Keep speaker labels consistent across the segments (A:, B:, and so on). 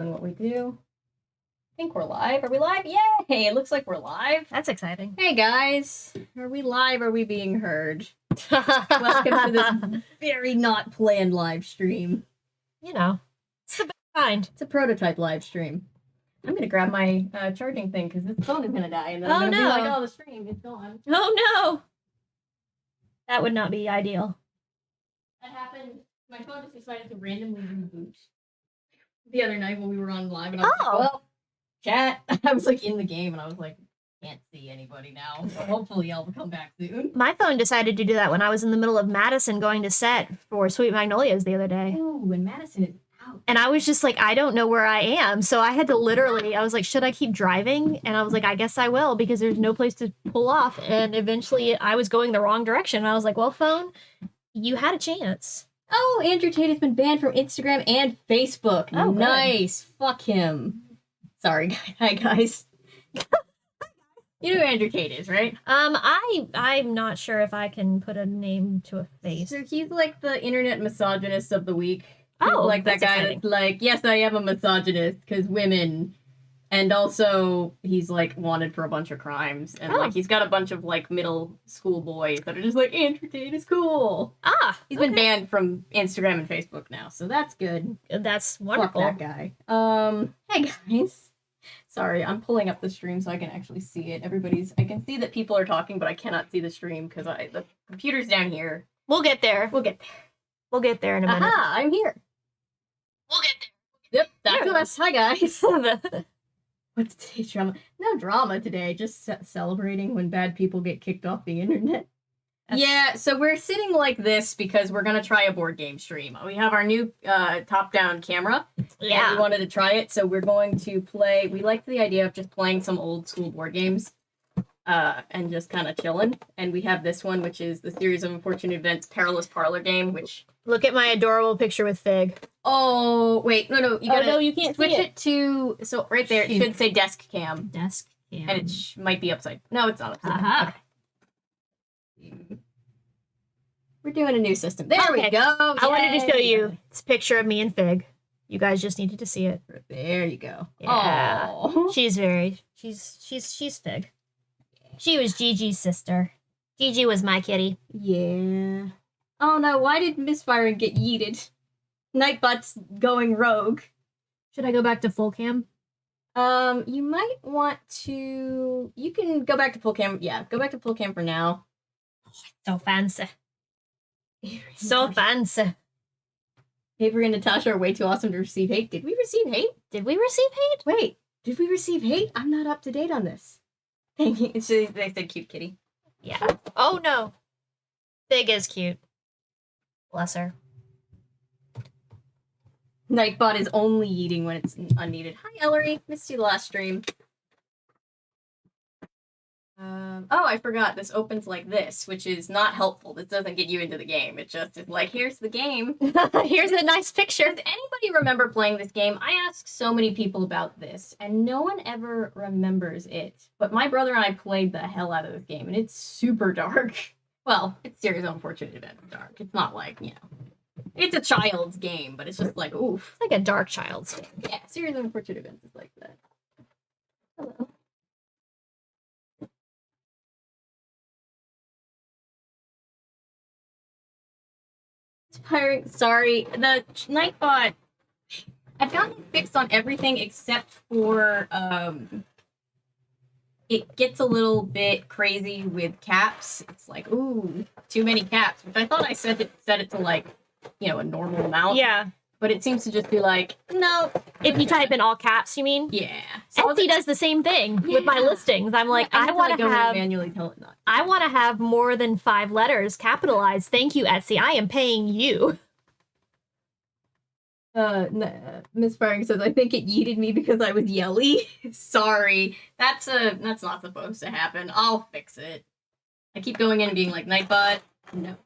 A: And what we do. I think we're live. Are we live? Yay! It looks like we're live.
B: That's exciting.
A: Hey guys, are we live? Are we being heard? Welcome to this very not planned live stream.
B: You know, it's the best kind.
A: It's a prototype live stream. I'm gonna grab my charging thing because this phone is gonna die, and then I'm gonna be like, "Oh, the stream is gone."
B: Oh no! That would not be ideal.
A: That happened. My phone just decided to randomly reboot the other night when we were on live, and I was like, "Well, chat." I was like in the game, and I was like, "Can't see anybody now." So hopefully, I'll come back soon.
B: My phone decided to do that when I was in the middle of Madison going to set for Sweet Magnolias the other day.
A: Ooh, and Madison is out.
B: And I was just like, I don't know where I am. So I had to literally, I was like, should I keep driving? And I was like, I guess I will because there's no place to pull off. And eventually I was going the wrong direction. And I was like, well, phone, you had a chance.
A: Oh, Andrew Tate has been banned from Instagram and Facebook.
B: Oh,
A: nice. Good. Fuck him. Sorry. Hi, guys. You know who Andrew Tate is, right?
B: I'm not sure if I can put a name to a face.
A: So he's like the internet misogynist of the week. He's
B: Oh,
A: like that guy exciting. That's like, yes, I am a misogynist because women. And also, he's like wanted for a bunch of crimes. And like he's got a bunch of like middle school boys that are just like, Andrew Tate is cool. He's been banned from Instagram and Facebook now, so that's good.
B: That's wonderful.
A: Fuck that guy. Hey guys. Sorry, I'm pulling up the stream so I can actually see it. I can see that people are talking, but I cannot see the stream because the computer's down here.
B: We'll get there.
A: We'll get there.
B: We'll get there in a minute.
A: Aha, I'm here.
B: We'll get there.
A: Yep, that's us. Hi guys. What's today's drama? No drama today, just celebrating when bad people get kicked off the internet. Yeah, so we're sitting like this because we're going to try a board game stream. We have our new top-down camera. Yeah. And we wanted to try it, so we're going to play... We liked the idea of just playing some old-school board games and just kind of chilling. And we have this one, which is the Series of Unfortunate Events Perilous Parlor game, which...
B: Look at my adorable picture with Fig.
A: Oh, wait. No, you gotta...
B: no, you can't
A: switch
B: see
A: it to... So, right there, it should say desk cam.
B: Desk cam.
A: And it might be upside... No, it's not upside
B: down.
A: Okay. We're doing a new system. There we go.
B: I wanted to show you this picture of me and Fig. You guys just needed to see it.
A: There you go.
B: Yeah.
A: Aww.
B: She's Fig. She was Gigi's sister. Gigi was my kitty.
A: Yeah. Oh no, why did Misfiring get yeeted? Nightbot's going rogue.
B: Should I go back to full cam?
A: You might want to... You can go back to full cam. Yeah, go back to full cam for now.
B: So fancy. So fancy.
A: Avery and Natasha are way too awesome to receive hate. Did we receive hate?
B: Did we receive hate?
A: Wait, did we receive hate? I'm not up to date on this. Thank you. They said cute kitty.
B: Yeah. Oh no. Fig is cute. Bless her.
A: Nightbot is only eating when it's unneeded. Hi, Ellery. Missed you the last stream. Oh, I forgot. This opens like this, which is not helpful. This doesn't get you into the game. It just is like, here's the game.
B: Here's a nice picture.
A: Does anybody remember playing this game? I asked so many people about this, and no one ever remembers it. But my brother and I played the hell out of this game, and it's super dark. Well, it's Series of Unfortunate Events dark. It's not like, you know, it's a child's game, but it's just like, oof.
B: It's like a dark child's game.
A: Yeah, Series of Unfortunate Events is like that. Hello. Sorry, the Nightbot. I've gotten it fixed on everything except for it gets a little bit crazy with caps. It's like, ooh, too many caps, which I thought I set it to like, you know, a normal amount.
B: Yeah.
A: But it seems to just be like, no.
B: If you type in all caps, you mean?
A: Yeah.
B: So Etsy does the same thing with my listings. I'm like, I want to have
A: manually tell it not.
B: I want to have more than 5 letters capitalized. Thank you, Etsy. I am paying you.
A: Miss Firing says, I think it yeeted me because I was yelly. Sorry. That's not supposed to happen. I'll fix it. I keep going in and being like, Nightbot, no.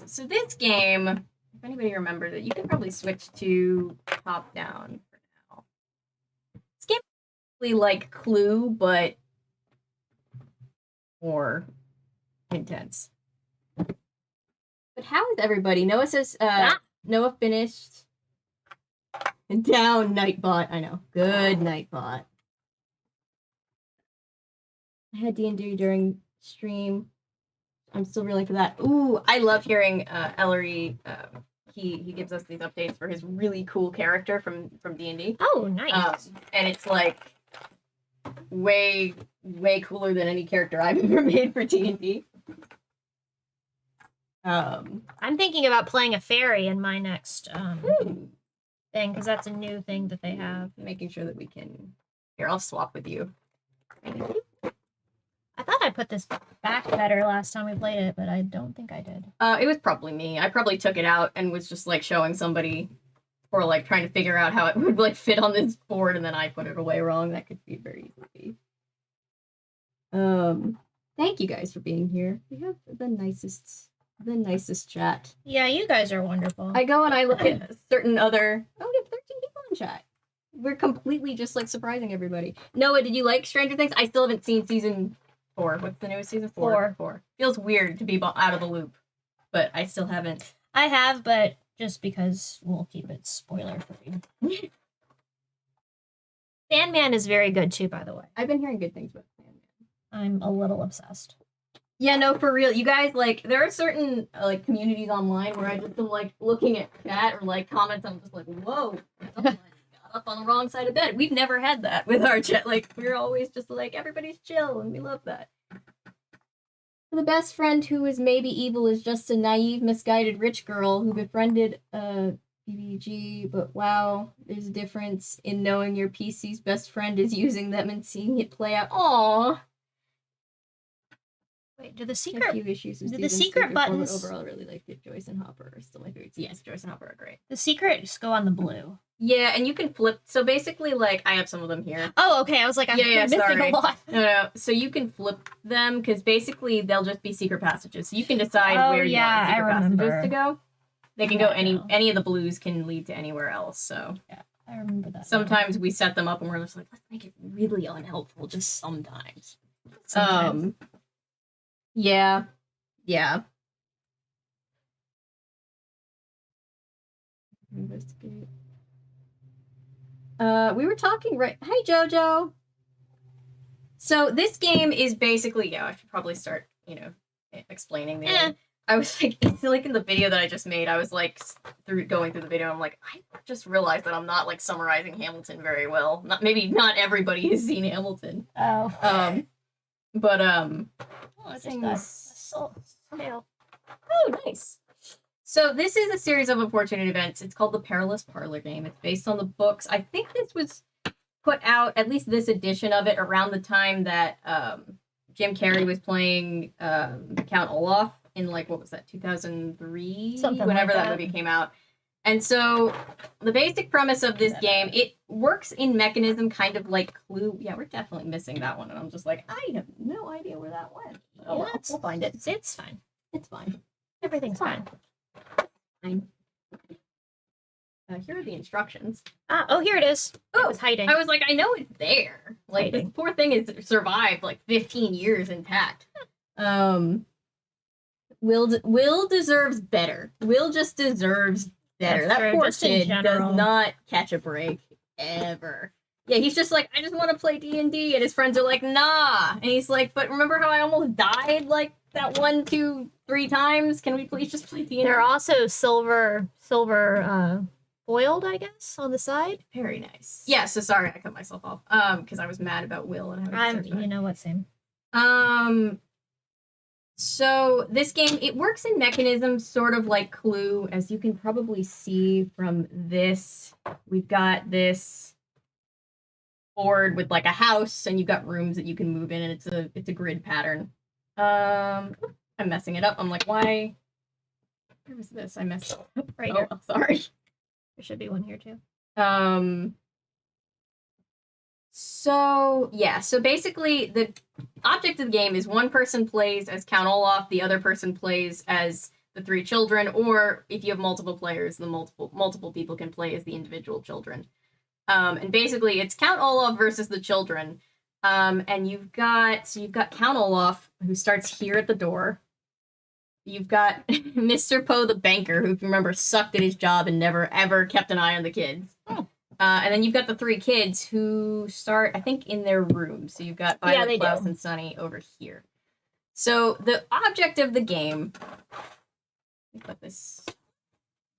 A: So this game, if anybody remembers it, you can probably switch to top down for now. This game is really like Clue, but more intense. But how is everybody? Noah says, Noah finished. And down, Nightbot. I know. Good Nightbot. I had D&D during stream. I'm still really for that. Ooh, I love hearing Ellery. He gives us these updates for his really cool character from D&D.
B: Oh, nice.
A: And it's like way cooler than any character I've ever made for D&D.
B: I'm thinking about playing a fairy in my next thing, because that's a new thing that they have.
A: Making sure that we can... Here, I'll swap with you.
B: I thought I put this back better last time we played it, but I don't think I did.
A: It was probably me. I probably took it out and was just like showing somebody, or like trying to figure out how it would like fit on this board, and then I put it away wrong. That could be very easy. Thank you guys for being here. We have the nicest chat.
B: Yeah, you guys are wonderful.
A: I go and I look at certain other... Oh, we have 13 people in chat. We're completely just like surprising everybody. Noah, did you like Stranger Things? I still haven't seen season 4. What's the newest season? 4. Feels weird to be out of the loop, but I still haven't.
B: I have, but just because we'll keep it spoiler free. Sandman is very good too, by the way.
A: I've been hearing good things about Sandman.
B: I'm a little obsessed.
A: Yeah, no, for real. You guys, like, there are certain, like, communities online where I just am, like, looking at chat or, like, comments, I'm just like, whoa, someone got up on the wrong side of bed. We've never had that with our chat. Like, we're always just like, everybody's chill, and we love that. The best friend who is maybe evil is just a naive, misguided rich girl who befriended BBG, but wow, there's a difference in knowing your PC's best friend is using them and seeing it play out. Aww.
B: Wait, do the secret
A: Secret
B: buttons
A: overall really like it. Joyce and Hopper are still my favorites. Yes, Joyce and Hopper are great.
B: The secrets go on the blue.
A: Yeah, and you can flip. So basically, like, I have some of them here.
B: Oh, okay. I was like, I'm missing a lot.
A: No. So you can flip them because basically they'll just be secret passages. So you can decide where you want secret passages to go. They can go any of the blues can lead to anywhere else. So
B: yeah, I remember that.
A: Sometimes we set them up and we're just like, let's make it really unhelpful. Just sometimes. Yeah. Investigate. We were talking Hi, Jojo. So this game is basically, I should probably start, explaining the game. I was like, it's like in the video that I just made, I was like, going through the video, I'm like, I just realized that I'm not like summarizing Hamilton very well. Maybe not everybody has seen Hamilton.
B: Oh.
A: But
B: I think that's snail.
A: Oh, nice. So this is a series of unfortunate events. It's called the Perilous Parlor game. It's based on the books. I think this was put out, at least this edition of it, around the time that Jim Carrey was playing Count Olaf in, like, what was that, 2003?
B: Something
A: whenever
B: like
A: that movie came out. And so the basic premise of this game, it works in mechanism kind of like Clue. Yeah, we're definitely missing that one. And I'm just like, I have no idea where that went. Oh, well, we'll find it.
B: It's fine.
A: It's fine.
B: Everything's fine.
A: Here are the instructions.
B: Oh, here it is.
A: Oh,
B: it was hiding.
A: I was like, I know it's there. Like, this poor thing has survived like 15 years intact. Will deserves better. Will just deserves better. That poor kid does not catch a break ever. Yeah, he's just like, I just want to play D&D, and his friends are like, nah. And he's like, but remember how I almost died like that 1, 2, 3 times? Can we please just play D&D?
B: They're also silver foiled, I guess, on the side.
A: Very nice. Yeah, so sorry I cut myself off. Because I was mad about Will and having to search
B: you know what, same.
A: So this game, it works in mechanisms sort of like Clue, as you can probably see from this. We've got this board with like a house, and you've got rooms that you can move in, and it's a grid pattern. I'm messing it up. I'm like, why? Where was this? I messed it up.
B: Right here.
A: Oh, sorry.
B: There should be one here too.
A: So basically the object of the game is one person plays as Count Olaf, the other person plays as the 3 children, or if you have multiple players, the multiple people can play as the individual children. And basically it's Count Olaf versus the children. And you've got Count Olaf, who starts here at the door. you've got Mr. Poe the banker, who, if you remember, sucked at his job and never ever kept an eye on the kids.
B: Oh.
A: And then you've got the 3 kids who start, I think, in their room. So you've got Violet, Klaus, and Sunny over here. So the object of the game. Let me put this.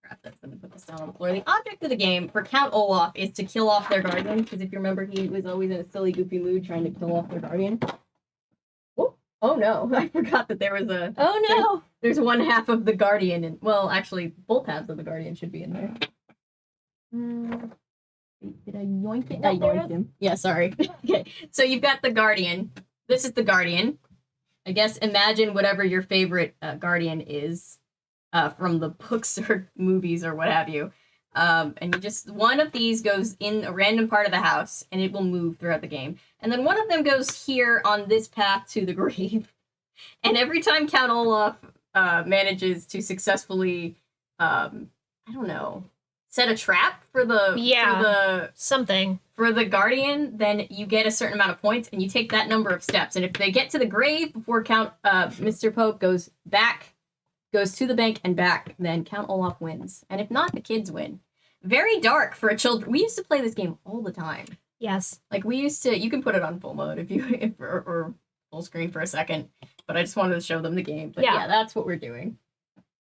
A: Crap, that's gonna put this down on the floor. The object of the game for Count Olaf is to kill off their guardian, because if you remember, he was always in a silly, goofy mood trying to kill off their guardian. Oh no, I forgot that there was a...
B: Oh no!
A: There's one half of the guardian, and well, actually, both halves of the guardian should be in there. Did I yoink it? I yoinked him. Yeah, sorry. Okay, so you've got the guardian. This is the guardian. I guess imagine whatever your favorite guardian is from the books or movies or what have you. And you just, one of these goes in a random part of the house, and it will move throughout the game. And then one of them goes here on this path to the grave. And every time Count Olaf manages to successfully, I don't know, set a trap for the
B: something
A: for the guardian, then you get a certain amount of points, and you take that number of steps. And if they get to the grave before Mr. Pope goes to the bank and back, then Count Olaf wins. And if not, the kids win. Very dark for a children. We used to play this game all the time.
B: Yes.
A: Like, we used to, you can put it on full mode or full screen for a second, but I just wanted to show them the game. But yeah, that's what we're doing.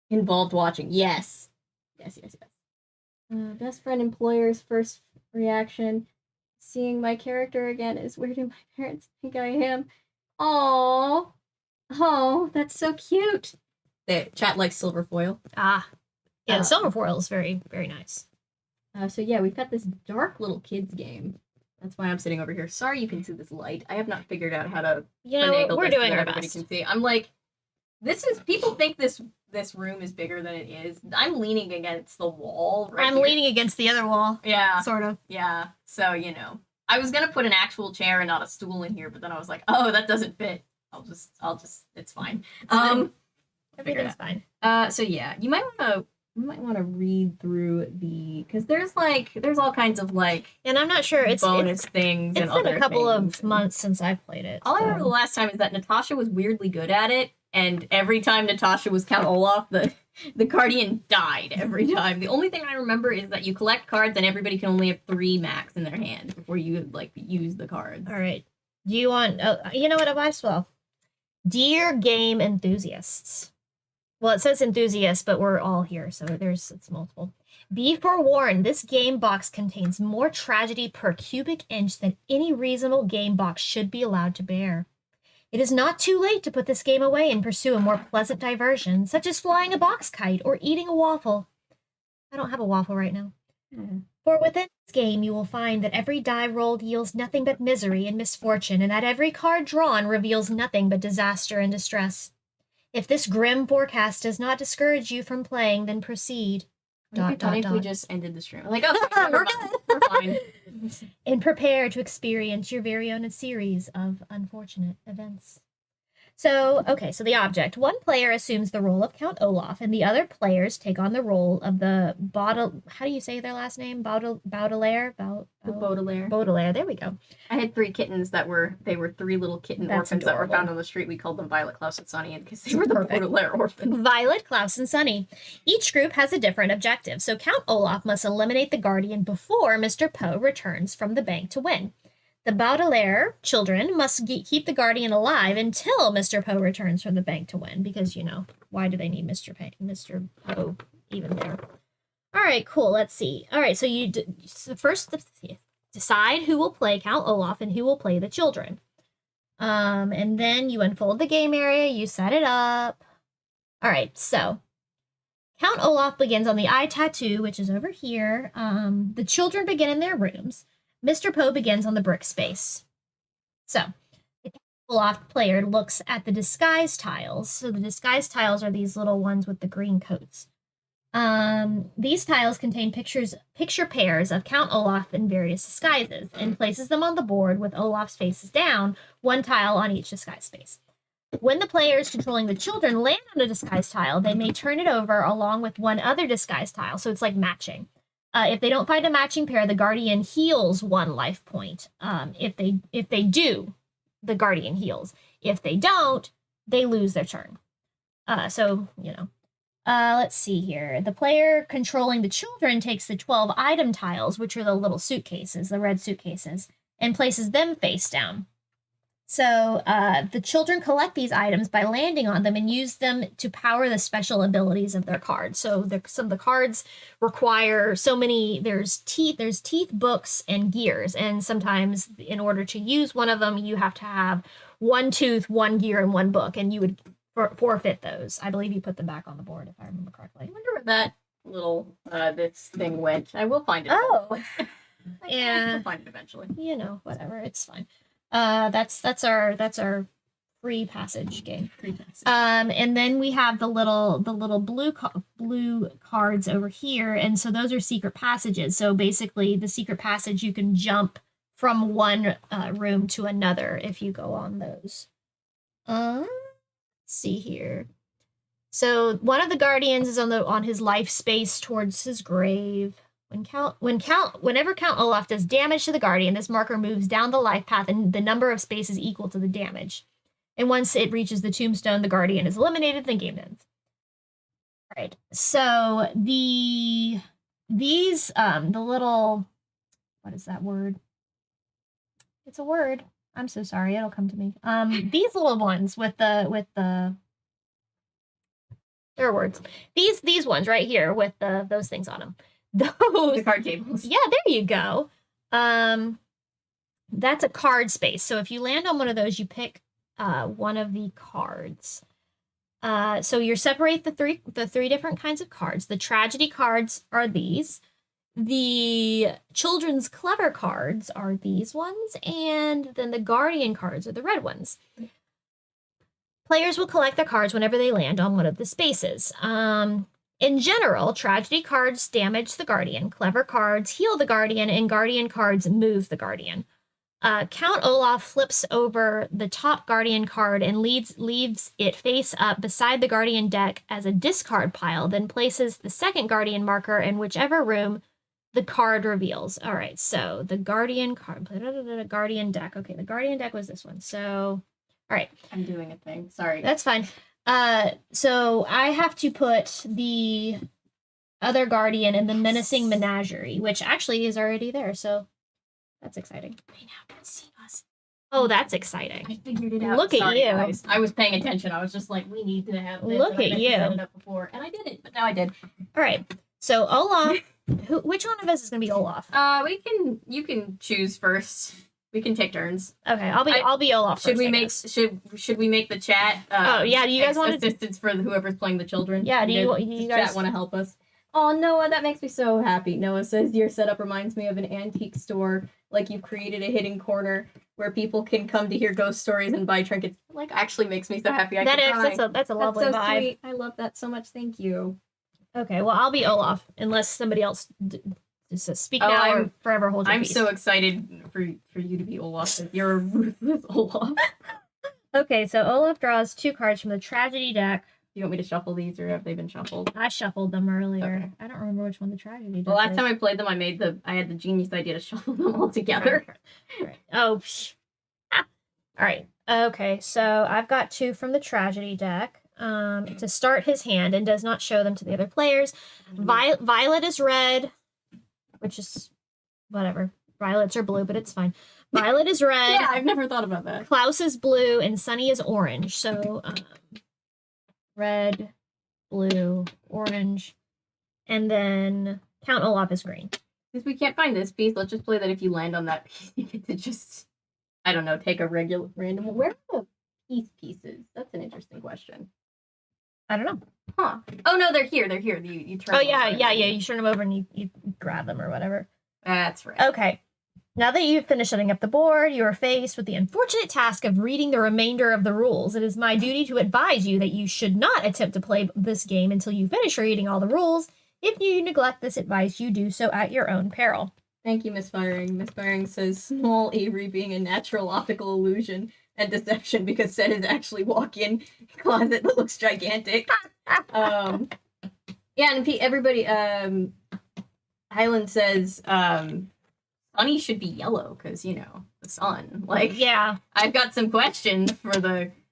A: Involved watching. Yes. Yes. Best friend employer's first reaction. Seeing my character again is, where do my parents think I am? Oh, that's so cute. The chat likes silver foil.
B: Yeah, the silver foil is very, very nice.
A: So yeah, we've got this dark little kids game. That's why I'm sitting over here. Sorry you can see this light. I have not figured out how to finagle
B: we're
A: this
B: doing
A: so
B: our
A: everybody
B: best.
A: can see. I'm like, people think this room is bigger than it is. I'm leaning against the wall right here.
B: leaning against the other wall.
A: Yeah.
B: Sort of.
A: Yeah. So, I was gonna put an actual chair and not a stool in here, but then I was like, oh, that doesn't fit. I'll just it's fine.
B: Everything's fine.
A: So yeah, you might want to read through because there's all kinds of
B: and I'm not sure it's
A: bonus things and other
B: been a couple
A: things.
B: of months since I've played it.
A: All I remember the last time is that Natasha was weirdly good at it, and every time Natasha was Count Olaf, the guardian died every time. The only thing I remember is that you collect cards and everybody can only have 3 max in their hand before you use the cards. All
B: right. Do you want? You know what? Advice? Well, dear game enthusiasts. Well, it says enthusiasts, but we're all here, so it's multiple. Be forewarned, this game box contains more tragedy per cubic inch than any reasonable game box should be allowed to bear. It is not too late to put this game away and pursue a more pleasant diversion, such as flying a box kite or eating a waffle. I don't have a waffle right now. For within this game, you will find that every die rolled yields nothing but misery and misfortune, and that every card drawn reveals nothing but disaster and distress. If this grim forecast does not discourage you from playing, then proceed.
A: If we just ended the stream. Like, oh, we're good. We're fine.
B: And prepare to experience your very own series of unfortunate events. So the object. One player assumes the role of Count Olaf, and the other players take on the role of the how do you say their last name? Baudelaire? Baudelaire, there we go.
A: I had 3 kittens they were 3 little kitten orphans that were found on the street. We called them Violet, Klaus, and Sunny because they were the Baudelaire orphans.
B: Violet, Klaus, and Sunny. Each group has a different objective, so Count Olaf must eliminate the guardian before Mr. Poe returns from the bank to win. The Baudelaire children must keep the guardian alive until Mr. Poe returns from the bank to win, because, why do they need Mr. Poe even there? All right, cool. Let's see. All right, so first decide who will play Count Olaf and who will play the children. And then you unfold the game area, you set it up. All right, so Count Olaf begins on the eye tattoo, which is over here. The children begin in their rooms. Mr. Poe begins on the brick space. So, the Olaf player looks at the disguise tiles. So the disguise tiles are these little ones with the green coats. These tiles contain picture pairs of Count Olaf in various disguises, and places them on the board with Olaf's faces down, 1 tile on each disguise space. When the players controlling the children land on a disguise tile, they may turn it over along with 1 other disguise tile, so it's like matching. If they don't find a matching pair, the guardian heals 1 life point. If they do, the guardian heals. If they don't, they lose their turn. So, let's see here. The player controlling the children takes the 12 item tiles, which are the little suitcases, the red suitcases, and places them face down. So the children collect these items by landing on them and use them to power the special abilities of their cards. So some of the cards require so many, there's teeth, books, and gears. And sometimes in order to use one of them, you have to have one tooth, one gear, and one book. And you would forfeit those. I believe you put them back on the board, if I remember correctly.
A: I wonder where that little, this thing went. I will find it.
B: Oh.
A: Yeah. We'll find it eventually.
B: Whatever. It's fine. That's our free passage game. And then we have the little blue cards over here, and so those are secret passages. So basically, the secret passage, you can jump from one room to another if you go on those. Let's see here. So one of the guardians is on his life space towards his grave. Whenever Count Olaf does damage to the Guardian, this marker moves down the life path and the number of spaces equal to the damage. And once it reaches the tombstone, the Guardian is eliminated, then game ends. All right. So the little, what is that word? It's a word. I'm so sorry. It'll come to me. These little ones with the there are words. These ones right here with those things on them.
A: The card tables.
B: Yeah, there you go. That's a card space. So if you land on one of those, you pick one of the cards. So you separate the three different kinds of cards. The tragedy cards are these. The children's clever cards are these ones, and then the guardian cards are the red ones. Players will collect the cards whenever they land on one of the spaces. In general, tragedy cards damage the Guardian, clever cards heal the Guardian, and Guardian cards move the Guardian. Count Olaf flips over the top Guardian card and leaves it face up beside the Guardian deck as a discard pile, then places the second Guardian marker in whichever room the card reveals. All right, so the Guardian card, Guardian deck. Okay, the Guardian deck was this one. So, all right.
A: I'm doing a thing. Sorry.
B: That's fine. So I have to put the other Guardian in the Menacing Menagerie, which actually is already there, so that's exciting.
A: They now can see us.
B: Oh, that's exciting.
A: I figured it out.
B: Look at you.
A: Guys. I was paying attention. I was just like, we need to have this.
B: Look at you.
A: Set it up before, and I didn't, but now I did.
B: All right. So Olaf, which one of us is going to be Olaf?
A: You can choose first. We can take turns.
B: Okay, I'll be Olaf.
A: Should
B: first,
A: we make the chat?
B: Oh yeah, do you guys want
A: assistance for whoever's playing the children?
B: Yeah, do you guys
A: chat want to help us? Oh, Noah, that makes me so happy. Noah says your setup reminds me of an antique store. Like you've created a hidden corner where people can come to hear ghost stories and buy trinkets. Like actually makes me so happy.
B: That's a lovely
A: so
B: vibe.
A: Sweet. I love that so much. Thank you.
B: Okay, well I'll be Olaf unless somebody else. Speak now or forever hold your peace.
A: I'm so excited for you to be Olaf. You're a ruthless Olaf.
B: Okay, so Olaf draws 2 cards from the tragedy deck.
A: Do you want me to shuffle these, or have they been shuffled?
B: I shuffled them earlier.
A: Okay.
B: I don't remember which one the tragedy deck
A: The last time I played them, I had the genius idea to shuffle them all together.
B: Right. Oh, all right. Okay, so I've got 2 from the tragedy deck. To start his hand and does not show them to the other players. Violet is red. Which is whatever. Violets are blue, but it's fine. Violet is red.
A: Yeah, I've never thought about that.
B: Klaus is blue, and Sunny is orange. So red, blue, orange, and then Count Olaf is green.
A: Since we can't find this piece, let's just play that if you land on that piece, you get to just, I don't know, take a regular random one. Where are the pieces? That's an interesting question.
B: I don't know.
A: Huh. Oh, no, they're here. They're here. You turn
B: them yeah. You turn them over and you grab them or whatever.
A: That's right.
B: Okay. Now that you've finished setting up the board, you are faced with the unfortunate task of reading the remainder of the rules. It is my duty to advise you that you should not attempt to play this game until you finish reading all the rules. If you neglect this advice, you do so at your own peril.
A: Thank you, Miss Firing. Miss Firing says, small Avery being a natural optical illusion and deception because Seth is actually walk-in closet that looks gigantic. Yeah, and everybody, Highland says, Sunny should be yellow because, the sun. Like,
B: yeah.
A: I've got some questions for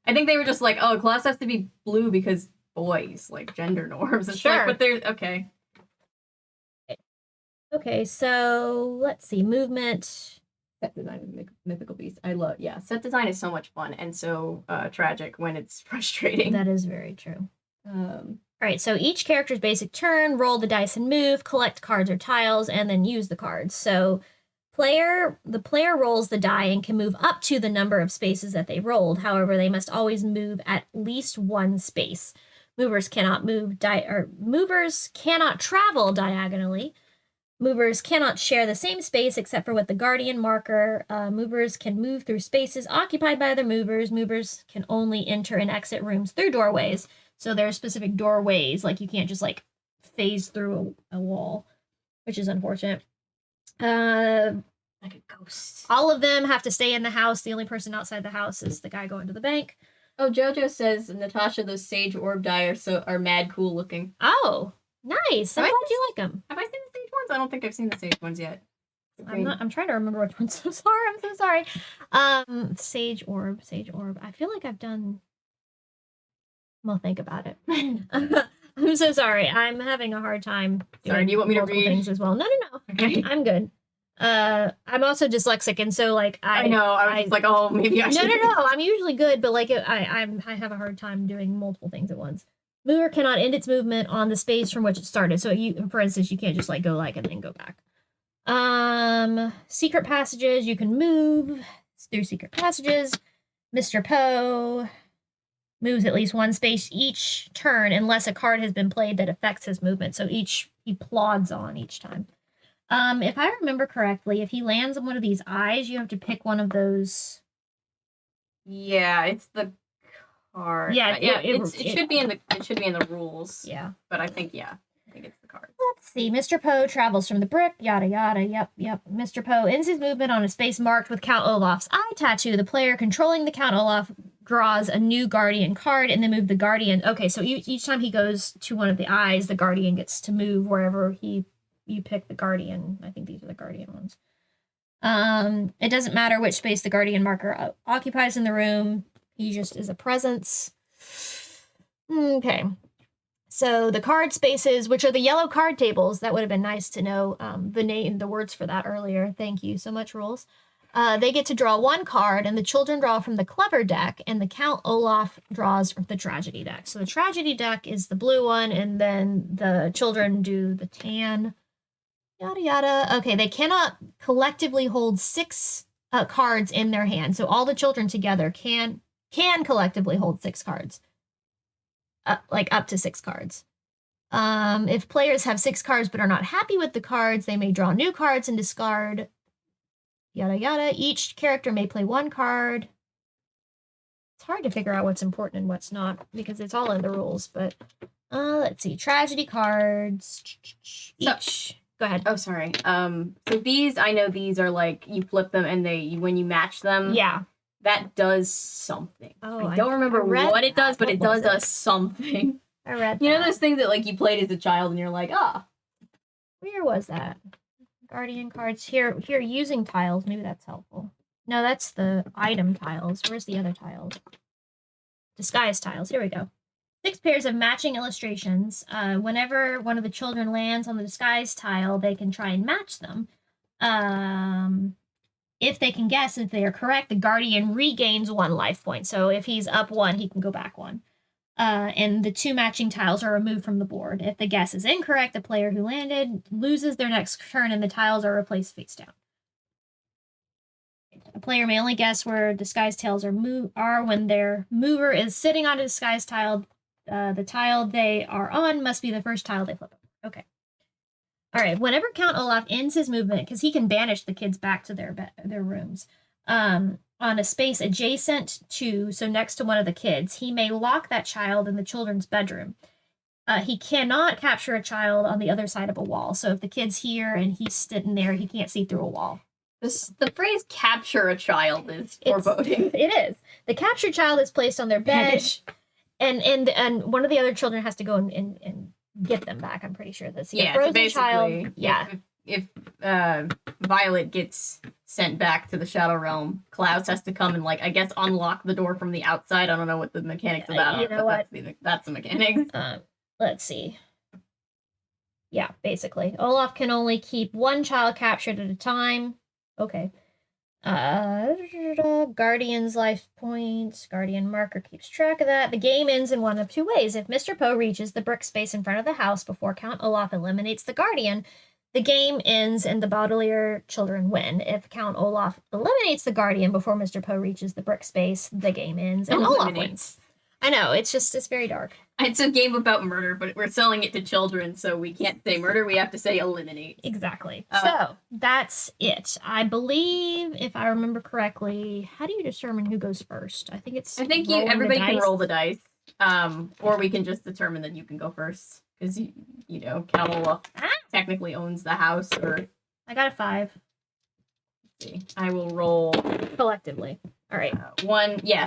A: I think they were just like, oh, Klaus has to be blue because boys, like gender norms. It's
B: Sure.
A: like, but there's okay.
B: Okay, so let's see. Movement.
A: Set design of mythical beast. I love, yeah. Set design is so much fun and so tragic when it's frustrating.
B: That is very true. All right, so each character's basic turn, roll the dice and move, collect cards or tiles, and then use the cards. So the player rolls the die and can move up to the number of spaces that they rolled. However, they must always move at least one space. Movers cannot movers cannot travel diagonally. Movers cannot share the same space except for with the guardian marker. Movers can move through spaces occupied by other movers. Movers can only enter and exit rooms through doorways. So there are specific doorways, like you can't just like phase through a wall, which is unfortunate.
A: Like a ghost.
B: All of them have to stay in the house. The only person outside the house is the guy going to the bank.
A: Oh, JoJo says, Natasha, those sage orb die are mad cool looking.
B: Oh, nice. I'm glad you like them.
A: Have I seen the sage ones? I don't think I've seen the sage ones yet.
B: Okay. I'm trying to remember which ones those are. I'm so sorry. Sage orb. I feel like I've done. Well, think about it. I'm so sorry. I'm having a hard time.
A: Sorry, do you want me to read
B: things as well? No.
A: Okay.
B: I'm good. I'm also dyslexic, and so like
A: I know. I was like, oh, maybe I should.
B: No. I'm usually good, but like I have a hard time doing multiple things at once. Mover cannot end its movement on the space from which it started. So for instance, you can't just like go like and then go back. Secret passages, you can move through secret passages. Mr. Poe moves at least one space each turn unless a card has been played that affects his movement. So he plods on each time. If I remember correctly, if he lands on one of these eyes, you have to pick one of those.
A: Yeah, it's the card.
B: Yeah,
A: it should be in the rules.
B: Yeah,
A: but I think it's the card.
B: Let's see. Mr. Poe travels from the brick. Yada yada. Yep. Mr. Poe ends his movement on a space marked with Count Olaf's eye tattoo. The player controlling the Count Olaf draws a new guardian card and then move the guardian. Okay, so each time he goes to one of the eyes, the guardian gets to move wherever you pick the guardian. I think these are the guardian ones. It doesn't matter which space the guardian marker occupies in the room. He just is a presence. Okay. So the card spaces, which are the yellow card tables, that would have been nice to know the words for that earlier. Thank you so much, Rules. They get to draw one card, and the children draw from the clever deck, and the Count Olaf draws from the tragedy deck. So the tragedy deck is the blue one, and then the children do the tan. Yada yada. Okay, they cannot collectively hold 6 cards in their hand. So all the children together can collectively hold 6 cards. Like up to 6 cards. If players have 6 cards but are not happy with the cards, they may draw new cards and discard. Yada yada. Each character may play 1 card. It's hard to figure out what's important and what's not because it's all in the rules. But let's see. Tragedy cards. Go ahead.
A: Oh, sorry. So these, I know these are like, you flip them and when you match them.
B: Yeah.
A: That does something.
B: Oh,
A: I don't remember what it does, but it does something.
B: I read that.
A: You know those things that like you played as a child and you're like,
B: Where was that? Guardian cards. Here, using tiles. Maybe that's helpful. No, that's the item tiles. Where's the other tiles? Disguise tiles. Here we go. 6 pairs of matching illustrations. Whenever one of the children lands on the disguise tile, they can try and match them. If they can guess, if they are correct, the guardian regains 1 life point. So if he's up 1, he can go back 1. And the 2 matching tiles are removed from the board. If the guess is incorrect, the player who landed loses their next turn and the tiles are replaced face down. A player may only guess where disguise tiles are when their mover is sitting on a disguise tile. The tile they are on must be the first tile they flip over. Okay. All right. Whenever Count Olaf ends his movement, because he can banish the kids back to their rooms, on a space adjacent to, so next to one of the kids, he may lock that child in the children's bedroom. He cannot capture a child on the other side of a wall. So if the kid's here and he's sitting there, he can't see through a wall.
A: The phrase "capture a child" is foreboding.
B: It is. The captured child is placed on their bed. And one of the other children has to go and get them back. I'm pretty sure that's
A: frozen child. Yeah. If Violet gets sent back to the Shadow Realm. Klaus has to come and, like, I guess unlock the door from the outside. I don't know what the mechanics of that are, but that's the mechanics.
B: Let's see. Yeah, basically. Olaf can only keep one child captured at a time. Okay. Guardian's life points. Guardian marker keeps track of that. The game ends in one of two ways. If Mr. Poe reaches the brick space in front of the house before Count Olaf eliminates the Guardian, the game ends and the Baudelaire children win. If Count Olaf eliminates the Guardian before Mr. Poe reaches the brick space, the game ends and Olaf wins. I know, it's very dark.
A: It's a game about murder, but we're selling it to children, so we can't say murder, we have to say eliminate.
B: Exactly. So, that's it. I believe, if I remember correctly, how do you determine who goes first? I think
A: everybody can roll the dice, or we can just determine that you can go first, because, you know, Count Olaf technically owns the house, or...
B: I got a 5.
A: Let's see. I will roll...
B: Collectively. All right.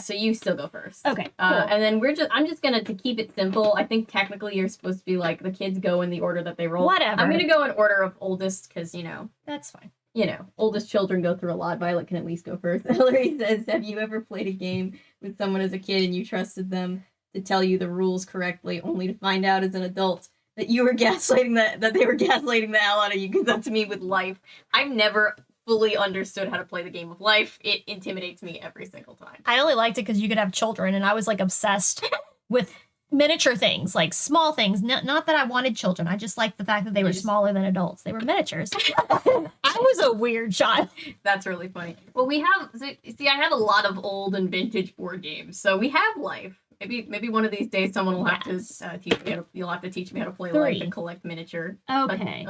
A: So you still go first.
B: Okay, cool.
A: And then I'm just gonna, to keep it simple, I think technically you're supposed to be like, the kids go in the order that they roll.
B: Whatever.
A: I'm gonna go in order of oldest, because, you know.
B: That's fine.
A: You know, oldest children go through a lot. Violet can at least go first. Hillary says, have you ever played a game with someone as a kid and you trusted them to tell you the rules correctly, only to find out as an adult that you were gaslighting that they were gaslighting the hell out of you? Because that's me with life. I've never fully understood how to play the game of life. It intimidates me every single time.
B: I only liked it because you could have children, and I was like obsessed with miniature things, like small things. Not that I wanted children. I just liked the fact that they were smaller than adults. They were miniatures. I was a weird child.
A: That's really funny. Well, I have a lot of old and vintage board games, so we have life. Maybe one of these days someone will have to teach me you'll have to teach me how to play life and collect miniature.
B: Okay.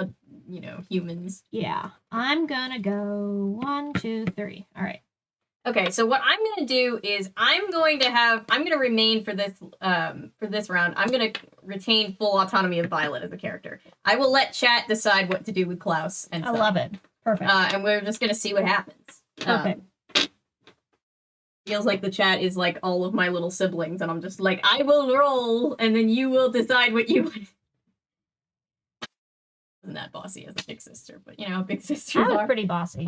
A: Humans.
B: Yeah. I'm gonna go 1, 2, 3. All right.
A: Okay, so what I'm gonna do is I'm gonna remain for this round. I'm gonna retain full autonomy of Violet as a character. I will let chat decide what to do with Klaus and stuff.
B: I love it. Perfect.
A: And we're just gonna see what happens.
B: Perfect.
A: Feels like the chat is like all of my little siblings, and I'm just like, I will roll, and then you will decide what you want. Isn't that bossy as a big sister? But, you know, big sisters
B: I was
A: are
B: pretty bossy.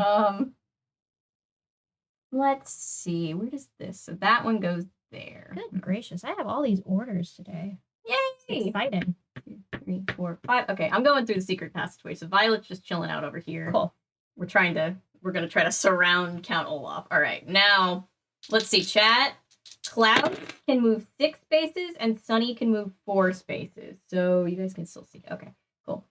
A: Let's see. Where does this? So that one goes there.
B: Good gracious. I have all these orders today.
A: Yay!
B: It's exciting.
A: 2, 3, 4, 5. Okay, I'm going through the secret passageway. So Violet's just chilling out over here.
B: Cool.
A: We're going to try to surround Count Olaf. All right, now, let's see. Chat. Cloud can move 6 spaces, and Sunny can move 4 spaces. So you guys can still see. Okay, cool.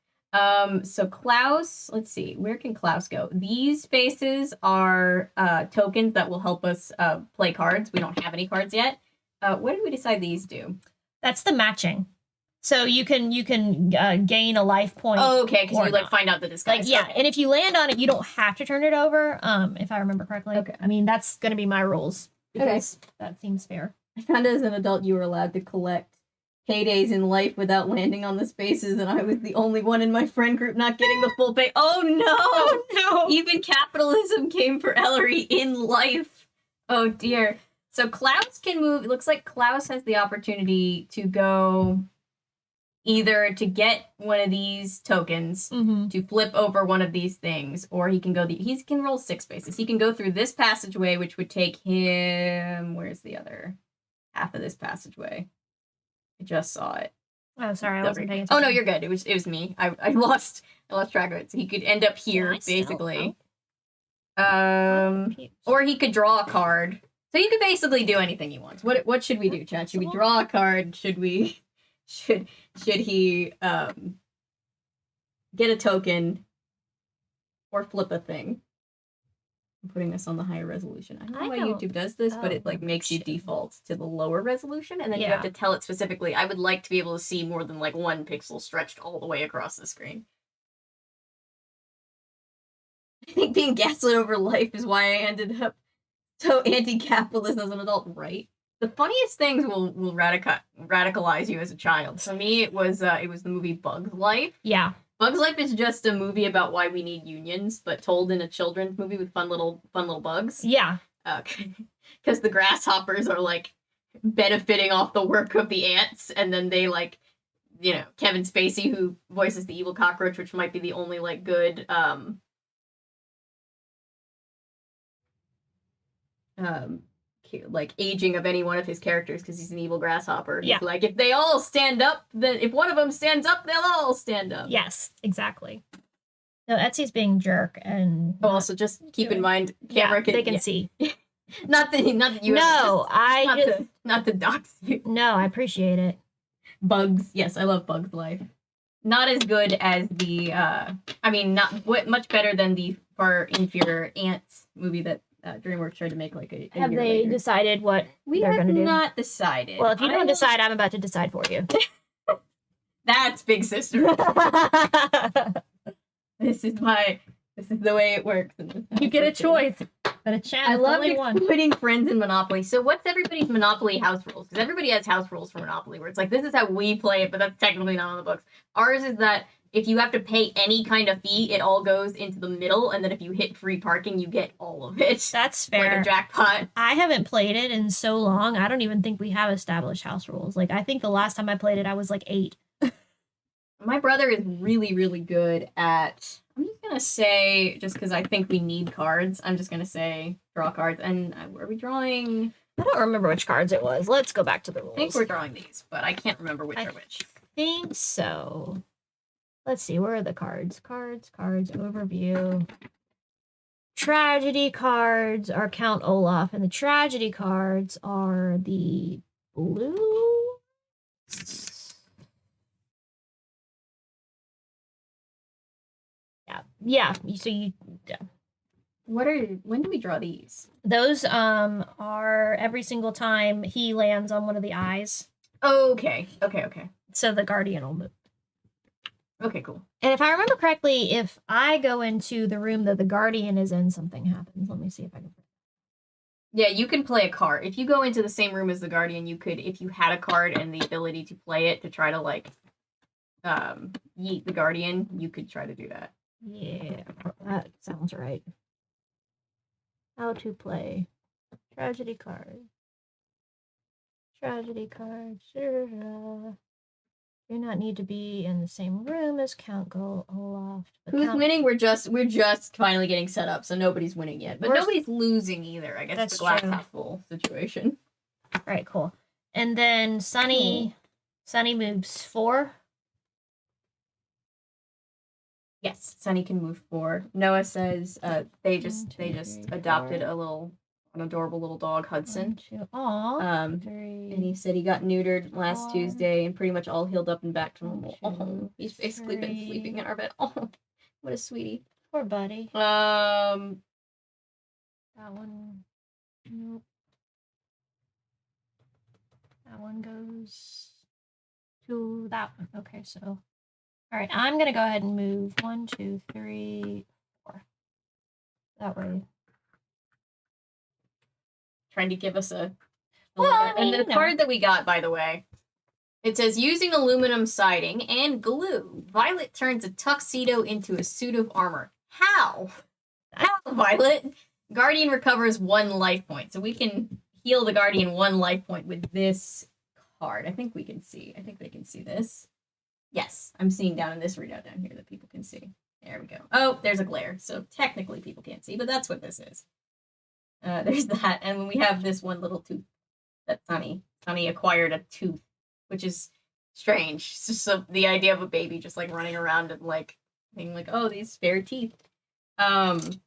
A: So Klaus, let's see, where can Klaus go? These spaces are tokens that will help us play cards. We don't have any cards yet. What did we decide these do?
B: That's the matching. So you can gain a life point.
A: Oh, okay, because you find out the disguise.
B: Yeah, okay. And if you land on it, you don't have to turn it over. If I remember correctly.
A: Okay.
B: I mean, that's gonna be my rules. Because that seems fair.
A: I found as an adult you were allowed to collect paydays in life without landing on the spaces, and I was the only one in my friend group not getting the full pay. Oh no!
B: Oh no!
A: Even capitalism came for Ellery in life. Oh dear. So Klaus can move. It looks like Klaus has the opportunity to go either to get one of these tokens, to flip over one of these things, or he can roll 6 spaces. He can go through this passageway, which would take him, where's the other half of this passageway? I just saw it.
B: Oh, sorry, I wasn't paying attention.
A: Oh no, you're good. It was me. I lost track of it. So he could end up here, basically. Or he could draw a card. So you could basically do anything he wants. What should we do, Chad? Should we draw a card? Should he get a token or flip a thing? I'm putting this on the higher resolution. I don't know why YouTube does this, but it makes you default to the lower resolution, and then you have to tell it specifically. I would like to be able to see more than 1 pixel stretched all the way across the screen. I think being gaslit over life is why I ended up so anti-capitalist as an adult, right? The funniest things will radicalize you as a child. For me, it was the movie Bug's Life.
B: Yeah.
A: Bug's Life is just a movie about why we need unions, but told in a children's movie with fun little bugs.
B: Yeah.
A: Because the grasshoppers are benefiting off the work of the ants, and then they Kevin Spacey, who voices the evil cockroach, which might be the only good like aging of any one of his characters because he's an evil grasshopper. He's
B: Yeah.
A: like, if they all stand up, then if one of them stands up, they'll all stand up.
B: Yes, exactly. No, Etsy's being jerk and
A: also just keep in mind, camera
B: they can see.
A: not that you.
B: No,
A: not to dox you.
B: No, I appreciate it.
A: Bugs, yes, I love Bugs Life. Not as good as the. Much better than the far inferior Ants movie that DreamWorks tried to make like a
B: Have
A: year
B: they
A: later.
B: decided what
A: We
B: they're
A: have
B: going to do?
A: not decided.
B: Well, if you don't decide, I'm about to decide for you.
A: That's Big Sister. This is the way it works.
B: You get a choice. But a chance.
A: I love
B: one.
A: putting friends in Monopoly. So what's everybody's Monopoly house rules? Because everybody has house rules for Monopoly where it's like, this is how we play it, but that's technically not on the books. Ours is that if you have to pay any kind of fee, it all goes into the middle, and then if you hit free parking, you get all of it.
B: That's fair.
A: Like a jackpot.
B: I haven't played it in so long. I don't even think we have established house rules. Like, I think the last time I played it, I was like 8.
A: My brother is really, really good at... I'm just going to say, just because I think we need cards, I'm just going to say draw cards. And are we drawing...
B: I don't remember which cards it was. Let's go back to the rules.
A: I think we're drawing these, but I can't remember which are which.
B: I think so. Let's see, where are the cards? Cards, overview. Tragedy cards are Count Olaf, and the tragedy cards are the blue. Yeah.
A: When do we draw these?
B: Those are every single time he lands on one of the eyes.
A: Okay.
B: So the guardian will move.
A: Okay, cool.
B: And if I remember correctly, if I go into the room that the guardian is in, something happens. Let me see if I can.
A: Yeah, you can play a card. If you go into the same room as the guardian, you could, if you had a card and the ability to play it to try to like yeet the guardian, you could try to do that.
B: Yeah, that sounds right. How to play tragedy card. Tragedy card. Do not need to be in the same room as Count Olaf.
A: Who's winning? We're just finally getting set up, so nobody's winning yet. But nobody's losing either. I guess it's a glass half full situation.
B: All right, cool. And then Sunny moves 4.
A: Yes, Sunny can move 4. Noah says they just adopted an adorable little dog, Hudson.
B: 1, 2, aww. 3,
A: and he said he got neutered last Tuesday and pretty much all healed up and back to normal.
B: 2,
A: he's basically been sleeping in our bed. Oh, what a sweetie.
B: Poor buddy.
A: That
B: one. Nope. That one goes to that one. Okay, so. All right, I'm going to go ahead and move 1, 2, 3, 4. That way.
A: Trying to give us a
B: and
A: the card that we got, by the way, it says using aluminum siding and glue, Violet turns a tuxedo into a suit of armor. How, Violet? Guardian recovers 1 life point, so we can heal the Guardian 1 life point with this card. I think they can see this. Yes, I'm seeing down in this readout down here that people can see. There we go. Oh, there's a glare, so technically people can't see, but that's what this is. There's that, and when we have this one little tooth that Sunny acquired a tooth, which is strange. It's just the idea of a baby just like running around and like being like, oh, these spare teeth. One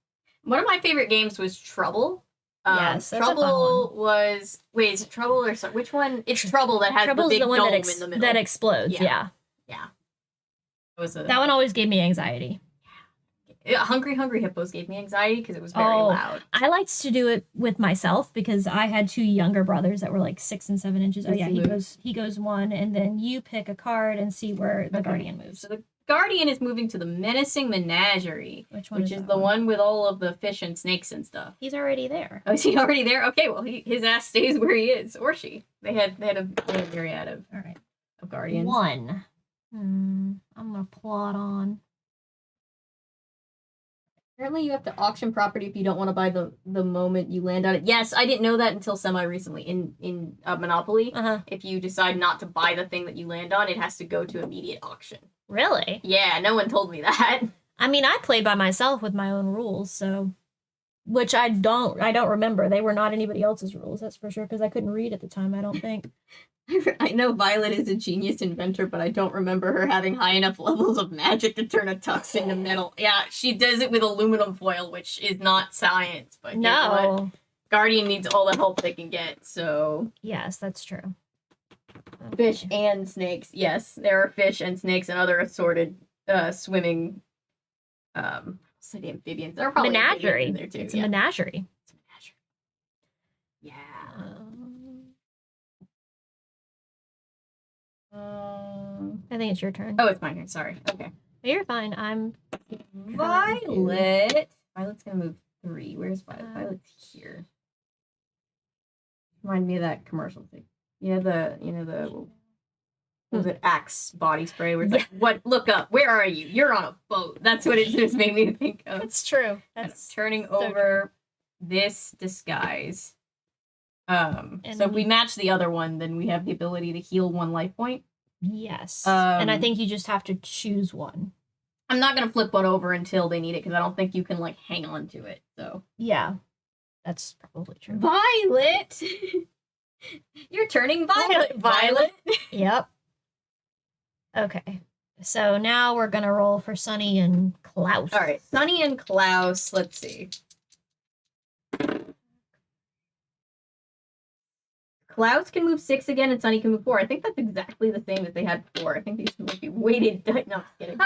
A: of my favorite games was Trouble.
B: Yes, that's
A: Trouble
B: a fun one.
A: was is it Trouble or which one? It's Trouble that has
B: Trouble's
A: the big
B: the one
A: dome
B: that
A: in the middle
B: that explodes. Yeah. That one always gave me anxiety.
A: Hungry Hippos gave me anxiety because it was very loud.
B: I liked to do it with myself because I had 2 younger brothers that were like 6 and 7 inches. Oh yeah, he goes 1, and then you pick a card and see where the Guardian moves.
A: So the Guardian is moving to the Menacing Menagerie, which is the one with all of the fish and snakes and stuff.
B: He's already there.
A: Oh, is he already there? Okay, well his ass stays where he is, or she. They had a myriad of Guardians.
B: 1. I'm gonna plot on.
A: Apparently you have to auction property if you don't want to buy the moment you land on it. Yes, I didn't know that until semi-recently. In Monopoly, if you decide not to buy the thing that you land on, it has to go to immediate auction.
B: Really?
A: Yeah, no one told me that.
B: I mean, I played by myself with my own rules, so... which I don't remember. They were not anybody else's rules, that's for sure, because I couldn't read at the time, I don't think.
A: I know Violet is a genius inventor, but I don't remember her having high enough levels of magic to turn a tux into metal. Yeah, she does it with aluminum foil, which is not science, but
B: no.
A: Guardian needs all the help they can get, so...
B: Yes, that's true.
A: Fish and snakes. Yes, there are fish and snakes and other assorted swimming amphibians. There are probably
B: menagerie
A: in there too.
B: It's a menagerie.
A: It's a menagerie. Yeah.
B: I think it's your turn.
A: Oh, it's my turn. Sorry. Okay.
B: You're fine. I'm
A: Violet. Violet's gonna move 3. Where's Violet? Violet's here. Remind me of that commercial thing. What was it, Axe body spray where it's like, what, look up, where are you? You're on a boat. That's what it just made me think of.
B: That's true. That's
A: turning so over true. This disguise. So if we match the other one, then we have the ability to heal 1 life point.
B: Yes. And I think you just have to choose one.
A: I'm not going to flip one over until they need it, because I don't think you can, like, hang on to it, so.
B: Yeah. That's probably true.
A: Violet! You're turning violet, Violet!
B: Yep. Okay. So now we're going to roll for Sunny and Klaus.
A: All right. Sunny and Klaus. Let's see. Klaus can move 6 again, and Sunny can move 4. I think that's exactly the same as they had before. I think these might be weighted. No, I'm just kidding.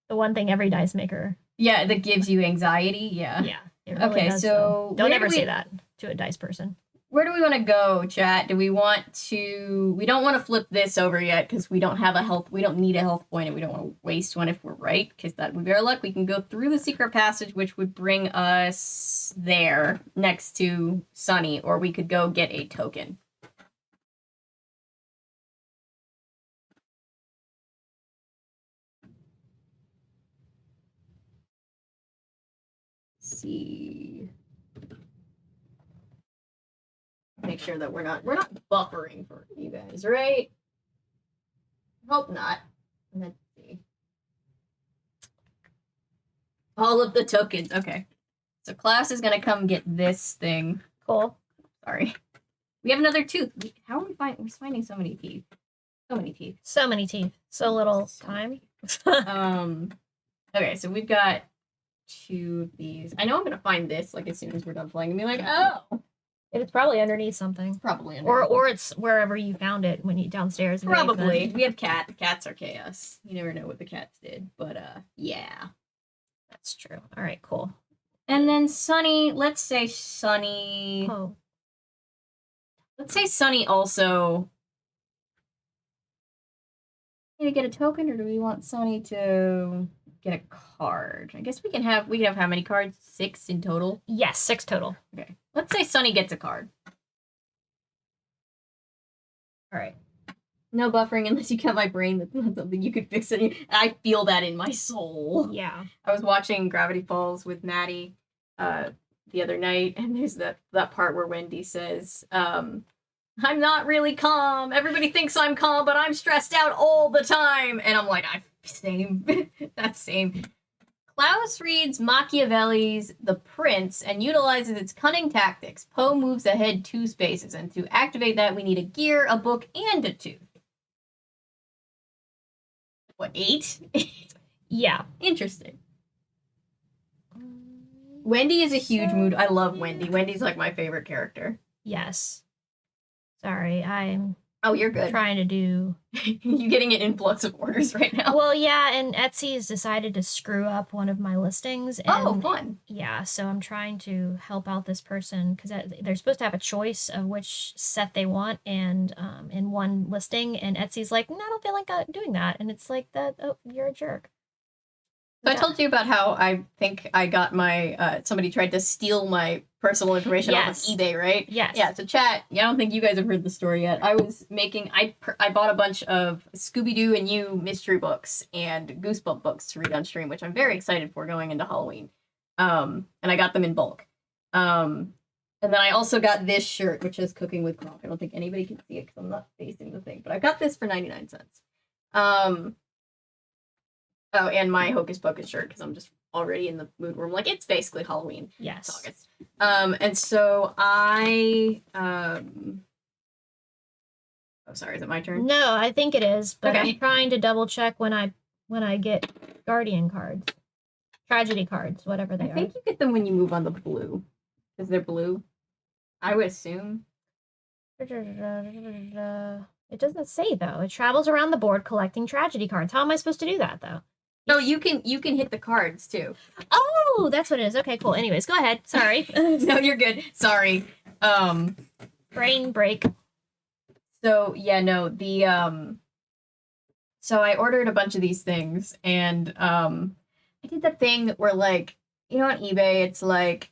B: The one thing every dice maker.
A: Yeah, that gives you anxiety. Yeah.
B: Yeah. Really
A: okay,
B: does,
A: so
B: don't ever say that to a dice person.
A: Where do we want to go, chat? Do we want to... We don't want to flip this over yet, because we don't have a health... We don't need a health point, and we don't want to waste one if we're right, because that would be our luck. We can go through the secret passage, which would bring us there, next to Sunny, or we could go get a token. Let's see... Make sure that we're not buffering for you guys, right? Hope not. Let's see. All of the tokens. Okay. So Klaus is gonna come get this thing.
B: Cool.
A: Sorry. We have another tooth. How are we finding? We're finding so many teeth. So many teeth.
B: So many teeth. So little time.
A: Okay, so we've got 2 of these. I know I'm gonna find this like as soon as we're done playing and be like, oh.
B: It's probably underneath something.
A: Probably underneath.
B: Or it's wherever you found it when you downstairs.
A: Probably. We have cats. Cats are chaos. You never know what the cats did. But yeah.
B: That's true. All right, cool.
A: And then Sunny, let's say Sunny.
B: Oh.
A: Let's say Sunny also. Need to get a token, or do we want Sunny to get a card? I guess we can have how many cards? 6 in total?
B: Yes, 6 total.
A: Okay. Let's say Sunny gets a card.
B: All right.
A: No buffering unless you got my brain. That's not something you could fix. I feel that in my soul.
B: Yeah.
A: I was watching Gravity Falls with Maddie the other night, and there's that part where Wendy says, I'm not really calm. Everybody thinks I'm calm, but I'm stressed out all the time. And I'm like, same. That's same. Klaus reads Machiavelli's The Prince and utilizes its cunning tactics. Poe moves ahead 2 spaces, and to activate that, we need a gear, a book, and a tooth. What, 8?
B: Yeah.
A: Interesting. Wendy is a huge mood. I love Wendy. Wendy's like my favorite character.
B: Yes. Sorry, I'm...
A: Oh, you're good.
B: Trying to do...
A: You getting an influx of orders right now?
B: Well, yeah, and Etsy has decided to screw up one of my listings. And,
A: oh, fun.
B: Yeah, so I'm trying to help out this person, because they're supposed to have a choice of which set they want, and in one listing, and Etsy's like, no, I don't feel like doing that. And it's like, you're a jerk.
A: So I told you about how I think I got my, somebody tried to steal my personal information off of eBay, right?
B: Yes.
A: Yeah, so chat, I don't think you guys have heard the story yet. I was making, I bought a bunch of Scooby-Doo and You mystery books and Goosebump books to read on stream, which I'm very excited for going into Halloween. And I got them in bulk. And then I also got this shirt, which is Cooking with Clock. I don't think anybody can see it because I'm not facing the thing, but I got this for 99 cents. Oh, and my Hocus Pocus shirt, because I'm just already in the mood where I'm like, it's basically Halloween.
B: Yes.
A: It's August. And so oh, sorry, is it my turn?
B: No, I think it is, but
A: Okay.
B: I'm trying to double check when I get Guardian cards. Tragedy cards, whatever they
A: I think you get them when you move on the blue. Because they're blue. I would assume.
B: It doesn't say, though. It travels around the board collecting tragedy cards. How am I supposed to do that, though?
A: No, you can hit the cards too.
B: Oh, that's what it is. Okay, cool. Anyways, go ahead. Sorry.
A: No, you're good. Sorry.
B: Brain break.
A: So yeah, no, so I ordered a bunch of these things, and I did the thing where, like, you know, on eBay, it's like,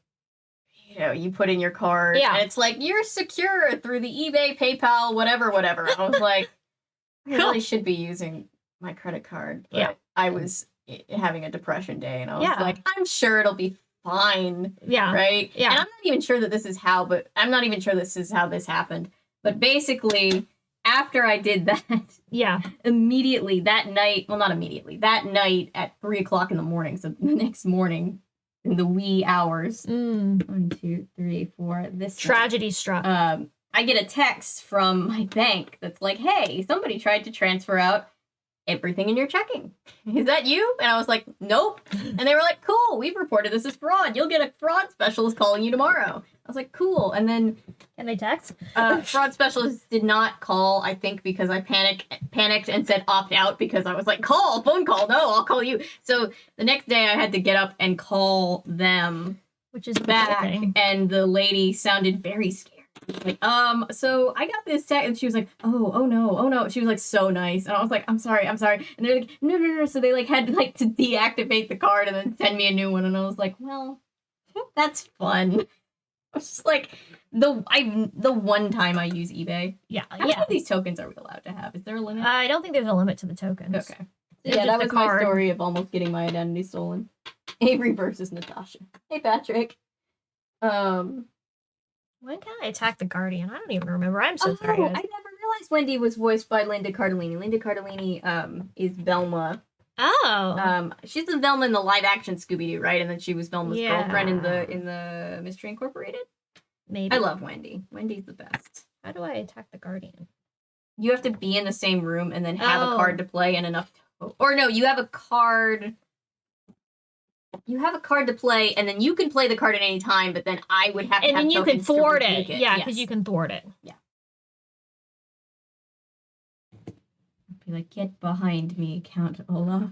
A: you know, you put in your card, and it's like, you're secure through the eBay, PayPal, whatever. I was like, I really should be using my credit card, but I was having a depression day, and I was like, I'm sure it'll be fine.
B: Yeah.
A: Right?
B: Yeah.
A: And I'm not even sure this is how this happened. But basically, after I did that, immediately that night, well, not immediately, that night at 3:00 in the morning, so the next morning, in the wee hours, 1, 2, 3, 4, this
B: tragedy struck.
A: I get a text from my bank that's like, hey, somebody tried to transfer out everything in your checking. Is that you? And I was like, nope. And they were like, cool, we've reported this as fraud. You'll get a fraud specialist calling you tomorrow. I was like, cool. And then...
B: Can they text?
A: Fraud specialist did not call, I think, because I panicked and said opt out, because I was like, phone call, no, I'll call you. So the next day I had to get up and call them,
B: which is
A: back, and the lady sounded very scared. Like, so I got this text, and she was like, oh no. She was like so nice, and I was like, I'm sorry. And they're like, no. So they like had like to deactivate the card and then send me a new one, and I was like, well, that's fun. I was just like, the one time I use eBay.
B: Yeah.
A: How many of these tokens are we allowed to have? Is there a limit?
B: I don't think there's a limit to the tokens.
A: Okay. Yeah, that was my story of almost getting my identity stolen. Avery versus Natasha. Hey, Patrick.
B: When can I attack the Guardian? I don't even remember. I'm so sorry.
A: I never realized Wendy was voiced by Linda Cardellini. Linda Cardellini is Velma.
B: Oh.
A: She's the Velma in the live action Scooby-Doo, right? And then she was Velma's girlfriend in the Mystery Incorporated.
B: Maybe.
A: I love Wendy. Wendy's the best.
B: How do I attack the Guardian?
A: You have to be in the same room and then have a card to play and enough. Or no, you have a card. You have a card to play, and then you can play the card at any time, but then I would have to have tokens to rebuke it.
B: And then you can thwart it. Yeah, because you can thwart it.
A: Yeah. I'd be like, get behind me, Count Olaf.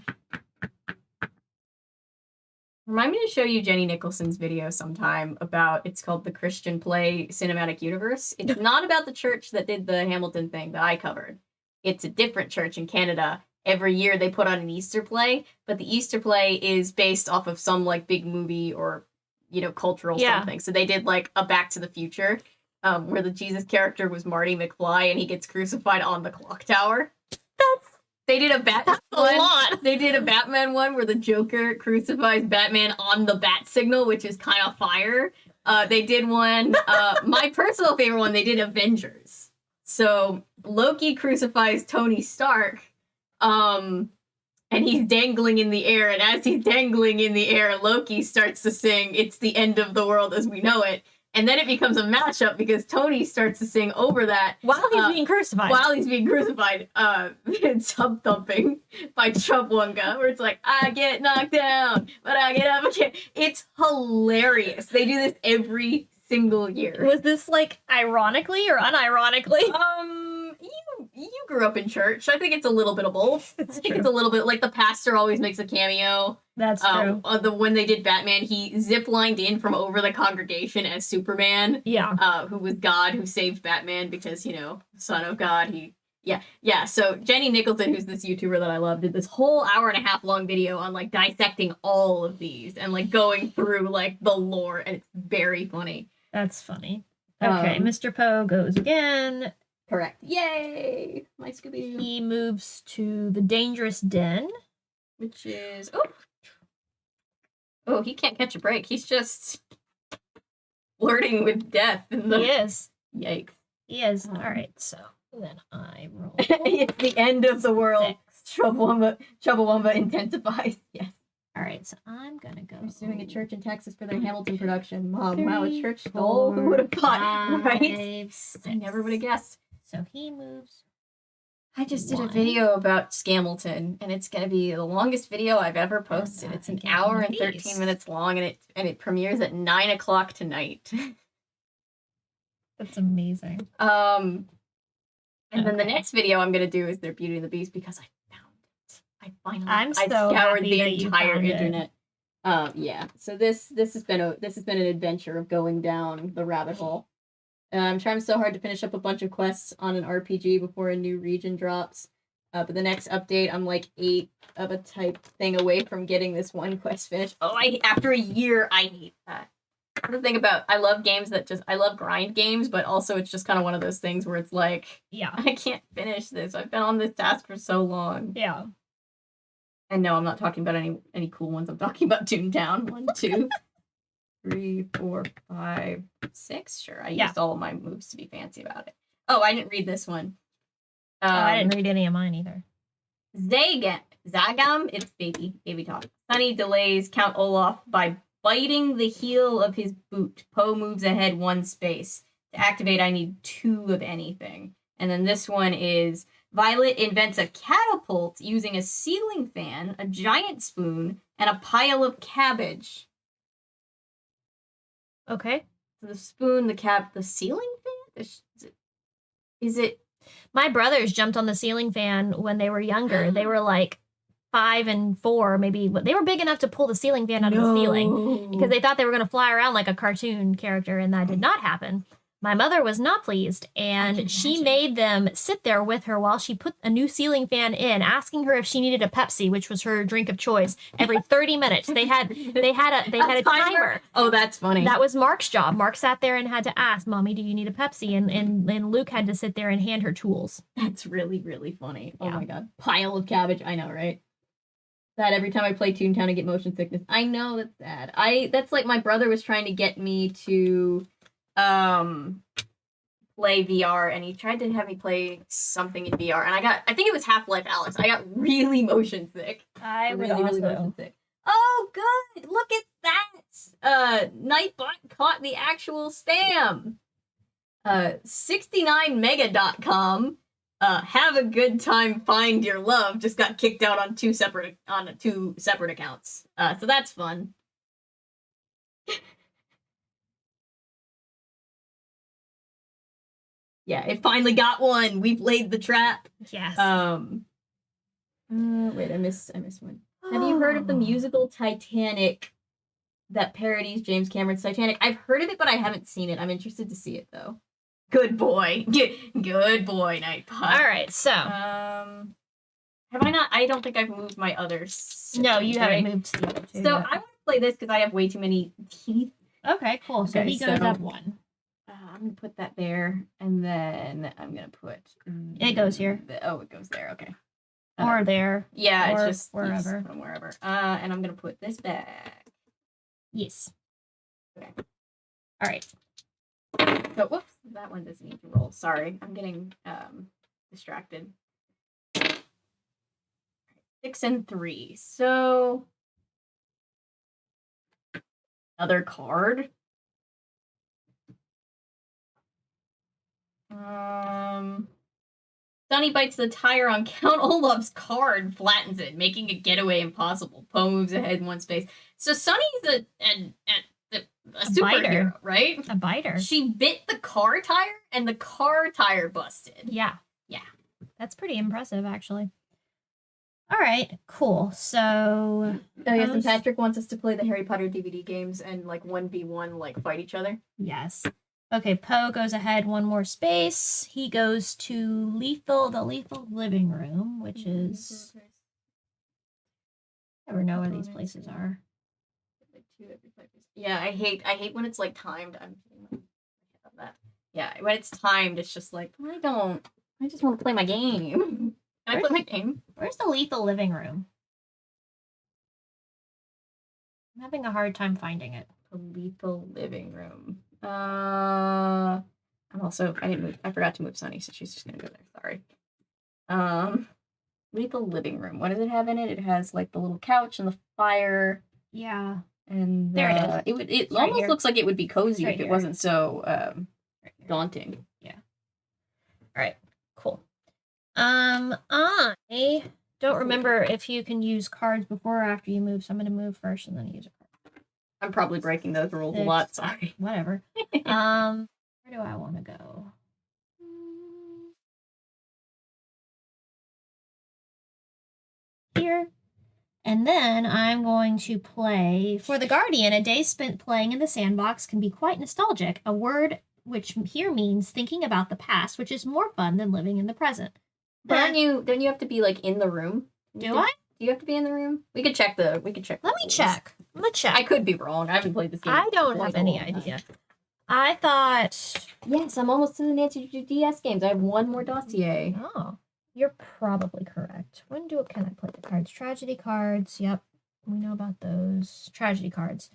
A: Remind me to show you Jenny Nicholson's video sometime about, it's called the Christian Play Cinematic Universe. It's not about the church that did the Hamilton thing that I covered. It's a different church in Canada. Every year they put on an Easter play, but the Easter play is based off of some like big movie or, you know, cultural something. So they did like a Back to the Future, where the Jesus character was Marty McFly and he gets crucified on the clock tower. They did a Batman one. They did a Batman one where the Joker crucifies Batman on the bat signal, which is kind of fire. They did one, my personal favorite one, they did Avengers. So Loki crucifies Tony Stark. And he's dangling in the air, and as he's dangling in the air, Loki starts to sing "It's the End of the World as We Know It," and then it becomes a mashup because Tony starts to sing over that
B: while he's being crucified.
A: It's Hub Thumping by Chubbwunga, where it's like, I get knocked down, but I get up again. It's hilarious. They do this every single year.
B: Was this like ironically or unironically?
A: You grew up in church. I think it's a little bit of both. It's a little bit like the pastor always makes a cameo.
B: That's true.
A: When they did Batman, he ziplined in from over the congregation as Superman.
B: Yeah.
A: Who was God who saved Batman because, you know, son of God. Yeah. So Jenny Nicholson, who's this YouTuber that I love, did this whole hour-and-a-half long video on like dissecting all of these and like going through like the lore, and it's very funny.
B: That's funny. Okay, Mr. Poe goes again.
A: Correct. Yay! My Scooby-Doo.
B: He moves to the Dangerous Den.
A: Which is... Oh, he can't catch a break. He's just flirting with death. He
B: is.
A: Yikes.
B: He is. Alright, so then I roll.
A: It's the end of the world. Chubbawamba intensifies. Yes.
B: All right, so I'm gonna go.
A: They're suing a church in Texas for their Hamilton production. Mom,
B: Three,
A: wow, a church stole. Who would have thought, right?
B: 5, 6.
A: I never would have guessed.
B: So he moves.
A: I just did a
B: 1.
A: video about Scamilton, and it's gonna be the longest video I've ever posted. It's an hour and 13 minutes long, and it premieres at 9 o'clock tonight.
B: That's amazing.
A: And then the next video I'm gonna do is their Beauty and the Beast because I found it. I scoured the entire internet. Yeah. So this has been an adventure of going down the rabbit hole. I'm trying so hard to finish up a bunch of quests on an RPG before a new region drops. But the next update, I'm like 8 of a type thing away from getting this one quest finished. Oh, after a year, I hate that. The thing about I love games that I love grind games, but also it's just kind of one of those things where it's like,
B: yeah,
A: I can't finish this. I've been on this task for so long.
B: Yeah.
A: And no, I'm not talking about any cool ones. I'm talking about Toontown. 1, 2, 3, 4, 5, 6. Sure, I used all of my moves to be fancy about it. Oh, I didn't read this one.
B: I didn't read any of mine either.
A: Zagam, it's baby talk. Sunny delays Count Olaf by biting the heel of his boot. Poe moves ahead 1 space. To activate, I need 2 of anything. And then this one is Violet invents a catapult using a ceiling fan, a giant spoon, and a pile of cabbage.
B: Okay.
A: So the spoon, the ceiling fan? Is it?
B: My brothers jumped on the ceiling fan when they were younger. They were like 5 and 4, maybe. They were big enough to pull the ceiling fan out of the ceiling because they thought they were going to fly around like a cartoon character, and that did not happen. My mother was not pleased, and she made them sit there with her while she put a new ceiling fan in, asking her if she needed a Pepsi, which was her drink of choice. Every 30 minutes, they had a timer.
A: Oh, that's funny.
B: That was Mark's job. Mark sat there and had to ask, "Mommy, do you need a Pepsi?" And Luke had to sit there and hand her tools.
A: That's really, really funny. Yeah. Oh my god, pile of cabbage. I know, right? That every time I play Toontown, I get motion sickness. I know, that's sad. That's like my brother was trying to get me to play VR, and he tried to have me play something in VR, and I think it was Half-Life Alyx. I got really motion sick. Really motion sick. Oh, good! Look at that! Nightbot caught the actual spam! 69mega.com. Have a good time, find your love. Just got kicked out on two separate accounts. So that's fun. Yeah, it finally got one. We've laid the trap.
B: Yes.
A: Wait, I missed one. Have you heard of the musical Titanic that parodies James Cameron's Titanic? I've heard of it, but I haven't seen it. I'm interested to see it though. Good boy. Good boy, Nightbot.
B: All right, so
A: have I not? I don't think I've moved my others.
B: No, you haven't moved the other two.
A: So I want to play this because I have way too many teeth.
B: Okay, cool. So he goes up 1.
A: I'm gonna put that there, and then I'm gonna put.
B: It goes here.
A: It goes there. Okay.
B: Or there.
A: Yeah,
B: or
A: it's just
B: wherever.
A: Put them wherever. And I'm gonna put this back.
B: Yes.
A: Okay.
B: All right.
A: So, whoops, that one doesn't need to roll. Sorry, I'm getting distracted. 6 and 3. So, another card. Sonny bites the tire on Count Olaf's card, flattens it, making a getaway impossible. Poe moves ahead in 1 space. So Sonny's a superhero, right?
B: A biter.
A: She bit the car tire, and the car tire busted.
B: Yeah. That's pretty impressive, actually. All right, cool. So,
A: oh yes, and Patrick wants us to play the Harry Potter DVD games and like 1v1, like fight each other.
B: Yes. Okay, Poe goes ahead 1 more space. He goes to the lethal living room, which is. I never know where these places are.
A: Yeah, I hate when it's like timed. I'm that. Yeah, when it's timed, it's just like I just want to play my game. Can I play my game?
B: Where's the lethal living room? I'm having a hard time finding it.
A: The lethal living room. I didn't move. I forgot to move Sunny, so she's just gonna go there. Sorry. Read the living room. What does it have in it? It has like the little couch and the fire.
B: Yeah.
A: And
B: there it is.
A: It
B: right
A: almost
B: here.
A: looks like it would be cozy
B: right
A: if it
B: here.
A: wasn't so
B: Right here.
A: daunting.
B: Yeah. All right. Cool. I don't remember if you can use cards before or after you move, so I'm going to move first and then use a card.
A: I'm probably breaking those rules a lot. Sorry.
B: Whatever. Where do I want to go? Here. And then I'm going to play for the Guardian. A day spent playing in the sandbox can be quite nostalgic. A word which here means thinking about the past, which is more fun than living in the present.
A: But don't you have to be like in the room?
B: Do I?
A: Do you have to be in the room? We could check.
B: Let me check. I'm gonna check.
A: I could be wrong. I haven't played this game.
B: I don't have any idea. I thought.
A: Yes, I'm almost to the Nancy DS games. I have one more dossier.
B: Oh, you're probably correct. When can I play the cards? Tragedy cards. Yep, we know about those. Tragedy cards.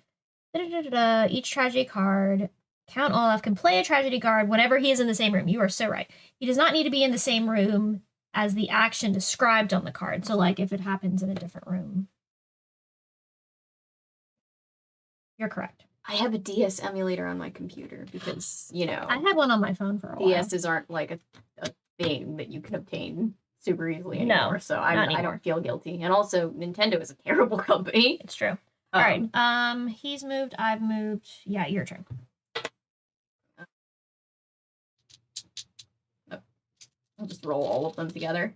B: Each tragedy card. Count Olaf can play a tragedy card whenever he is in the same room. You are so right. He does not need to be in the same room as the action described on the card. So, like, if it happens in a different room. You're correct.
A: I have a DS emulator on my computer because, you know.
B: I had one on my phone for a while.
A: DSs aren't like a thing that you can obtain super easily anymore.
B: No,
A: so I don't feel guilty. And also, Nintendo is a terrible company.
B: It's true. All right. He's moved. I've moved. Yeah, your turn.
A: I'll just roll all of them together.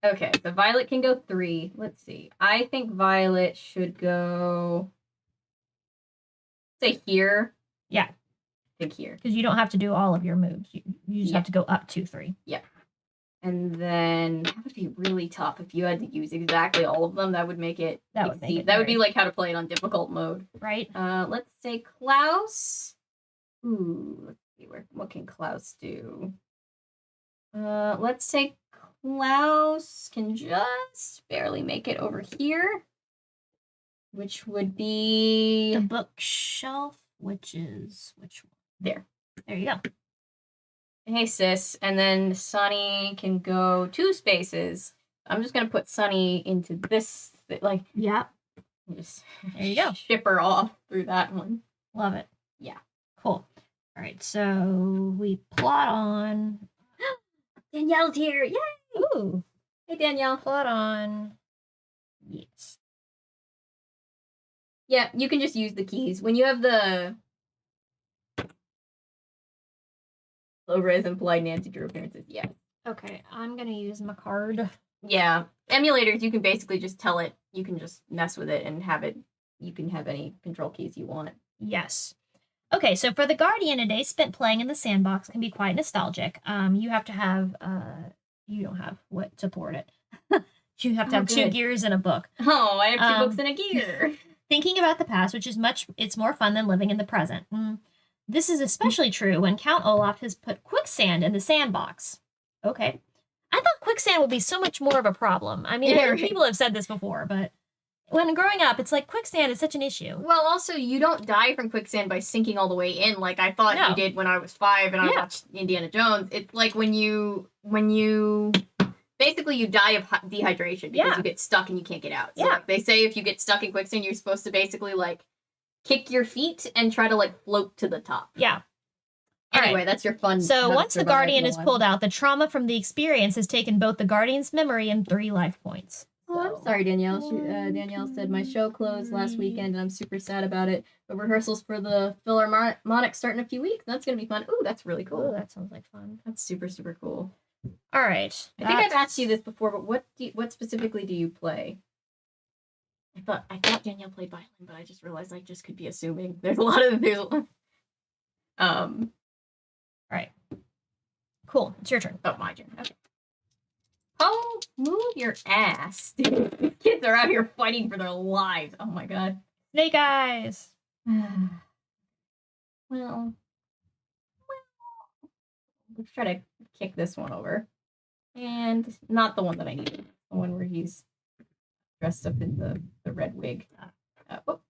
A: Okay, so Violet can go 3. Let's see. I think Violet should go, say, here.
B: Yeah.
A: I think here.
B: Because you don't have to do all of your moves. You just have to go up 2, 3.
A: Yeah. And then that would be really tough if you had to use exactly all of them. That would make it.
B: That would make it.
A: That would be like how to play it on difficult mode.
B: Right.
A: Let's say Klaus. Ooh, let's see what can Klaus do? Let's say Klaus can just barely make it over here, which would be
B: the bookshelf, which is which one?
A: There.
B: There you go.
A: Hey, sis. And then Sunny can go 2 spaces. I'm just gonna put Sunny into this, like,
B: yeah.
A: Just
B: there you go.
A: Ship her off through that one.
B: Love it.
A: Yeah.
B: Cool. All right, so we plot on.
A: Danielle's here. Yay!
B: Ooh.
A: Hey, Danielle.
B: Plot on. Yes.
A: Yeah, you can just use the keys. When you have the low res and polite Nancy Drew appearances, yeah.
B: Okay, I'm going to use my card.
A: Yeah. Emulators, you can basically just tell it. You can just mess with it and have it. You can have any control keys you want.
B: Yes. Okay, so for the Guardian, a day spent playing in the sandbox can be quite nostalgic. You have to have, you don't have what to support it. You have to have 2 gears and a book.
A: Oh, I have 2 books and a gear.
B: Thinking about the past, which is it's more fun than living in the present. This is especially true when Count Olaf has put quicksand in the sandbox. Okay. I thought quicksand would be so much more of a problem. I mean, people have said this before, but when growing up, it's like quicksand is such an issue.
A: Well, also, you don't die from quicksand by sinking all the way in like I thought you did when I was 5 and I watched Indiana Jones. It's like when you basically you die of dehydration because you get stuck and you can't get out. So like, they say if you get stuck in quicksand, you're supposed to basically like kick your feet and try to like float to the top.
B: Yeah.
A: Anyway, that's your fun.
B: So once the Guardian is pulled out, the trauma from the experience has taken both the Guardian's memory and 3 life points.
A: Oh, I'm sorry, Danielle. Danielle said my show closed last weekend and I'm super sad about it. But rehearsals for the Philharmonic start in a few weeks. That's going to be fun. Ooh, that's really cool.
B: Ooh, that sounds like fun.
A: That's super, super cool.
B: All right.
A: I think I've asked you this before, but what specifically do you play? I thought Danielle played violin, but I just realized I just could be assuming. There's a lot.
B: All right. Cool. It's your turn.
A: Oh, my turn. Okay. Oh, move your ass. Dude. Kids are out here fighting for their lives. Oh my god.
B: Snake eyes.
A: Well, let's try to kick this one over. And not the one that I needed. The one where he's dressed up in the red wig.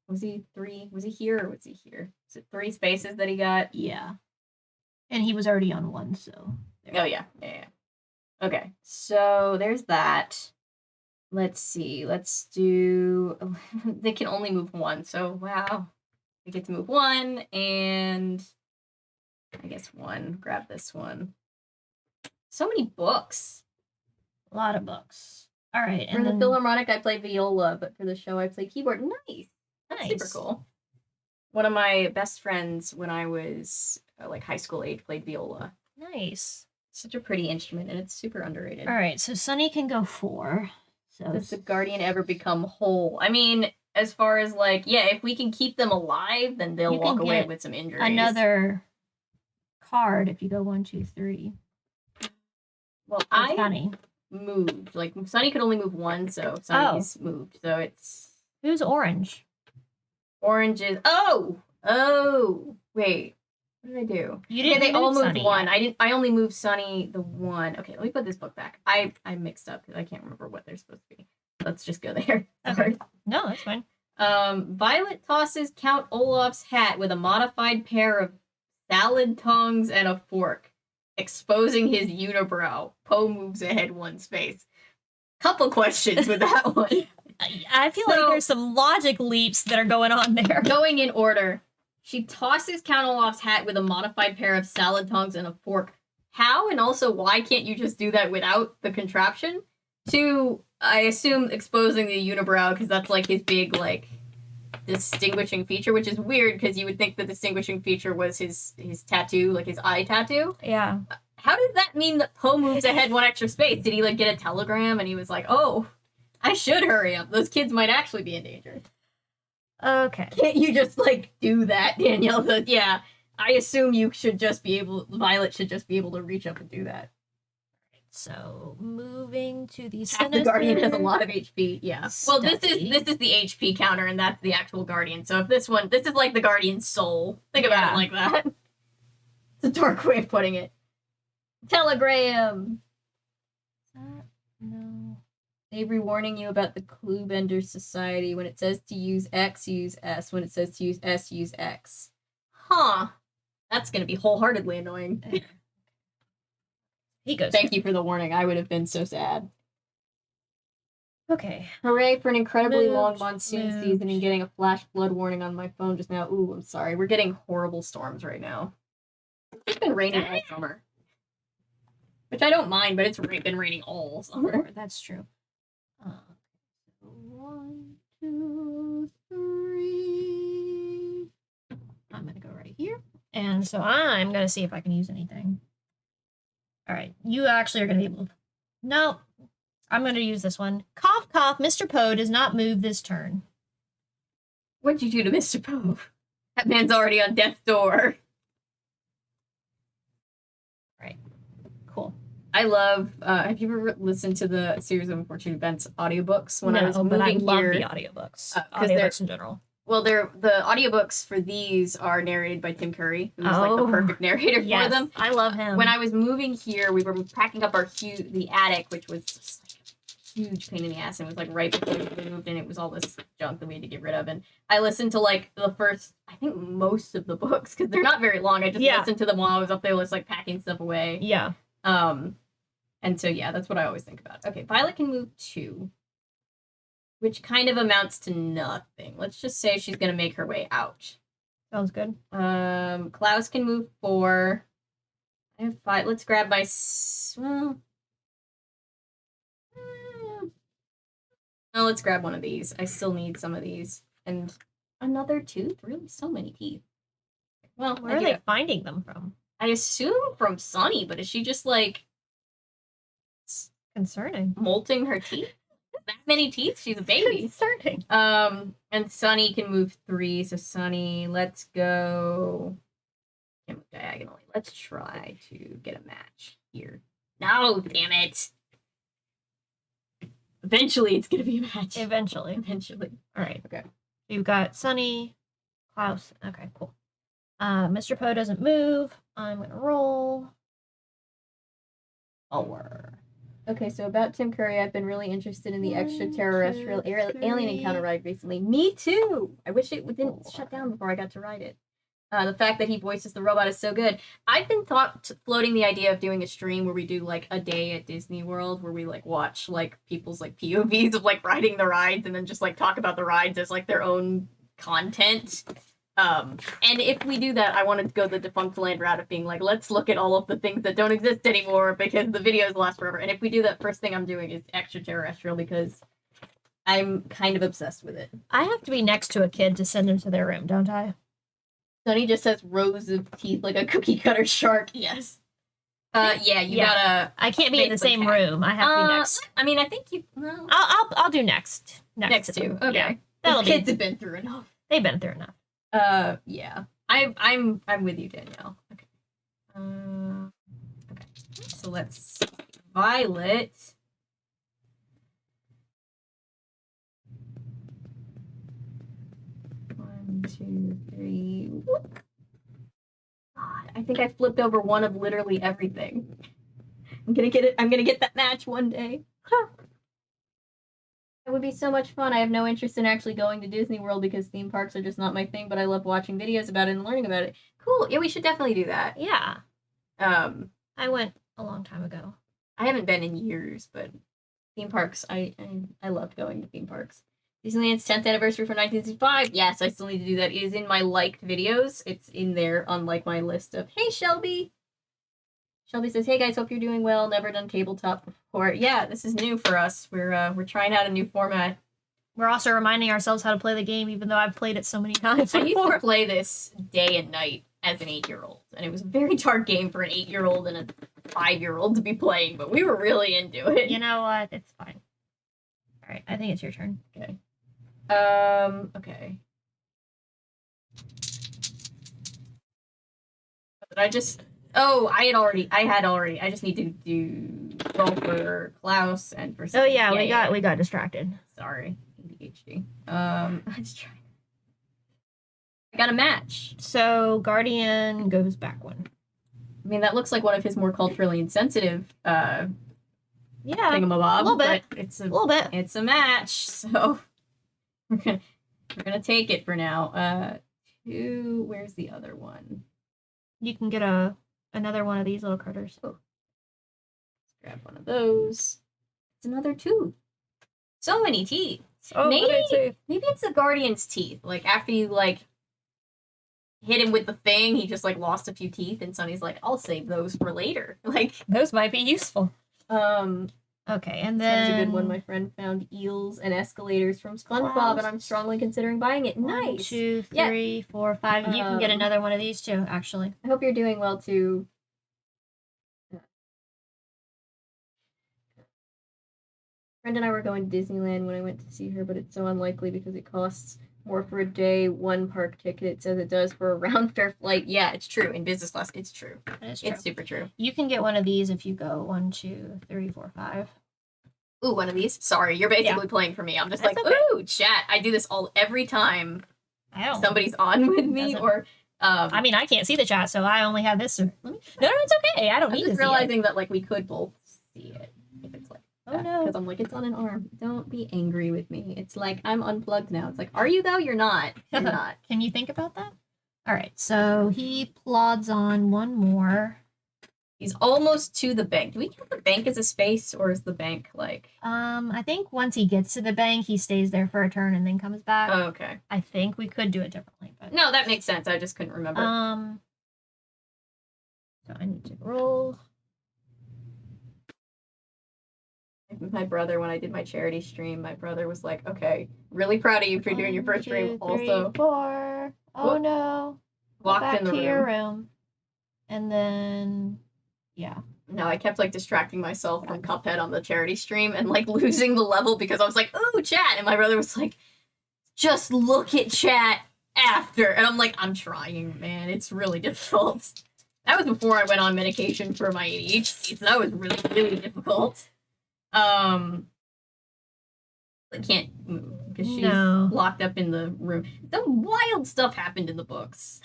A: Was he 3? Was he here or was he here? Is it 3 spaces that he got?
B: Yeah. And he was already on 1, so.
A: Oh, yeah. Okay, so there's that. Let's see. Let's do. They can only move one, so wow. We get to move one, and I guess one. Grab this one. So many books.
B: A lot of books. All right.
A: For the Philharmonic, I play viola, but for the show, I play keyboard. Nice. That's super cool. One of my best friends when I was like high school age played viola.
B: Nice.
A: Such a pretty instrument, and it's super underrated.
B: All right, so Sunny can go 4. So
A: does the Guardian ever become whole? I mean, as far as like, yeah, if we can keep them alive, then they'll walk away with some injuries.
B: Another card if you go 1, 2, 3.
A: Well, Sunny moved. Like Sunny could only move one, so Sunny's moved. So it's
B: who's orange?
A: Orange is wait. What did I do?
B: You didn't.
A: They all moved
B: Sunny
A: one.
B: yet.
A: I only moved Sunny the one. Okay, let me put this book back. I mixed up because I can't remember what they're supposed to be. Let's just go there.
B: Okay. No, that's fine.
A: Violet tosses Count Olaf's hat with a modified pair of salad tongues and a fork, exposing his unibrow. Poe moves ahead one space. Couple questions with that one.
B: I feel like there's some logic leaps that are going on there.
A: Going in order. She tosses Count Olaf's hat with a modified pair of salad tongs and a fork. How and also why can't you just do that without the contraption? 2, I assume exposing the unibrow because that's like his big like distinguishing feature, which is weird because you would think the distinguishing feature was his tattoo, like his eye tattoo.
B: Yeah.
A: How does that mean that Poe moves ahead one extra space? Did he like get a telegram and he was like, oh, I should hurry up. Those kids might actually be in danger.
B: Okay.
A: Can't you just, like, do that, Danielle? So, yeah, I assume you should just be able... Violet should just be able to reach up and do that.
B: So, moving to the
A: Sinister... The Guardian has a lot of HP, yeah. Well, this is the HP counter, and that's the actual Guardian. So if this is like the Guardian's soul. Think about it like that. It's a dark way of putting it. Telegram! No. Avery warning you about the Clue Bender Society. When it says to use X, use S. When it says to use S, use X. Huh. That's gonna be wholeheartedly annoying.
B: He goes.
A: Thank you for the warning. I would have been so sad.
B: Okay.
A: Hooray for an incredibly long monsoon season and getting a flash flood warning on my phone just now. Ooh, I'm sorry. We're getting horrible storms right now. It's been raining all summer. Which I don't mind, but it's been raining all summer.
B: That's true. 1, 2, 3. I'm gonna go right here, and so I'm gonna see if I can use anything. All right, you actually are gonna be able to. No, I'm gonna use this one. Cough, cough. Mr. Poe does not move this turn.
A: What'd you do to Mr. Poe? That man's already on death's door.
B: All right, cool.
A: I love, have you ever listened to the Series of Unfortunate Events audiobooks?
B: When I was moving I love here, the audiobooks. Audiobooks in general.
A: Well, the audiobooks for these are narrated by Tim Curry, who's like the perfect narrator for them.
B: I love him.
A: When I was moving here, we were packing up the attic, which was just like a huge pain in the ass, and it was like right before we moved in, it was all this junk that we had to get rid of. And I listened to like the first, I think most of the books, because they're not very long. I just listened to them while I was up there, just like packing stuff away.
B: Yeah.
A: And so, yeah, that's what I always think about. Okay, Violet can move 2, which kind of amounts to nothing. Let's just say she's going to make her way out.
B: Sounds good.
A: Klaus can move 4. I have 5. Let's grab my... Well, no, let's grab one of these. I still need some of these. And another tooth? Really? So many teeth. Well,
B: where are they finding them from?
A: I assume from Sunny, but is she just, like...
B: Concerning.
A: Molting her teeth? That many teeth? She's a baby.
B: Concerning.
A: And Sunny can move 3. So Sunny, let's go. Can't move diagonally. Let's try to get a match here. No, damn it. Eventually, it's gonna be a match.
B: Eventually. All right.
A: Okay.
B: You've got Sunny, Klaus. Okay, cool. Mr. Poe doesn't move. I'm gonna roll. Forward.
A: Okay, so about Tim Curry, I've been really interested in the extraterrestrial alien encounter ride recently. Me too! I wish it didn't shut down before I got to ride it. The fact that he voices the robot is so good. I've been floating the idea of doing a stream where we do like a day at Disney World where we like watch like people's like POVs of like riding the rides and then just like talk about the rides as like their own content. And if we do that, I want to go the Defunct Land route of being like, let's look at all of the things that don't exist anymore because the videos last forever. And if we do that, first thing I'm doing is extraterrestrial because I'm kind of obsessed with it.
B: I have to be next to a kid to send them to their room, don't I?
A: Sonny just has rows of teeth like a cookie cutter shark. Yes. Yeah, you gotta.
B: I can't be in the same room. I have to be next.
A: I mean, I think you. No.
B: I'll do next.
A: Next to. Okay.
B: Yeah,
A: The kids have been through enough.
B: They've been through enough.
A: Yeah. I'm with you, Danielle. Okay. Okay. So let's see. Violet. One, two, three. Whoop. God, I think I flipped over one of literally everything. I'm gonna get it. I'm gonna get that match one day. It would be so much fun. I have no interest in actually going to Disney World because theme parks are just not my thing, but I love watching videos about it and learning about it. Cool. Yeah, we should definitely do that.
B: Yeah. I went a long time ago.
A: I haven't been in years, but theme parks, I loved going to theme parks. Disneyland's 10th anniversary from 1965. Yes, I still need to do that. It is in my liked videos. It's in there on like my list of, hey, Shelby. Shelby says, hey guys, hope you're doing well. Never done tabletop before. Yeah, this is new for us. We're trying out a new format.
B: We're also reminding ourselves how to play the game, even though I've played it so many times.
A: I used to play this day and night as an 8-year-old, and it was a very dark game for an 8-year-old and a 5-year-old to be playing, but we were really into it.
B: You know what? It's fine. All right, I think it's your turn.
A: Okay. Okay. But I just... Oh, I had already. I just need to do roll for Klaus and for.
B: Oh yeah, we got distracted.
A: Sorry, ADHD. I was trying. I got a match.
B: So Guardian goes back one.
A: I mean, that looks like one of his more culturally insensitive.
B: Yeah,
A: thingamabob.
B: A little bit.
A: It's
B: a little bit.
A: It's a match, so we're gonna take it for now. Where's the other one?
B: You can get another one of these little critters.
A: Oh. Let's grab one of those. It's another tooth. So many teeth.
B: Oh,
A: maybe it's the Guardian's teeth. Like after you like hit him with the thing, he just like lost a few teeth, and Sonny's like, I'll save those for later. Like
B: those might be useful. Okay, and then
A: that's a good one. My friend found eels and escalators from SpongeBob, and I'm strongly considering buying it. Nice.
B: 1, 2, 3, 4, 5. You can get another one of these too, actually.
A: I hope you're doing well too. Friend and I were going to Disneyland when I went to see her, but it's so unlikely because it costs more for a day one park ticket as it does for a round fare flight. Yeah, it's true. In business class, it's true.
B: It's true.
A: It's super true.
B: You can get one of these if you go 1, 2, 3, 4, 5.
A: Ooh, one of these. Sorry, you're basically playing for me. I'm just
B: That's
A: like,
B: okay.
A: ooh, chat. I do this every time somebody's
B: on
A: on with me, or
B: I mean, I can't see the chat, so I only have this. No, it's okay. I don't need to see it.
A: I'm just realizing that like we could both see it if it's like.
B: Oh no.
A: Because I'm like, it's on an arm. Don't be angry with me. It's like, I'm unplugged now. It's like, are you though? You're not. You're not.
B: Can you think about that? All right, so he plods on one more.
A: He's almost to the bank. Do we count the bank as a space, or is the bank like...
B: I think once he gets to the bank, he stays there for a turn and then comes back.
A: Oh, okay.
B: I think we could do it differently, but...
A: No, that makes sense. I just couldn't remember.
B: So I need to roll...
A: My brother, when I did my charity stream, my brother was like, okay, really proud of you for doing your first stream.
B: 1, 2, 3,
A: also,
B: 4. Oh no.
A: Locked in the room.
B: Your room. And then, yeah.
A: No, I kept like distracting myself from Cuphead on the charity stream and like losing the level because I was like, ooh, chat. And my brother was like, just look at chat after. And I'm like, I'm trying, man. It's really difficult. That was before I went on medication for my ADHD, so that was really, really difficult. I can't move because she's locked up in the room. Some wild stuff happened in the books.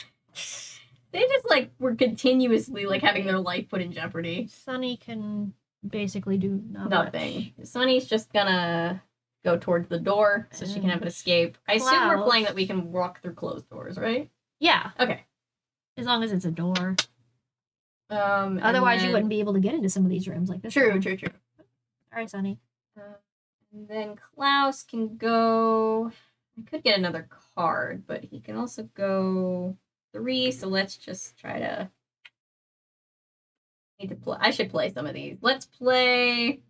A: They just like were continuously like having their life put in jeopardy.
B: Sonny can basically do
A: nothing. Sonny's just gonna go towards the door so she can have an escape. I assume we're playing that we can walk through closed doors, right?
B: Yeah.
A: Okay.
B: As long as it's a door.
A: Otherwise,
B: you wouldn't be able to get into some of these rooms like this.
A: True.
B: All right, Sonny.
A: And then Klaus can go. I could get another card, but he can also go 3. So let's just try to. Need to play. I should play some of these. Let's play.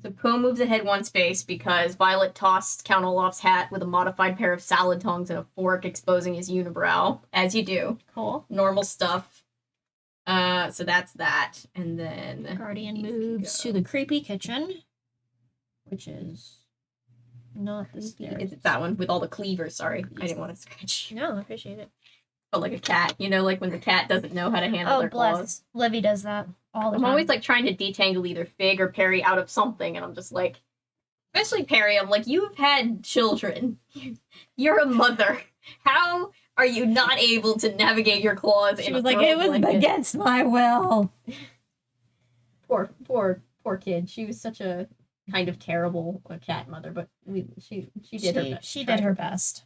A: So Poe moves ahead 1 space because Violet tossed Count Olaf's hat with a modified pair of salad tongs and a fork, exposing his unibrow, as you do.
B: Cool.
A: Normal stuff. So that's that, and then
B: Guardian moves to the creepy kitchen, which is not the stairs.
A: It's that one with all the cleavers. Sorry, I didn't want to scratch.
B: No, I appreciate it.
A: But like a cat, like when the cat doesn't know how to handle their claws.
B: Livy does that all the time.
A: I'm always like trying to detangle either Fig or Perry out of something, and I'm just like, especially Perry. I'm like, you've had children. You're a mother. How are you not able to navigate your claws?
B: She was like, it was against my will.
A: Poor kid. She was such a kind of terrible cat mother, but she did her best.
B: She did her best.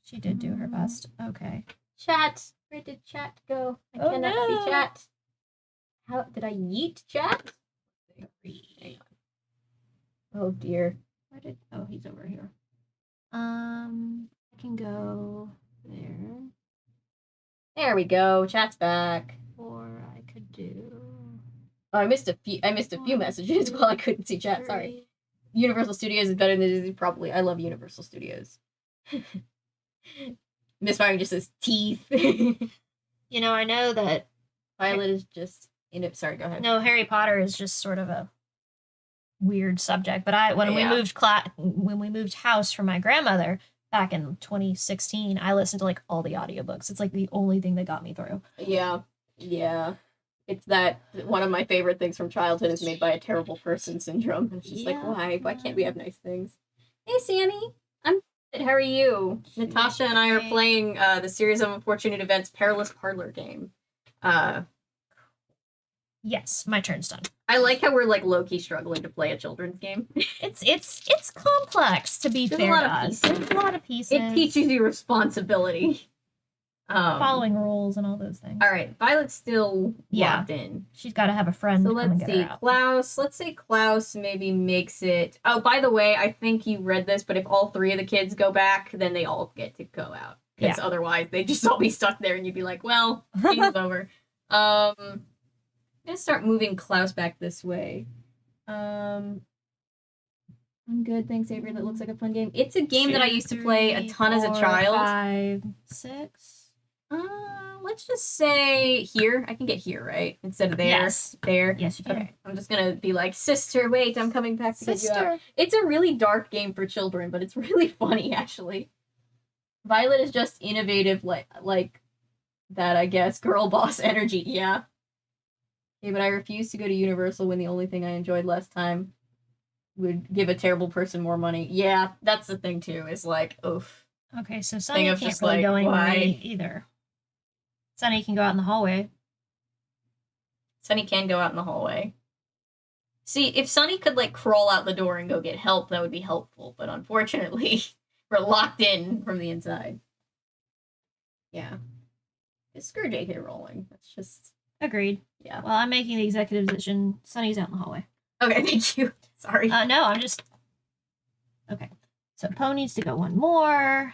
B: She did do her best. Okay.
A: Chat. Where did chat go? I cannot see chat. How did I yeet chat? Hang on. Oh dear.
B: Oh, he's over here. I can go there.
A: There we go. Chat's back.
B: Or I could do.
A: Oh, I missed a few messages while I couldn't see chat. Sorry. Universal Studios is better than Disney. Probably. I love Universal Studios. Miss Fire just says teeth.
B: I know that
A: Violet is just in it. Sorry, go ahead.
B: No, Harry Potter is just sort of a weird subject. But when we moved house from my grandmother back in 2016, I listened to like all the audiobooks. It's like the only thing that got me through.
A: Yeah. It's that one of my favorite things from childhood is made by a terrible person syndrome. And it's just like, why? Why can't we have nice things? Hey, Sammy. I'm good. How are you? Natasha and I are playing the series of unfortunate events Perilous Parlor game.
B: Yes, my turn's done.
A: I like how we're like low-key struggling to play a children's game.
B: It's complex, to be fair to us. There's a lot of pieces.
A: It teaches you responsibility.
B: Following rules and all those things.
A: All right, Violet's still locked in.
B: She's got to have a friend.
A: So let's see, Klaus. Let's say Klaus maybe makes it. Oh, by the way, I think you read this, but if all 3 of the kids go back, then they all get to go out. Because otherwise, they'd just all be stuck there, and you'd be like, "Well, game's over." I'm gonna start moving Klaus back this way. I'm good, thanks, Avery. That looks like a fun game. It's a game that I used to play a ton as a child.
B: 5, 6.
A: Let's just say here. I can get here, right? Instead of there.
B: Yes.
A: There.
B: Yes, you can.
A: Okay. I'm just gonna be like, sister, wait, I'm coming back to get you out. It's a really dark game for children, but it's really funny, actually. Violet is just innovative, like that, I guess. Girl boss energy, yeah. Okay, but I refuse to go to Universal when the only thing I enjoyed last time would give a terrible person more money. Yeah, that's the thing, too, is like, oof.
B: Okay, so Sunny can't really go anywhere either. Sunny can go out in the hallway.
A: Sunny can go out in the hallway. See, if Sunny could, like, crawl out the door and go get help, that would be helpful. But unfortunately, we're locked in from the inside. Yeah. Screw JK rolling. That's just...
B: Agreed.
A: Yeah.
B: Well, I'm making the executive decision. Sunny's out in the hallway.
A: Okay, thank you. Sorry.
B: No, I'm just... Okay. So Poe needs to go 1 more.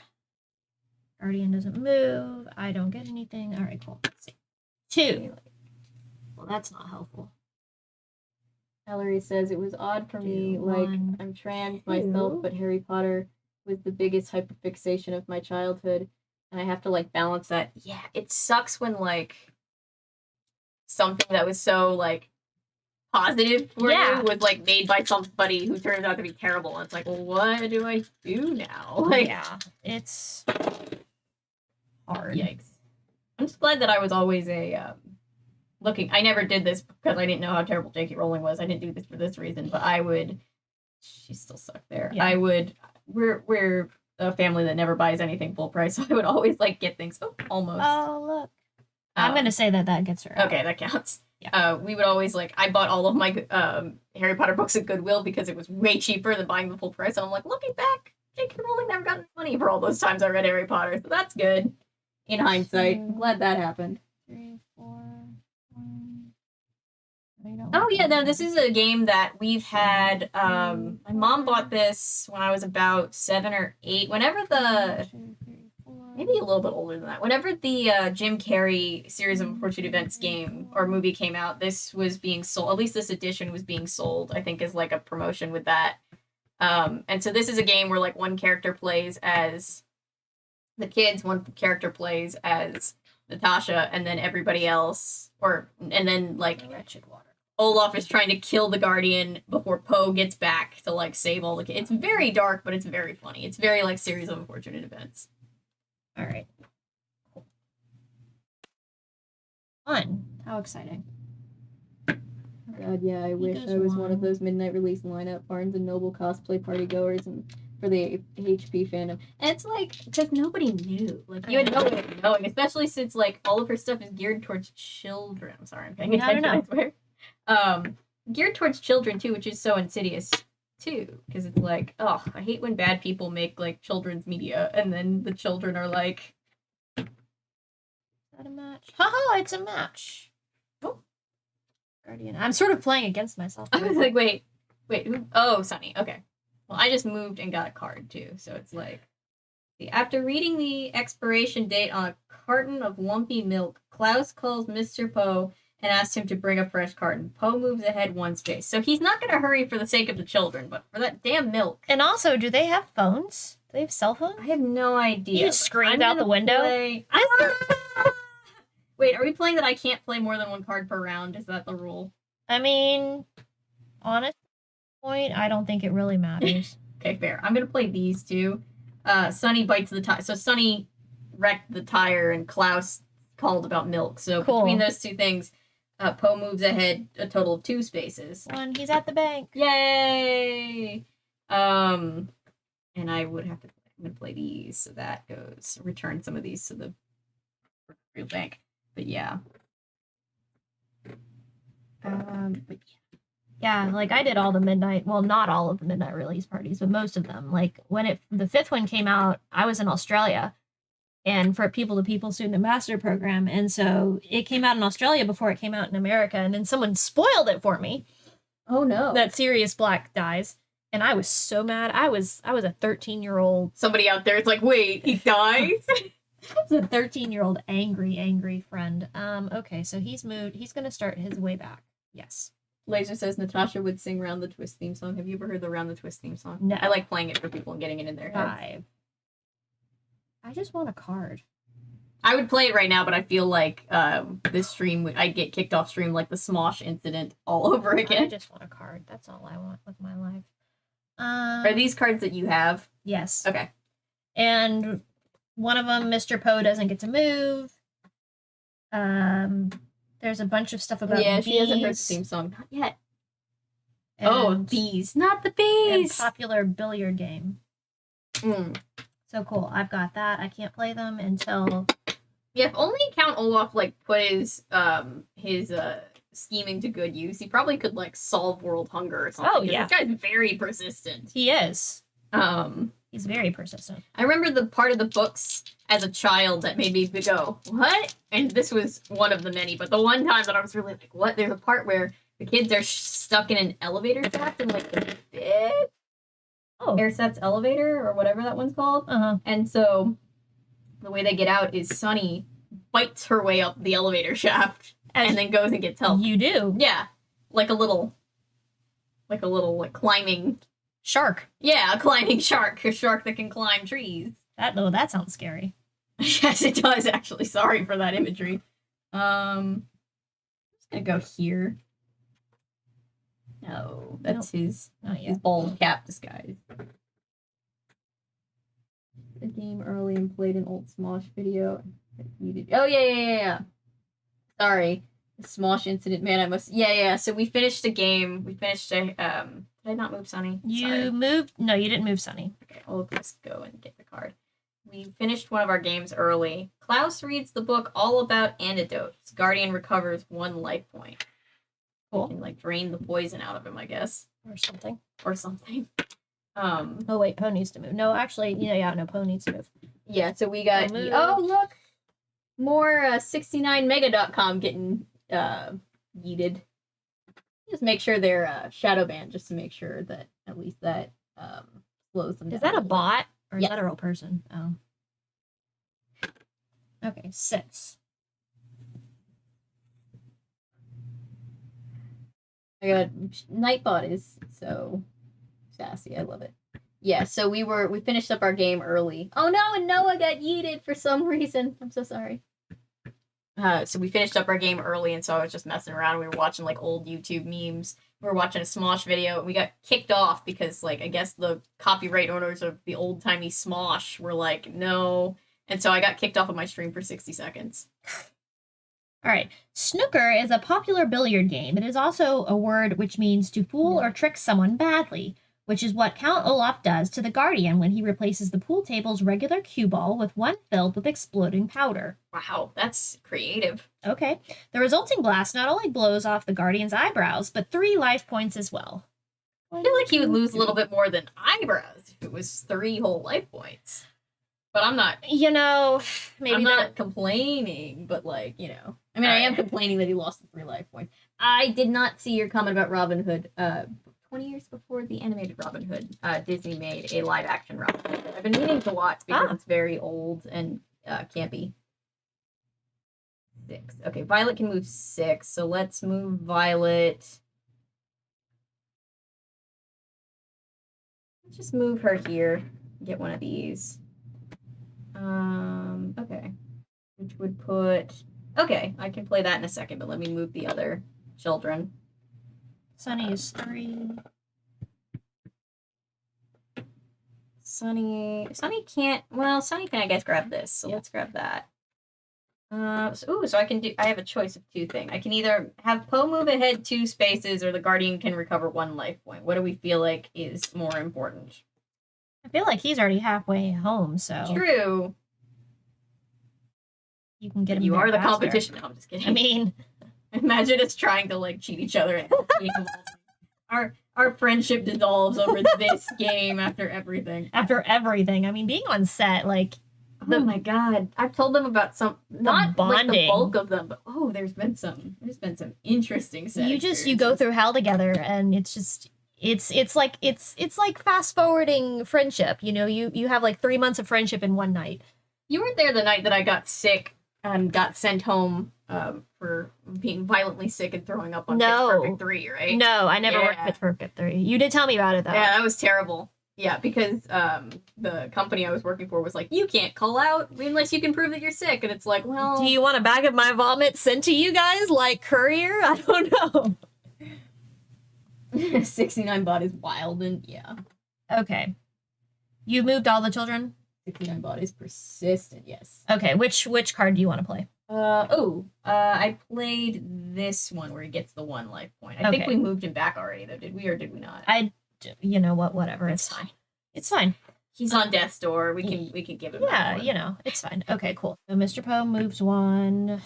B: Guardian doesn't move. I don't get anything. All right, cool. Let's see. 2. Well, that's not helpful.
A: Ellery says, it was odd for me, like, I'm trans myself, but Harry Potter was the biggest hyperfixation of my childhood, and I have to, like, balance that. Yeah, it sucks when, like, something that was so, like, positive for you was, like, made by somebody who turns out to be terrible, and it's like, well, what do I do now? Like,
B: yeah, it's hard.
A: Yikes. I'm just glad that I was always a, I never did this because I didn't know how terrible J.K. Rowling was. I didn't do this for this reason, but I would, she's still stuck there. Yeah. We're a family that never buys anything full price, so I would always, like, get things, almost.
B: Oh, look. I'm going to say that gets her out.
A: Okay, that counts. Yeah. We would always, like, I bought all of my Harry Potter books at Goodwill because it was way cheaper than buying the full price, and I'm like, looking back, J.K. Rowling never got any money for all those times I read Harry Potter, so that's good. In hindsight, I'm glad that happened.
B: 3, 4, 1.
A: Oh yeah, no, this is a game that we've had. My mom bought this when I was about 7 or 8. Whenever the maybe a little bit older than that. Whenever the Jim Carrey series of unfortunate events game or movie came out, this was being sold. At least this edition was being sold. I think as like a promotion with that. And so this is a game where like one character plays as the kids, one character plays as Natasha, and then everybody else, and then like
B: wretched water.
A: Olaf is trying to kill the Guardian before Poe gets back to like save all the kids. It's very dark, but it's very funny. It's very like series of unfortunate events.
B: All right. Fun. How exciting.
A: God, yeah, I wish I was one of those midnight release lineup Barnes and Noble cosplay party goers and for the HP fandom. And it's like, because nobody knew. Like, you had no way of knowing, especially since, like, all of her stuff is geared towards children. I'm sorry, I'm paying attention, I swear. Geared towards children, too, which is so insidious, too. Because it's like, oh, I hate when bad people make, like, children's media, and then the children are like...
B: Is that a match? Haha, it's a match. Oh. Guardian. I'm sort of playing against myself.
A: I was like, wait, who? Oh, Sunny, okay. Well, I just moved and got a card, too, so it's like... After reading the expiration date on a carton of lumpy milk, Klaus calls Mr. Poe and asks him to bring a fresh carton. Poe moves ahead 1 space. So he's not going to hurry for the sake of the children, but for that damn milk.
B: And also, do they have phones? Do they have cell phones?
A: I have no idea.
B: You just screamed out the window?
A: Wait, are we playing that I can't play more than 1 card per round? Is that the rule?
B: I mean, honest point, I don't think it really matters.
A: Okay, fair. I'm going to play these 2. Sunny bites the tire. So Sunny wrecked the tire and Klaus called about milk. So
B: cool.
A: Between those 2 things, Poe moves ahead a total of 2 spaces.
B: 1, he's at the bank.
A: Yay! And I would have to, I'm going to play these. So that goes, return some of these to the real bank. But yeah.
B: Yeah, like I did all the midnight, well, not all of the midnight release parties, but most of them. Like when the 5th one came out, I was in Australia and for People to People Student Ambassador Program. And so it came out in Australia before it came out in America. And then someone spoiled it for me.
A: Oh no.
B: That Sirius Black dies. And I was so mad. I was a 13-year-old.
A: Somebody out there is like, wait, he dies?
B: I was a 13-year-old angry friend. Okay, so he's moved. He's going to start his way back. Yes.
A: Laser says Natasha would sing Round the Twist theme song. Have you ever heard the Round the Twist theme song?
B: No.
A: I like playing it for people and getting it in their heads.
B: 5. I just want a card.
A: I would play it right now, but I feel like this stream, I'd get kicked off stream like the Smosh incident all over again.
B: I just want a card. That's all I want with my life.
A: Are these cards that you have?
B: Yes.
A: Okay.
B: And one of them, Mr. Poe doesn't get to move. There's a bunch of stuff about bees.
A: She hasn't heard the theme song. Not yet.
B: And,
A: bees. Not the bees!
B: And popular billiard game.
A: Mm.
B: So cool. I've got that. I can't play them until...
A: Yeah, if only Count Olaf, like, put his scheming to good use, he probably could, like, solve world hunger or something.
B: Oh, yeah.
A: This guy's very persistent.
B: He is. He's very persistent.
A: I remember the part of the books as a child that made me go, what? And this was one of the many, but the one time that I was really like, what? There's a part where the kids are stuck in an elevator shaft in, like, the 5th Airsats elevator, or whatever that one's called.
B: Uh-huh.
A: And so the way they get out is Sunny bites her way up the elevator shaft and then goes and gets help.
B: You do?
A: Yeah. Like a little climbing...
B: Shark.
A: Yeah, a climbing shark. A shark that can climb trees.
B: That sounds scary.
A: Yes, it does, actually. Sorry for that imagery. I'm just gonna go here. No, that's his bald cap disguise. The game early and played an old Smosh video. You did. Oh, yeah. Sorry. The Smosh incident, man, I must... Yeah, so we finished a game. We finished a... Did I not move Sunny?
B: You moved... No, you didn't move Sunny.
A: Okay, I'll just go and get the card. We finished one of our games early. Klaus reads the book all about antidotes. Guardian recovers 1 life point.
B: Cool.
A: You can, like, drain the poison out of him, I guess.
B: Or something.
A: Oh,
B: wait, Poe needs to move. No, actually, no, Poe needs to move.
A: Yeah, so we got... Oh, look! More 69mega.com getting yeeted. Just make sure they're shadow banned, just to make sure that at least that slows them down.
B: Is that a bot or is
A: Yes.
B: that a real person? Oh. Okay, 6.
A: I got Nightbot is so sassy. I love it. Yeah, so we finished up our game early. Oh no, and Noah got yeeted for some reason. I'm so sorry. So we finished up our game early, and so I was just messing around. We were watching like old YouTube memes. We were watching a Smosh video, and we got kicked off because like I guess the copyright owners of the old timey Smosh were like, no. And so I got kicked off of my stream for 60 seconds.
B: All right. Snooker is a popular billiard game. It is also a word which means to fool or trick someone badly, which is what Count Olaf does to the Guardian when he replaces the pool table's regular cue ball with one filled with exploding powder.
A: Wow, that's creative.
B: Okay. The resulting blast not only blows off the Guardian's eyebrows, but 3 life points as well.
A: I feel like he would lose a little bit more than eyebrows if it was 3 whole life points. But I'm not.
B: You know, maybe
A: I'm not complaining, but like, you know. I mean, I am complaining that he lost the 3 life points. I did not see your comment about Robin Hood. 20 years before the animated Robin Hood, Disney made a live action Robin Hood. I've been meaning to watch because it's very old and campy. 6. Okay, Violet can move 6, so let's move Violet. Let's just move her here. Get one of these. Okay. Which would put... Okay, I can play that in a second, but let me move the other children.
B: Sunny is 3.
A: Sunny can't... Well, Sunny can, I guess, grab this, so let's grab that. So I have a choice of 2 things. I can either have Poe move ahead 2 spaces, or the Guardian can recover 1 life point. What do we feel like is more important?
B: I feel like he's already halfway home, so...
A: True.
B: You can get him.
A: You are the
B: faster.
A: competition. No, I'm just kidding.
B: I mean...
A: Imagine us trying to, like, cheat each other. Our friendship dissolves over this game after everything.
B: After everything. I mean, being on set, like...
A: Oh my god. I've told them about some... Not
B: bonding.
A: like the bulk of them, but there's been some interesting set
B: You go through hell together, and it's just... It's like fast forwarding friendship. You know, you have like 3 months of friendship in one night.
A: You weren't there the night that I got sick and got sent home for being violently sick and throwing up on Pitch Perfect 3, right?
B: No, I never worked Pitch Perfect 3. You did tell me about it though.
A: Yeah, that was terrible. Yeah, because the company I was working for was like, you can't call out unless you can prove that you're sick, and it's like, well,
B: do you want a bag of my vomit sent to you guys like courier? I don't know.
A: 69 bot is wild, and yeah.
B: Okay. You moved all the children?
A: 69 bot is persistent, yes.
B: Okay, which card do you want to play?
A: I played this one where he gets the 1 life point. I think we moved him back already, though. Did we or did we not?
B: You know what? Whatever. It's fine. It's fine.
A: He's on death's door. We can give him.
B: Yeah, you know, it's fine. Okay, cool. So Mr. Poe moves 1,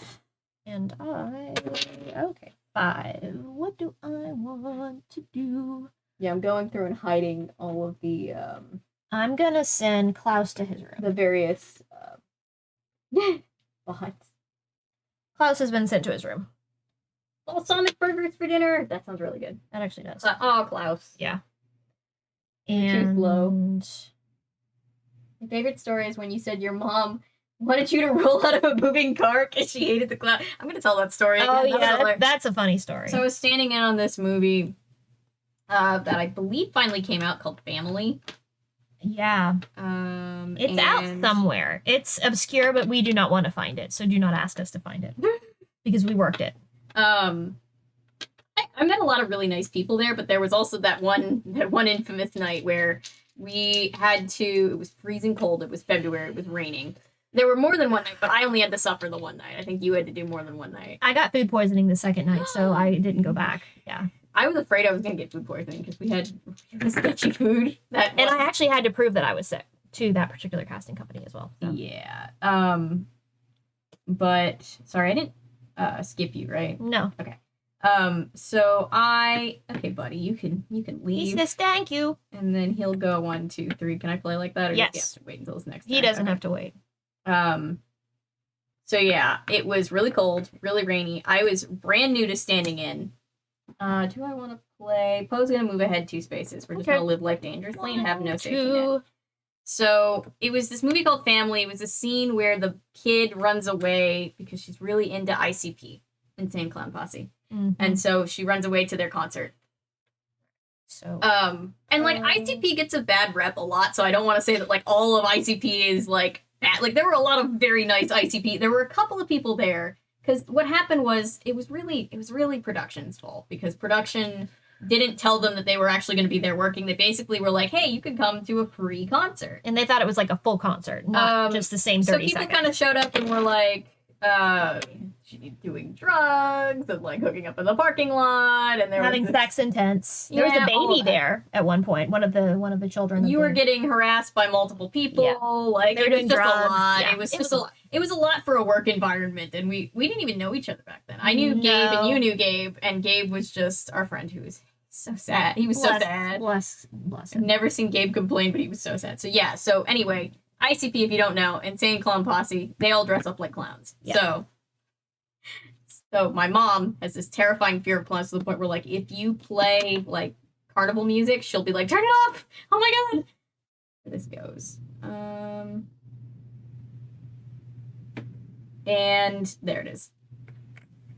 B: and okay. 5. What do I want to do?
A: Yeah, I'm going through and hiding all of the
B: I'm gonna send Klaus to his room.
A: The various bots.
B: Klaus has been sent to his room.
A: Balsamic burgers for dinner. That sounds really good.
B: That actually does.
A: Klaus.
B: Yeah.
A: And my favorite story is when you said your mom wanted you to roll out of a moving car because she hated the clown. I'm going to tell that story again.
B: Oh, yeah, that's a funny story.
A: So I was standing in on this movie that I believe finally came out called Family.
B: Yeah. It's out somewhere. It's obscure, but we do not want to find it, so do not ask us to find it. Because we worked it.
A: I met a lot of really nice people there, but there was also that one infamous night where we had to, it was freezing cold, it was February, it was raining. There were more than one night, but I only had to suffer the one night. I think you had to do more than one night.
B: I got food poisoning the second night, so I didn't go back. Yeah.
A: I was afraid I was going to get food poisoning because we had really sketchy food.
B: And I actually had to prove that I was sick to that particular casting company as well. So.
A: Yeah. But, sorry, I didn't skip you, right?
B: No.
A: Okay. Okay, buddy, you can leave.
B: He says thank you.
A: And then he'll go 1, 2, 3. Can I play like that? Or
B: yes.
A: Do you have to wait until his next
B: He doesn't have to wait.
A: So yeah, it was really cold, really rainy. I was brand new to standing in. Do I want to play? Poe's gonna move ahead 2 spaces. We're just gonna live life dangerously and have no safety net. So it was this movie called Family. It was a scene where the kid runs away because she's really into ICP, Insane Clown Posse, and so she runs away to their concert.
B: So
A: and like ICP gets a bad rep a lot, so I don't want to say that like all of ICP is like bad. Like there were a lot of very nice ICP. There were a couple of people there because what happened was it was really production's fault because production didn't tell them that they were actually going to be there working. They basically were like, hey, you could come to a free concert.
B: And they thought it was like a full concert, not just the same 30 seconds.
A: So people kind of showed up and were like, she's doing drugs and like hooking up in the parking lot and they're
B: having sex intense. There was a baby there at one point. One of the children.
A: You were getting harassed by multiple people. Yeah. Like
B: they were doing
A: just
B: drugs.
A: A lot.
B: Yeah,
A: it was just a lot. It was a lot for a work environment, and we didn't even know each other back then. I knew Gabe and you knew Gabe, and Gabe was just our friend who was so sad. He was so sad.
B: Bless him.
A: I've never seen Gabe complain, but he was so sad. So yeah. So anyway, ICP, if you don't know, Insane Clown Posse, they all dress up like clowns. Yeah. So my mom has this terrifying fear of clowns to the point where, like, if you play, like, carnival music, she'll be like, turn it off! Oh my god! Where this goes. And there it is.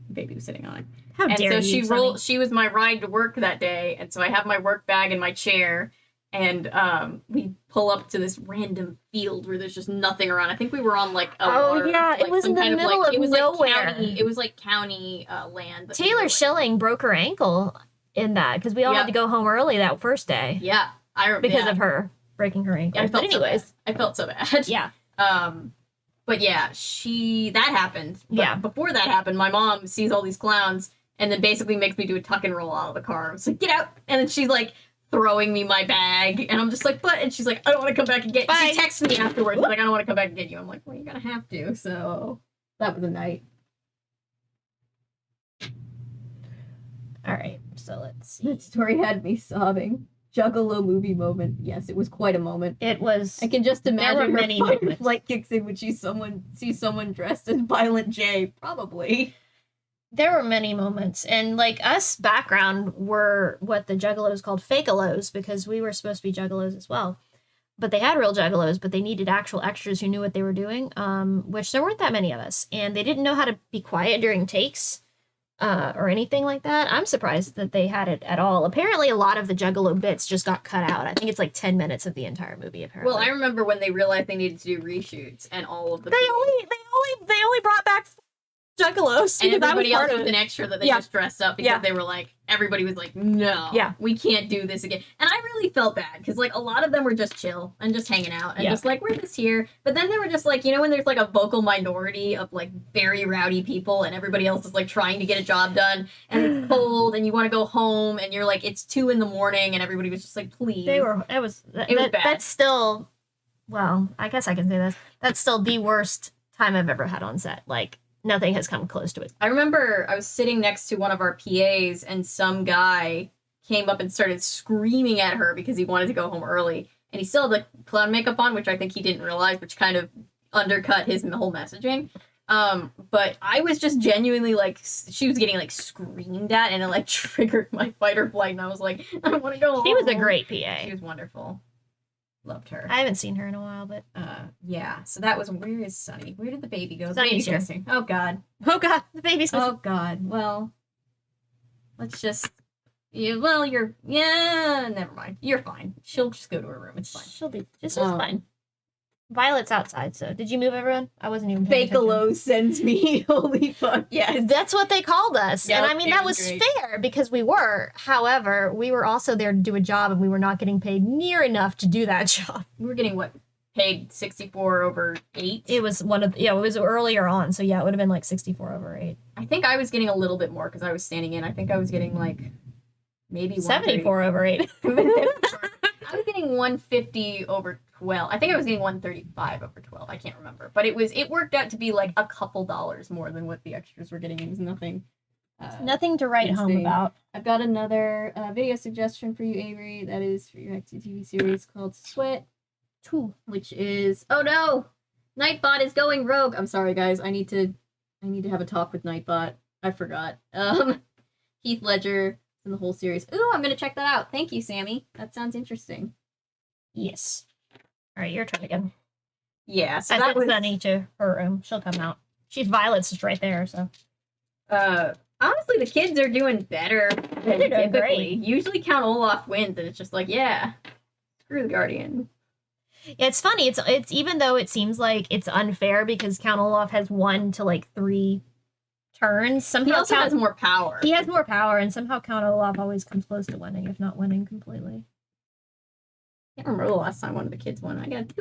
A: The baby was sitting on it.
B: How dare you,
A: she was my ride to work that day, and so I have my work bag in my chair, and we pull up to this random field where there's just nothing around. I think we were on like
B: it was in the middle of nowhere.
A: It was like county land.
B: Taylor Schilling broke her ankle in that because we all had to go home early that first day.
A: Yeah,
B: because of her breaking her ankle.
A: I felt so bad.
B: Yeah.
A: But yeah, that happened. But before that happened, my mom sees all these clowns and then basically makes me do a tuck and roll out of the car. I was like, get out! And then she's like throwing me my bag, and I'm just like, but, and she's like, I don't want to come back and get you. She texts me afterwards, like, I don't want to come back and get you. I'm like, well, you're gonna have to, so that was a night.
B: Alright, so let's see.
A: That story had me sobbing. Juggalo movie moment. Yes, it was quite a moment.
B: It was.
A: I can just imagine
B: there were many moments.
A: Flight kicks in when sees someone dressed as Violent J. Probably.
B: There were many moments, and like us background were what the juggalos called fakealos because we were supposed to be juggalos as well. But they had real juggalos, but they needed actual extras who knew what they were doing, which there weren't that many of us. And they didn't know how to be quiet during takes or anything like that. I'm surprised that they had it at all. Apparently, a lot of the juggalo bits just got cut out. I think it's like 10 minutes of the entire movie, apparently.
A: Well, I remember when they realized they needed to do reshoots, and all of the
B: They only brought back juggalos.
A: And everybody else was an extra that they just dressed up because they were like, everybody was like, no, we can't do this again. And I really felt bad because like a lot of them were just chill and just hanging out and just like, we're just here. But then they were just like, you know, when there's like a vocal minority of like very rowdy people and everybody else is like trying to get a job done and it's cold and you want to go home and you're like, it's 2 a.m. and everybody was just like, please.
B: It was bad. That's still, well, I guess I can say this. That's still the worst time I've ever had on set. Like, nothing has come close to it.
A: I remember I was sitting next to one of our PAs and some guy came up and started screaming at her because he wanted to go home early. And he still had the clown makeup on, which I think he didn't realize, which kind of undercut his whole messaging. But I was just genuinely like, she was getting like screamed at and it like triggered my fight or flight. And I was like, I want to go home.
B: She was a great PA.
A: She was wonderful. Loved her.
B: I haven't seen her in a while, but
A: yeah. So that was, where is Sunny? Where did the baby go?
B: Sunny's here.
A: Oh god.
B: Oh god, the baby's missing.
A: Oh god. Well, let's just. Never mind. You're fine. She'll just go to her room. It's fine.
B: She'll be just fine. Violet's outside. So did you move everyone? I wasn't even.
A: Fakealo sends me. Holy fuck! Yes,
B: that's what they called us,
A: yep,
B: and I mean that was great. Fair because we were. However, we were also there to do a job, and we were not getting paid near enough to do that job.
A: We were getting what? Paid 64/8.
B: It was it was earlier on, so yeah, it would have been like 64/8.
A: I think I was getting a little bit more because I was standing in. I think I was getting like maybe
B: 74/8.
A: I was getting 150/12. I think I was getting 135/12. I can't remember, but it worked out to be like a couple dollars more than what the extras were getting. It was nothing.
B: Nothing to write home about.
A: I've got another video suggestion for you, Avery. That is for your next TV series called Sweat 2, which is, oh no, Nightbot is going rogue. I'm sorry, guys. I need to have a talk with Nightbot. I forgot. Heath Ledger in the whole series. Ooh, I'm gonna check that out. Thank you, Sammy. That sounds interesting.
B: Yes. All right, your turn again.
A: Yeah, so
B: I
A: that
B: sent
A: was
B: Sunny to her room. She'll come out. Violet's just right there, so.
A: Honestly, the kids are doing better than
B: They're doing
A: typically.
B: great.
A: Usually Count Olaf wins, and it's just like, yeah, screw the Guardian.
B: Yeah, it's funny. It's even though it seems like it's unfair because Count Olaf has 1 to like 3 turns. Somehow
A: He also has more power.
B: He has more power, and somehow Count Olaf always comes close to winning, if not winning completely.
A: I can't remember the last time one of the kids won. I got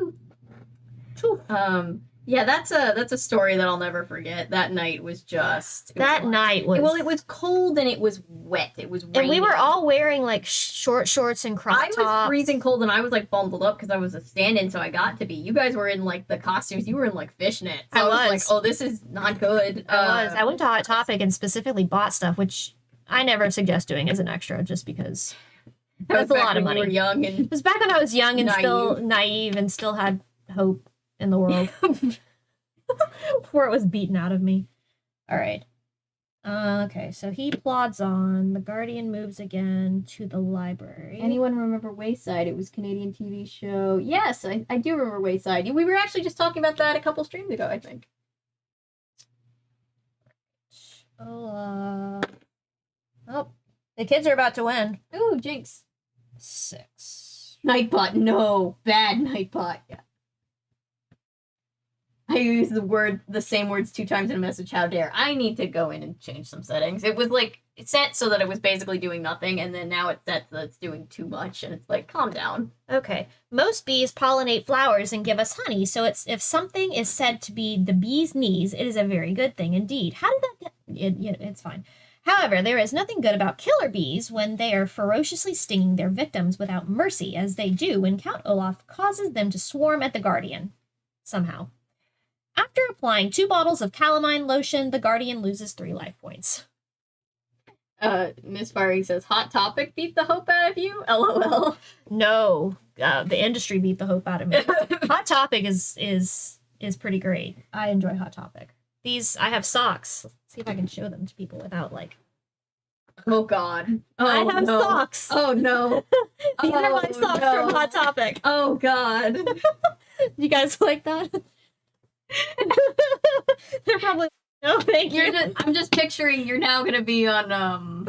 A: 2. Yeah, that's a story that I'll never forget. That night was just
B: night was
A: well, it was cold and it was wet. It was raining.
B: And we were all wearing like short shorts and crop tops.
A: I was freezing cold and I was like bundled up because I was a stand-in, so I got to be. You guys were in like the costumes. You were in like fishnets.
B: I was
A: like, oh, this is not good.
B: I went to Hot Topic and specifically bought stuff, which I never suggest doing as an extra, just because
A: that's
B: a lot of money.
A: You were young and
B: it was back when I was young and still naive and still had hope in the world before it was beaten out of me. All right. Okay, so he plods on. The Guardian moves again to the library.
A: Anyone remember Wayside? It was a Canadian TV show. Yes, I do remember Wayside. We were actually just talking about that a couple streams ago, I think.
B: Oh, the kids are about to win.
A: Ooh, jinx.
B: 6.
A: Nightbot, no. Bad Nightbot. Yeah. I used the same words 2 times in a message. How dare. I need to go in and change some settings. It was like set so that it was basically doing nothing, and then now it's set so that it's doing too much, and it's like, calm down.
B: Okay. Most bees pollinate flowers and give us honey, so if something is said to be the bee's knees, it is a very good thing indeed. How did that get... It's fine. However, there is nothing good about killer bees when they are ferociously stinging their victims without mercy, as they do when Count Olaf causes them to swarm at the Guardian. Somehow. After applying 2 bottles of calamine lotion, the Guardian loses 3 life points.
A: Miss Firing says, Hot Topic beat the hope out of you? LOL.
B: No, the industry beat the hope out of me. Hot Topic is pretty great. I enjoy Hot Topic. I have socks. Let's see if I can show them to people without, like...
A: Oh, God. Oh,
B: I have socks.
A: Oh, no.
B: These are my socks from Hot Topic.
A: Oh, God.
B: You guys like that? They're probably no, thank you.
A: I'm just picturing you're now gonna be on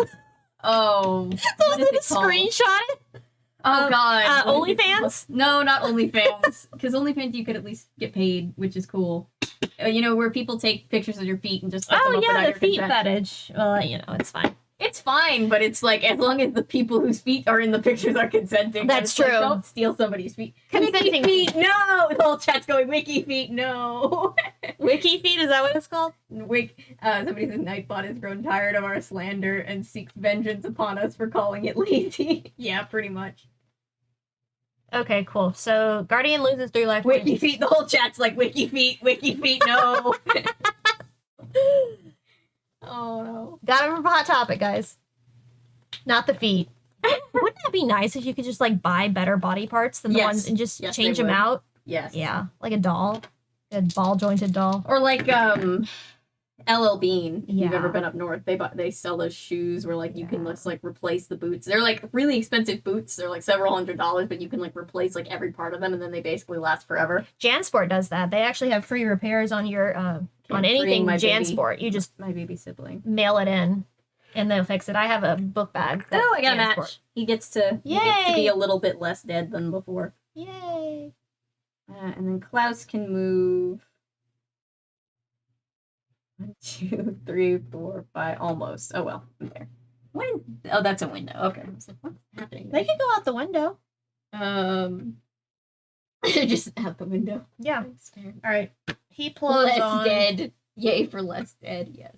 A: so
B: was it a screenshot?
A: Oh God,
B: OnlyFans?
A: No, not OnlyFans, because OnlyFans you could at least get paid, which is cool. Where people take pictures of your feet and just them up without your
B: feet
A: consent.
B: fetish. Well, it's fine.
A: It's fine, but it's like as long as the people whose feet are in the pictures are consenting.
B: That's true.
A: Like, don't steal somebody's feet.
B: Consenting
A: Wiki feet, no. The whole chat's going wiki feet, no.
B: Wiki feet, is that what it's called?
A: Somebody says Nightbot has grown tired of our slander and seeks vengeance upon us for calling it lazy. Yeah, pretty much.
B: Okay, cool. So Guardian loses 3 life points.
A: Wiki feet. The whole chat's like wiki feet, no. Oh no.
B: Got it from Hot Topic, guys. Not the feet. Wouldn't that be nice if you could just like buy better body parts than the ones and just change them out?
A: Yes.
B: Yeah, like a doll. A ball jointed doll.
A: Or like LL Bean. If you've ever been up north, they sell those shoes where like you can just like replace the boots. They're like really expensive boots. They're like several $100s, but you can like replace like every part of them, and then they basically last forever.
B: JanSport does that. They actually have free repairs on your on anything JanSport. You just
A: my baby sibling
B: mail it in, and they'll fix it. I have a book bag.
A: I got a match. He gets to be a little bit less dead than before.
B: Yay!
A: And then Klaus can move 1, 2, 3, 4, 5, almost. Oh well, I'm there. Oh, that's a window. Okay. I was like, what's happening?
B: They can go out the window.
A: Just out the window.
B: Yeah. All right. He plows
A: less
B: on.
A: Dead. Yay for less dead. Yes.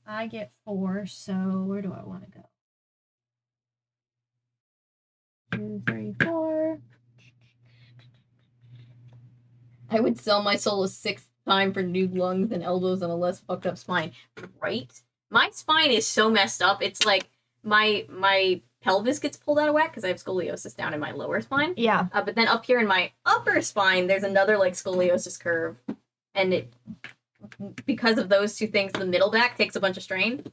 B: I get 4. So where do I want to go? 2, 3, 4.
A: I would sell my soul a 6th time for new lungs and elbows and a less fucked up spine. Right? My spine is so messed up. It's like my pelvis gets pulled out of whack because I have scoliosis down in my lower spine.
B: Yeah.
A: But then up here in my upper spine, there's another like scoliosis curve, and because of those two things, the middle back takes a bunch of strain.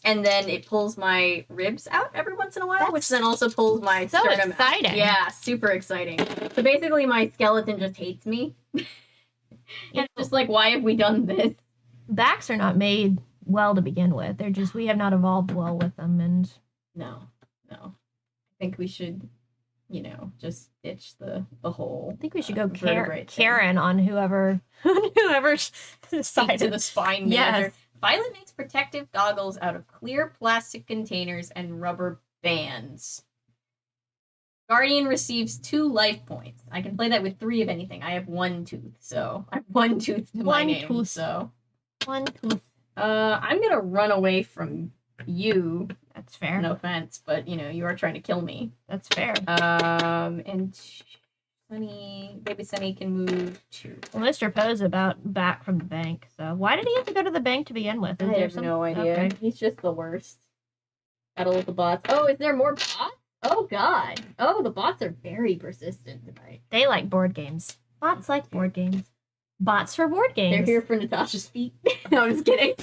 A: And then it pulls my ribs out every once in a while, which then also pulls my sternum
B: exciting.
A: out. Yeah, super exciting. So basically, my skeleton just hates me. And it's just like, why have we done this?
B: Backs are not made well to begin with. They're just, we have not evolved well with them. And
A: no. I think we should, just ditch the whole.
B: I think we should go
A: vertebrate
B: Karen on whoever decided
A: to the spine
B: yes.
A: manager. Violet makes protective goggles out of clear plastic containers and rubber bands. Guardian receives 2 life points. I can play that with 3 of anything. I have 1 tooth, so I have 1 tooth to my name.
B: Tooth.
A: So
B: 1 tooth. I'm
A: gonna run away from you.
B: That's fair.
A: No offense, but you are trying to kill me.
B: That's fair.
A: And Baby Sunny can move to.
B: Well, Mr. Poe's about back from the bank, so why did he have to go to the bank to begin with?
A: I have no idea. Okay. He's just the worst. Gotta look the bots. Oh, is there more bots? Oh god. Oh, the bots are very persistent tonight.
B: They like board games. Bots like board games. Bots for board games.
A: They're here for Natasha's feet. No, I'm just kidding.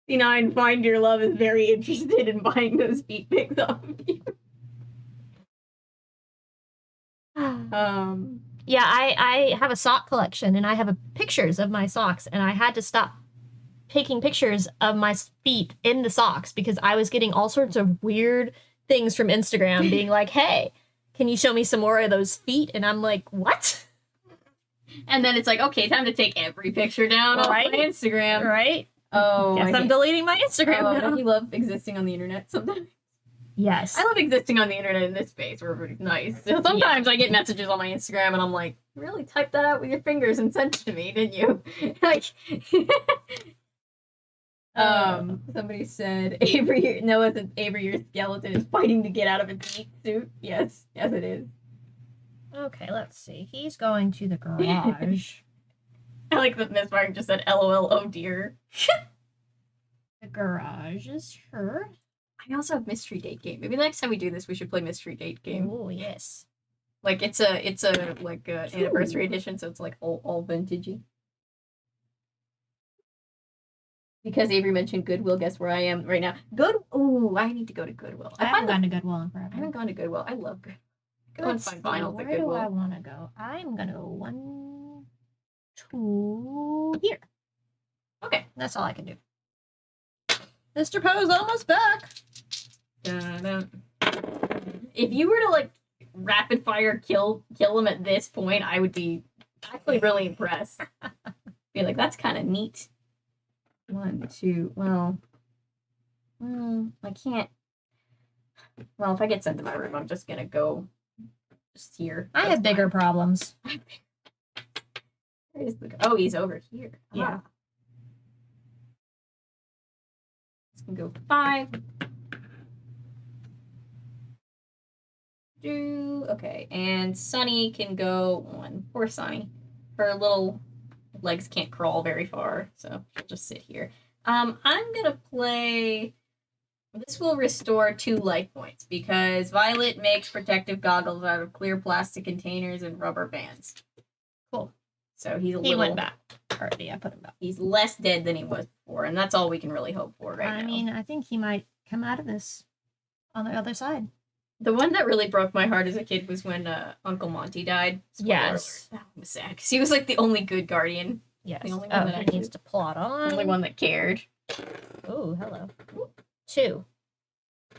A: C9 Find Your Love is very interested in buying those feet pics off of you.
B: Yeah, I have a sock collection and I have pictures of my socks, and I had to stop taking pictures of my feet in the socks because I was getting all sorts of weird things from Instagram being like, hey, can you show me some more of those feet? And I'm like, what?
A: And then it's like, okay, time to take every picture down on my Instagram.
B: Right?
A: Oh,
B: guess I'm deleting my Instagram now.
A: Don't you love existing on the internet sometimes?
B: Yes.
A: I love existing on the internet in this space where everybody's nice. So sometimes I get messages on my Instagram and I'm like, you really typed that out with your fingers and sent it to me, didn't you? Like, somebody said, Noah said, Avery, your skeleton is fighting to get out of its meat suit. Yes, it is.
B: Okay, let's see. He's going to the garage.
A: I like that Miss Mark just said, LOL, oh dear.
B: The garage is her.
A: I also have mystery date game. Maybe the next time we do this, we should play mystery date game.
B: Oh yes.
A: Like it's a like anniversary edition, so it's like all vintagey. Because Avery mentioned Goodwill, guess where I am right now? I need to go to Goodwill.
B: I haven't gone to Goodwill in forever.
A: I haven't gone to Goodwill. I love Goodwill. Go and find vinyl at Goodwill.
B: Where do I want to go? I'm gonna go 1, 2 here. Okay, that's all I can do. Mr. Poe's almost back.
A: If you were to like rapid fire kill him at this point, I would be actually really impressed. Be like, that's kind of neat. 1, 2. Well, I can't. Well, if I get sent to my room, I'm just gonna go just here.
B: I have bigger problems.
A: Where is he's over here.
B: Yeah.
A: This can go 5. Okay, and Sunny can go 1. Poor Sunny. Her little legs can't crawl very far, so she'll just sit here. I'm gonna play. This will restore 2 life points because Violet makes protective goggles out of clear plastic containers and rubber bands. Cool. So he
B: went back already. I put him back.
A: He's less dead than he was before, and that's all we can really hope for right now.
B: I mean, I think he might come out of this on the other side.
A: The one that really broke my heart as a kid was when Uncle Monty died.
B: Yes.
A: That was sad because he was like the only good guardian.
B: Yes.
A: The only one that
B: needs to plot on.
A: The only one that cared.
B: Oh, hello. 2.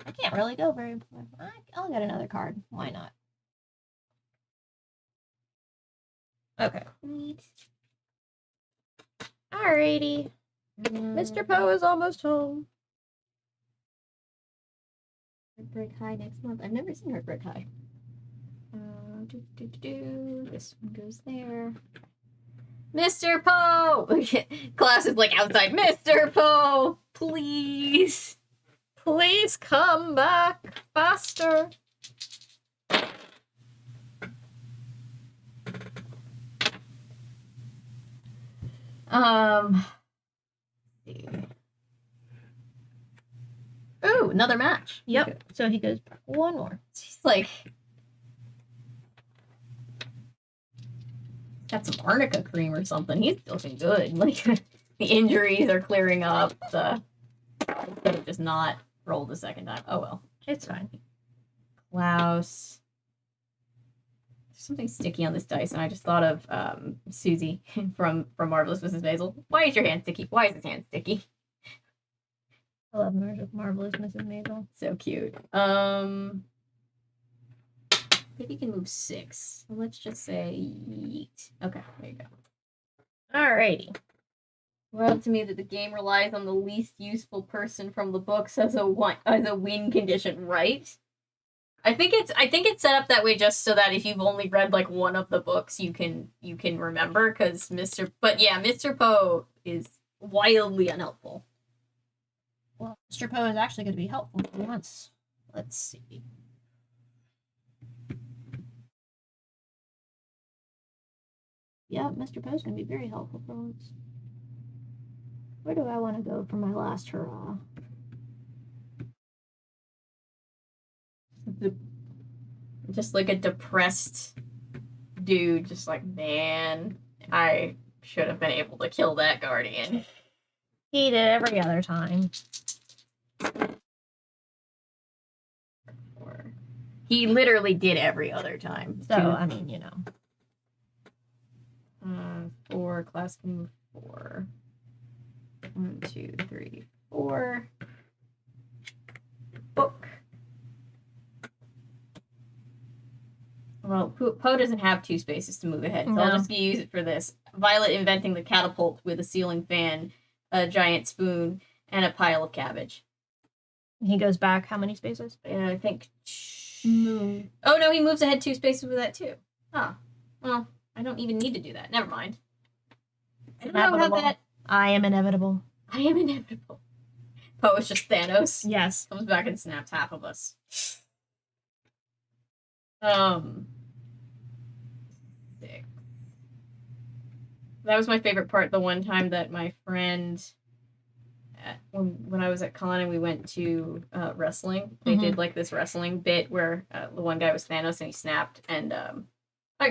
B: I can't really go very far. I'll get another card. Why not? Okay. Alrighty. Mr. Poe is almost home.
A: Heartbreak High next month. I've never seen Heartbreak High. This one goes there. Mr. Poe! Class is like outside. Mr. Poe! Please!
B: Please come back faster.
A: Ooh. Oh, another match.
B: Yep.
A: Okay.
B: So he goes back one more.
A: He's like got some arnica cream or something. He's looking good. Like the injuries are clearing up. Could have just not rolled the second time. Oh well.
B: It's fine.
A: Klaus. There's something sticky on this dice, and I just thought of Susie from Marvelous Mrs. Maisel. Why is your hand sticky? Why is his hand sticky?
B: I love Marvelous Mrs. Maisel.
A: So cute. Maybe you can move 6. Let's just say yeet. Okay, there you go.
B: Alrighty.
A: Well, to me that the game relies on the least useful person from the books as a win condition, right? I think it's set up that way just so that if you've only read like one of the books, you can remember because Mr. Poe is wildly unhelpful.
B: Well, Mr. Poe is actually going to be helpful for once. Let's see. Yeah, Mr. Poe's going to be very helpful for once. Where do I want to go for my last hurrah?
A: Just like a depressed dude, just like, man, I should have been able to kill that guardian.
B: He did every other time.
A: He literally did every other time.
B: So, I mean, you know.
A: 4, class can move 4. 1, 2, 3, 4. Book. Well, Poe doesn't have 2 spaces to move ahead, so I'll just use it for this. Violet inventing the catapult with a ceiling fan, a giant spoon, and a pile of cabbage.
B: He goes back how many spaces?
A: I think... Oh, no, he moves ahead 2 spaces with that, too. Oh, well, I don't even need to do that. Never mind. I don't know how that...
B: I am inevitable.
A: I am inevitable. Poe is just Thanos.
B: Yes.
A: Comes back and snaps half of us. 6. That was my favorite part. The one time that my friend, when I was at con and we went to wrestling, they did like this wrestling bit where the one guy was Thanos and he snapped, and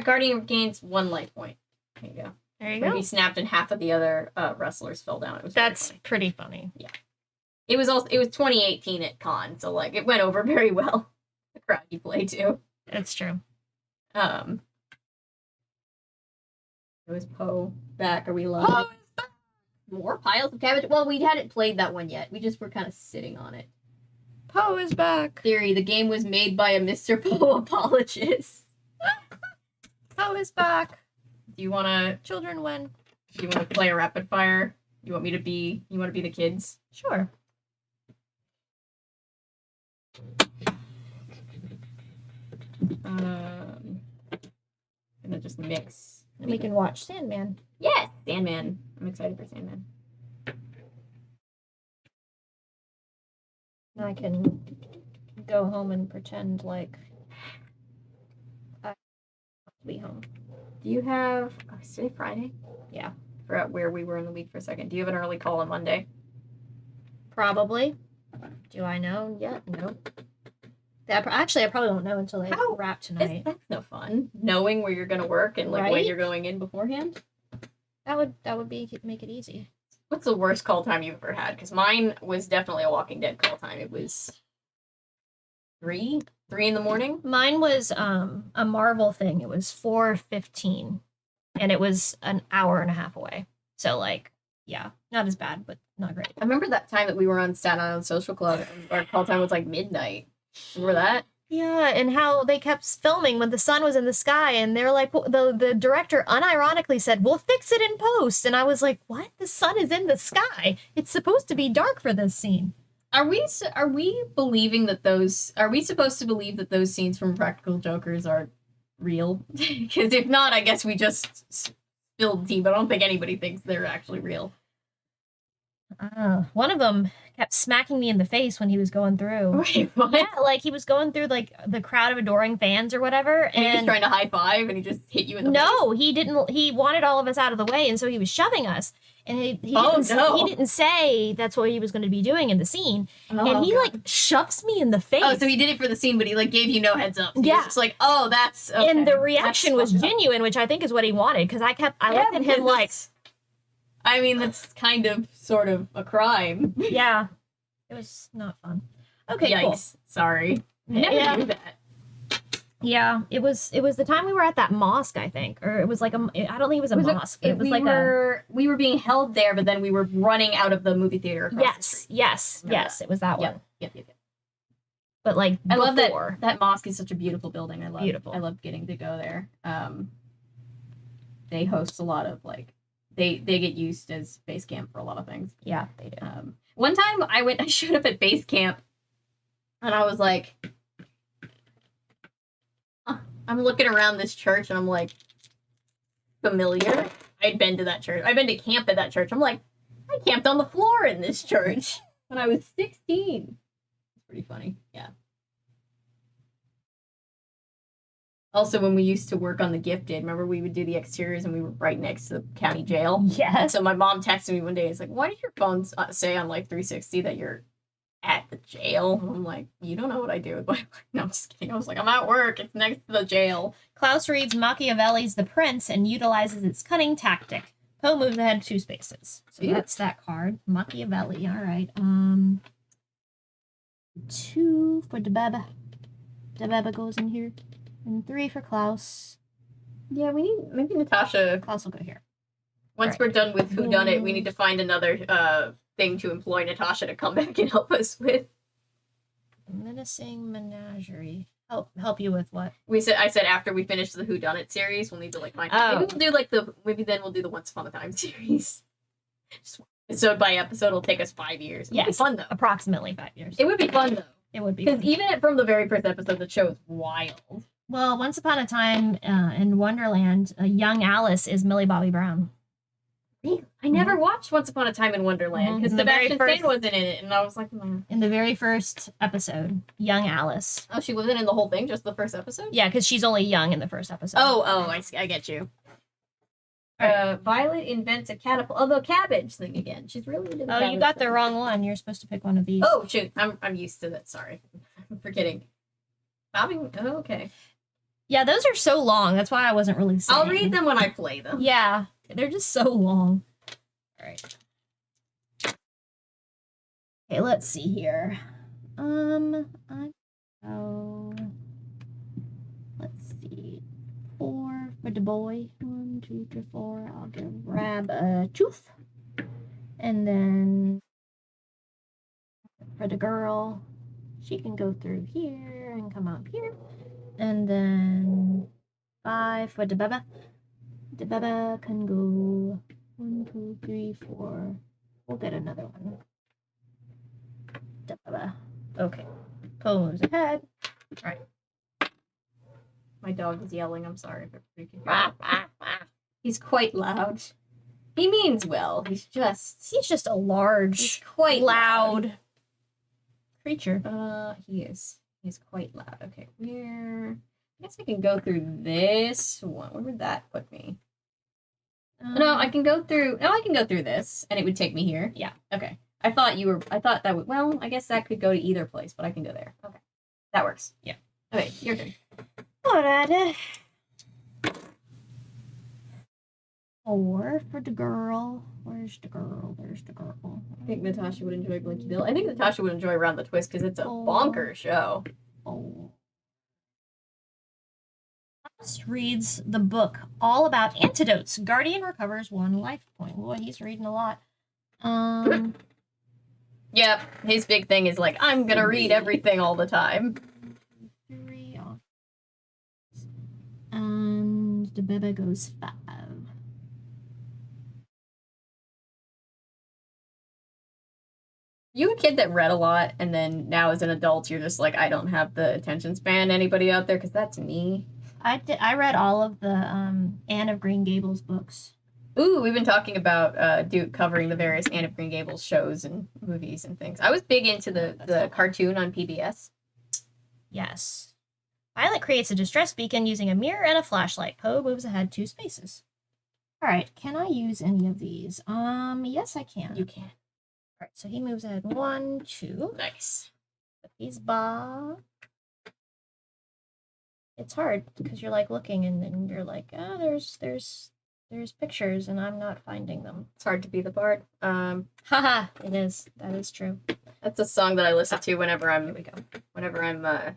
A: Guardian gains 1 life point. There you go.
B: There you
A: When
B: go.
A: he snapped and half of the other wrestlers fell down. It was
B: That's pretty funny.
A: Yeah. It was 2018 at con, so like it went over very well. The crowd you play to.
B: That's true.
A: It was Poe back. Are we live? Poe is back! More piles of cabbage? Well, we hadn't played that one yet. We just were kind of sitting on it.
B: Poe is back.
A: Theory, the game was made by a Mr. Poe apologist.
B: Poe is back.
A: Do you want to...
B: Children win.
A: Do you want to play a rapid fire? You want to be the kids?
B: Sure.
A: Gonna just mix.
B: And we can watch Sandman.
A: Yes, Sandman. I'm excited for Sandman.
B: I can go home and pretend like I have to be home.
A: Do you have... Oh, is today Friday?
B: Yeah.
A: Forgot where we were in the week for a second. Do you have an early call on Monday?
B: Probably. Do I know yet? Nope. Actually, I probably won't know until I wrap tonight.
A: That's no fun. Knowing where you're going to work and like when you're going in beforehand.
B: That would make it easy.
A: What's the worst call time you've ever had? Because mine was definitely a Walking Dead call time. It was 3 in the morning.
B: Mine was a Marvel thing. It was 4:15, and it was an hour and a half away. So like, yeah, not as bad, but not great.
A: I remember that time that we were on Staten Island Social Club, and our call time was like midnight. Remember that?
B: Yeah, and how they kept filming when the sun was in the sky, and they're like, the director unironically said, "We'll fix it in post," and I was like, "What? The sun is in the sky. It's supposed to be dark for this scene."
A: Are we believing that those? Are we supposed to believe that those scenes from Practical Jokers are real? Because if not, I guess we just spilled tea. But I don't think anybody thinks they're actually real.
B: One of them kept smacking me in the face when he was going through.
A: Wait, what?
B: Yeah, like he was going through like the crowd of adoring fans or whatever,
A: And he was trying to high five, and he just hit you in the face.
B: No, he didn't. He wanted all of us out of the way, and so he was shoving us. And he didn't say that's what he was going to be doing in the scene. And he like shoves me in the face.
A: Oh, so he did it for the scene, but he like gave you no heads up. So
B: yeah,
A: he was just like, oh, that's. Okay.
B: And the reaction was genuine, which I think is what he wanted, because I looked at him like.
A: I mean, that's kind of sort of a crime.
B: Yeah, it was not fun. Okay,
A: yikes!
B: cool.
A: Sorry, I never knew that.
B: Yeah, it was the time we were at that mosque, I think, or it was like I don't think it was a mosque. It was
A: we were being held there, but then we were running out of the movie theater.
B: Yes, it was that one.
A: Yep.
B: But like,
A: I love that mosque is such a beautiful building. I love getting to go there. They host a lot of like, they get used as base camp for a lot of things.
B: Yeah, they do.
A: One time I showed up at base camp, and I was like. I'm looking around this church and I'm like, familiar. I'd been to that church. I've been to camp at that church. I'm like, I camped on the floor in this church when I was 16. It's pretty funny. Yeah. Also, when we used to work on The Gifted, remember we would do the exteriors and we were right next to the county jail?
B: Yes.
A: So my mom texted me one day. It's like, why did your phone say on Life 360 that you're at the jail? I'm like, you don't know what I do with my life. No, I'm just kidding. I was like, I'm at work. It's next to the jail.
B: Klaus reads Machiavelli's The Prince and utilizes its cunning tactic. Poe moves ahead 2 spaces. So that's that card. Machiavelli. All right. 2 for Debeba. Debeba goes in here. And 3 for Klaus.
A: Yeah, we need maybe Natasha.
B: Klaus will go here.
A: Once we're done with Who Done It, we need to find another thing to employ Natasha to come back and help us with.
B: Menacing Menagerie. Help you with what?
A: I said after we finish the Who Done It series, we'll need to like find. Maybe we'll do like then we'll do the Once Upon a Time series. Just episode by episode, it'll take us 5 years. It'll be fun though.
B: Approximately 5 years.
A: It would be fun though.
B: It would be
A: because even from the very first episode, the show is wild.
B: Well, Once Upon a Time in Wonderland, young Alice is Millie Bobby Brown.
A: I never watched Once Upon a Time in Wonderland because Sebastian Stan wasn't in it, and I was like,
B: in the very first episode, young Alice.
A: Oh, she wasn't in the whole thing, just the first episode?
B: Yeah, because she's only young in the first episode.
A: Oh, I see. I get you. Right. Violet invents a catapult. Oh, the cabbage thing again. She's really into the cabbage
B: you got
A: thing.
B: the wrong one. You're supposed to pick one of these.
A: Oh, shoot. I'm used to that. Sorry. I'm forgetting. Bobbing. Oh, okay.
B: Yeah, those are so long. That's why I wasn't really saying.
A: I'll read them when I play them.
B: Yeah, they're just so long. All right. Okay, let's see here. Let's see. 4 for the boy. 1, 2, 3, 4. I'll grab a tooth. And then for the girl, she can go through here and come up here. And then 5 for the Beba. The Beba can go 1, 2, 3, 4. We'll get another one. The Beba. Okay. Poe moves ahead. All right.
A: My dog is yelling. I'm sorry. He's quite loud. He means well. He's just
B: a large,
A: he's quite
B: loud creature.
A: He is. He's quite loud. Okay, I guess I can go through this one. Where would that put me? No, I can go through. No, I can go through this, and it would take me here.
B: Yeah.
A: Okay. I thought that would. Well, I guess that could go to either place, but I can go there. Okay. That works.
B: Yeah.
A: Okay, your turn.
B: Alright. 4 for the girl. Where's the girl? There's the girl.
A: I think Natasha would enjoy Blinky Bill. I think Natasha would enjoy Around the Twist because it's a bonker show.
B: Reads the book all about antidotes. Guardian recovers 1 life point. Boy, he's reading a lot.
A: Yep, his big thing is like, I'm gonna read everything all the time.
B: 3 off. And the Beba goes 5.
A: You a kid that read a lot, and then now as an adult, you're just like, I don't have the attention span. Anybody out there? Because that's me.
B: I read all of the Anne of Green Gables books.
A: Ooh, we've been talking about covering the various Anne of Green Gables shows and movies and things. I was big into the cartoon on PBS.
B: Yes. Violet creates a distress beacon using a mirror and a flashlight. Poe moves ahead 2 spaces. All right, can I use any of these? Yes, I can.
A: You can.
B: All right, so he moves ahead 1, 2.
A: Nice.
B: Put these back. It's hard because you're like looking and then you're like, there's pictures and I'm not finding them.
A: It's hard to be the bard.
B: Haha, it is. That is true.
A: That's a song that I listen to whenever I'm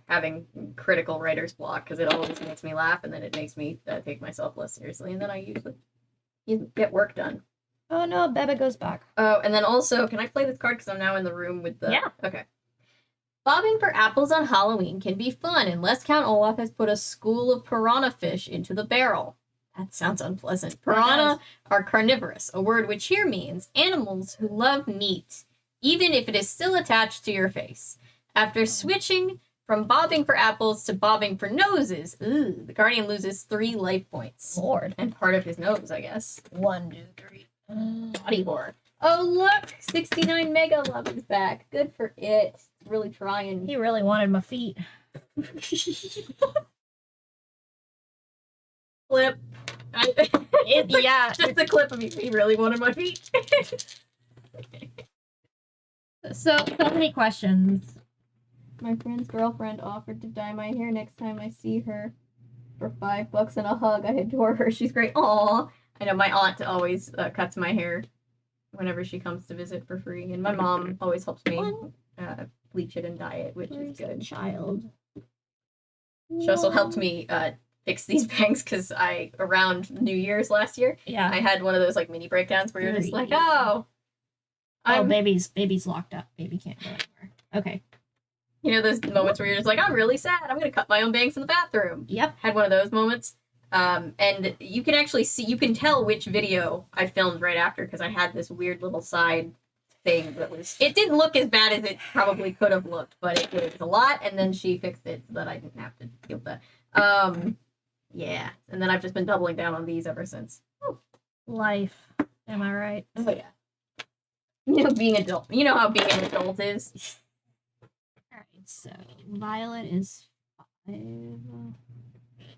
A: having critical writer's block, because it always makes me laugh, and then it makes me take myself less seriously, and then I usually get work done.
B: Oh no, Beba goes back.
A: Oh, and then also, can I play this card because I'm now in the room with the...
B: Yeah.
A: Okay. Bobbing for apples on Halloween can be fun unless Count Olaf has put a school of piranha fish into the barrel. That sounds unpleasant. Piranha are carnivorous, a word which here means animals who love meat, even if it is still attached to your face. After switching from bobbing for apples to bobbing for noses, the Guardian loses 3 life points.
B: Lord.
A: And part of his nose, I guess.
B: 1, 2, 3.
A: Body horror. Oh, look! 69 Mega Love is back. Good for it. It's really trying.
B: He really wanted my feet.
A: Clip.
B: Yeah.
A: Just a clip of you. He really wanted my feet.
B: So many questions.
A: My friend's girlfriend offered to dye my hair next time I see her for $5 and a hug. I adore her. She's great. Aw. I know my aunt always cuts my hair whenever she comes to visit for free, and my mom always helps me bleach it and dye it, which is good.
B: Child.
A: She also helped me fix these bangs because around New Year's last year,
B: Yeah.
A: I had one of those like mini breakdowns where you're just like, oh,
B: baby's locked up. Baby can't go anywhere. Okay.
A: You know those moments where you're just like, I'm really sad. I'm gonna cut my own bangs in the bathroom.
B: Yep.
A: Had one of those moments. And you can actually you can tell which video I filmed right after, because I had this weird little side thing it didn't look as bad as it probably could have looked, but it was a lot, and then she fixed it so that I didn't have to deal with that. Yeah. And then I've just been doubling down on these ever since.
B: Life. Am I right?
A: Oh yeah. You know, being adult. You know how being an adult is.
B: Alright, so Violet is 5.
A: I'm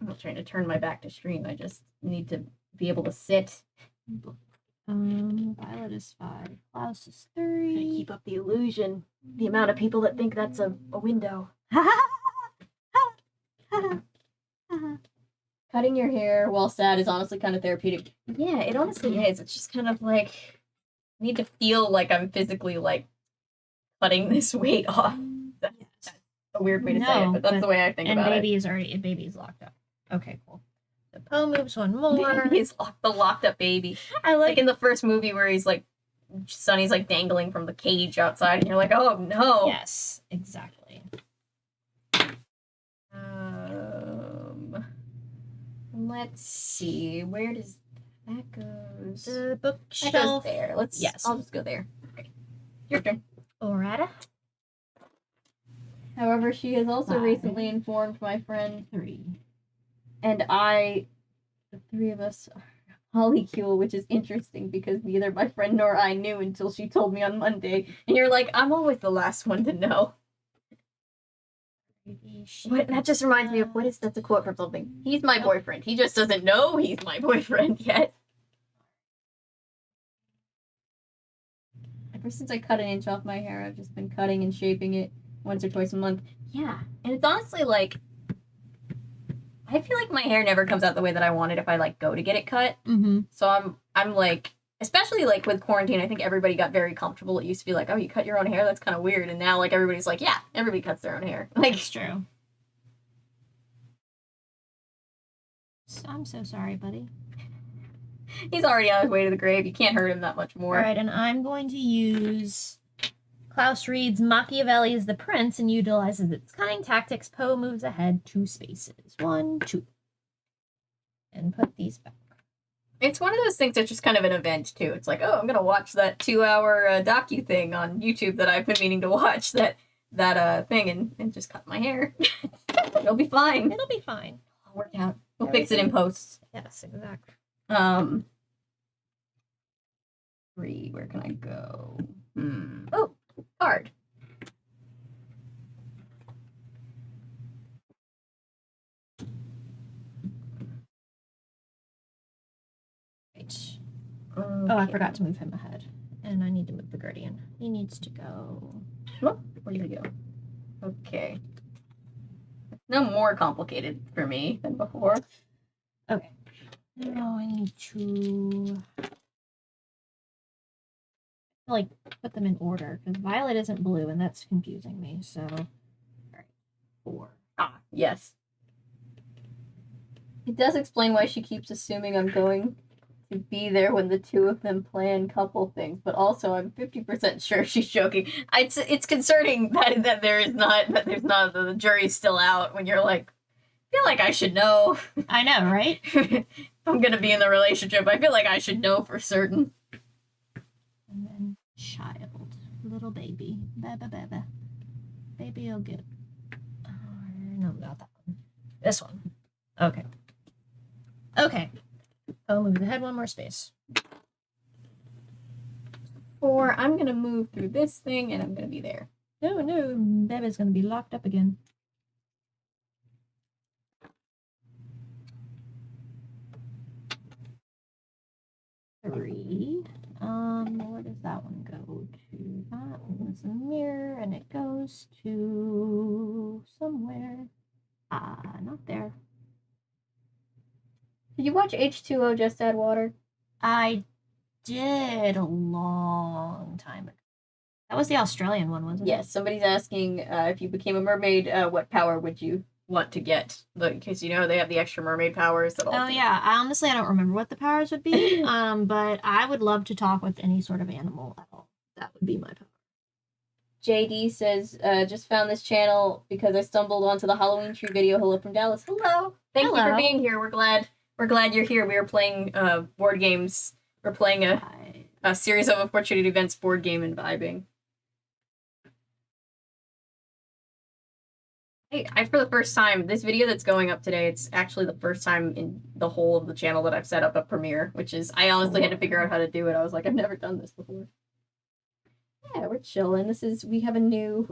A: not trying to turn my back to stream. I just need to be able to sit.
B: Violet is 5. Klaus is 3.
A: Keep up the illusion. The amount of people that think that's a window. Cutting your hair while sad is honestly kind of therapeutic. Yeah, it honestly is. It's just kind of like, I need to feel like I'm physically like cutting this weight off. That's a weird way to say it, but that's the way I think about it.
B: Baby's locked up. Okay, cool. So Poe moves 1 more.
A: He's the locked up baby.
B: I
A: like in the first movie where he's like, Sonny's like dangling from the cage outside, and you're like, oh no.
B: Yes, exactly.
A: Let's see. Where does that go?
B: The bookshelf.
A: That goes there.
B: Yes.
A: I'll just go there. Okay. Your turn.
B: Alright.
A: However, she has also
B: 5.
A: recently informed my friend
B: 3.
A: and the 3 of us are polycule, which is interesting because neither my friend nor I knew until she told me on Monday. And you're like, I'm always the last one to know. What? That just reminds me of that's a quote from something. He's my boyfriend. He just doesn't know he's my boyfriend yet. Ever since I cut an inch off my hair, I've just been cutting and shaping it once or twice a month. Yeah, and it's honestly like, I feel like my hair never comes out the way that I want it if I like go to get it cut.
B: Mm-hmm.
A: So I'm like, especially like with quarantine, I think everybody got very comfortable. It used to be like, oh, you cut your own hair? That's kind of weird. And now like everybody's like, yeah, everybody cuts their own hair. Like,
B: it's true. I'm so sorry, buddy.
A: He's already on his way to the grave. You can't hurt him that much more.
B: All right, and I'm going to use Klaus reads Machiavelli is the prince and utilizes its cunning tactics. Poe moves ahead 2 spaces. 1, 2. And put these back.
A: It's one of those things that's just kind of an event, too. It's like, oh, I'm going to watch that 2-hour docu thing on YouTube that I've been meaning to watch, that thing, and just cut my hair. It'll be fine.
B: It'll be fine.
A: It'll work out. We'll fix it in post.
B: Yes, exactly.
A: 3. Where can I go? Oh, card.
B: Right.
A: Okay.
B: Oh, I forgot to move him ahead. And I need to move the Guardian. He needs to go.
A: Oh, where did he go? Okay. No more complicated for me than before.
B: Okay. Now I need to like put them in order because Violet isn't blue and that's confusing me. So, all right, 4.
A: Ah, yes. It does explain why she keeps assuming I'm going to be there when the two of them plan couple things, but also I'm 50% sure she's joking. It's concerning that there's not the jury's still out when you're like, I feel like I should know.
B: I know, right?
A: If I'm gonna be in the relationship, I feel like I should know for certain.
B: And then child, little baby, baby, baby, you'll get. No, not that one. This one. Okay. Okay. Oh, move the head one more space.
A: 4. I'm gonna move through this thing, and I'm gonna be there.
B: No, baby's gonna be locked up again. Three. Where does that one go to? That one's a mirror, and it goes to somewhere. Not there.
A: Did you watch H2O Just Add Water?
B: I did a long time ago. That was the Australian one, wasn't it?
A: Yes, somebody's asking if you became a mermaid, what power would you want to get? Because, you know, they have the extra mermaid powers.
B: Oh, yeah. Honestly, I don't remember what the powers would be, but I would love to talk with any sort of animal at all. That would be my power.
A: JD says, just found this channel because I stumbled onto the Halloween tree video. Hello from Dallas. Hello. Thank you for being here. We're glad you're here. We are playing board games. We're playing a series of unfortunate events board game and vibing. I for the first time, this video that's going up today, it's actually the first time in the whole of the channel that I've set up a premiere, which is, I honestly had to figure out how to do it. I was like, I've never done this before. Yeah, we're chilling. We have a new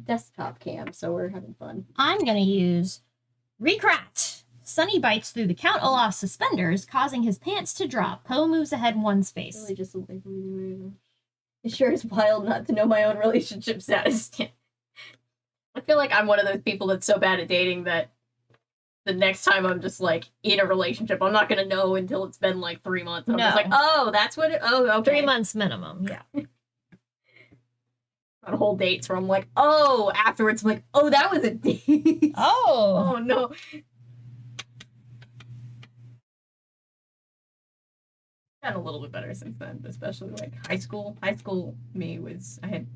A: desktop cam, so we're having fun.
B: I'm going to use Recrat. Sunny bites through the Count Olaf's suspenders, causing his pants to drop. Poe moves ahead one space.
A: Really just it sure is wild not to know my own relationship status. I feel like I'm one of those people that's so bad at dating that the next time I'm just like in a relationship, I'm not gonna know until it's been like 3 months. I'm just like, oh, that's what it. Oh, okay.
B: 3 months minimum. Yeah.
A: On whole dates where I'm like, oh, afterwards I'm like, oh, that was a date.
B: Oh.
A: Oh no. Gotten a little bit better since then, especially like high school. High school me was, I had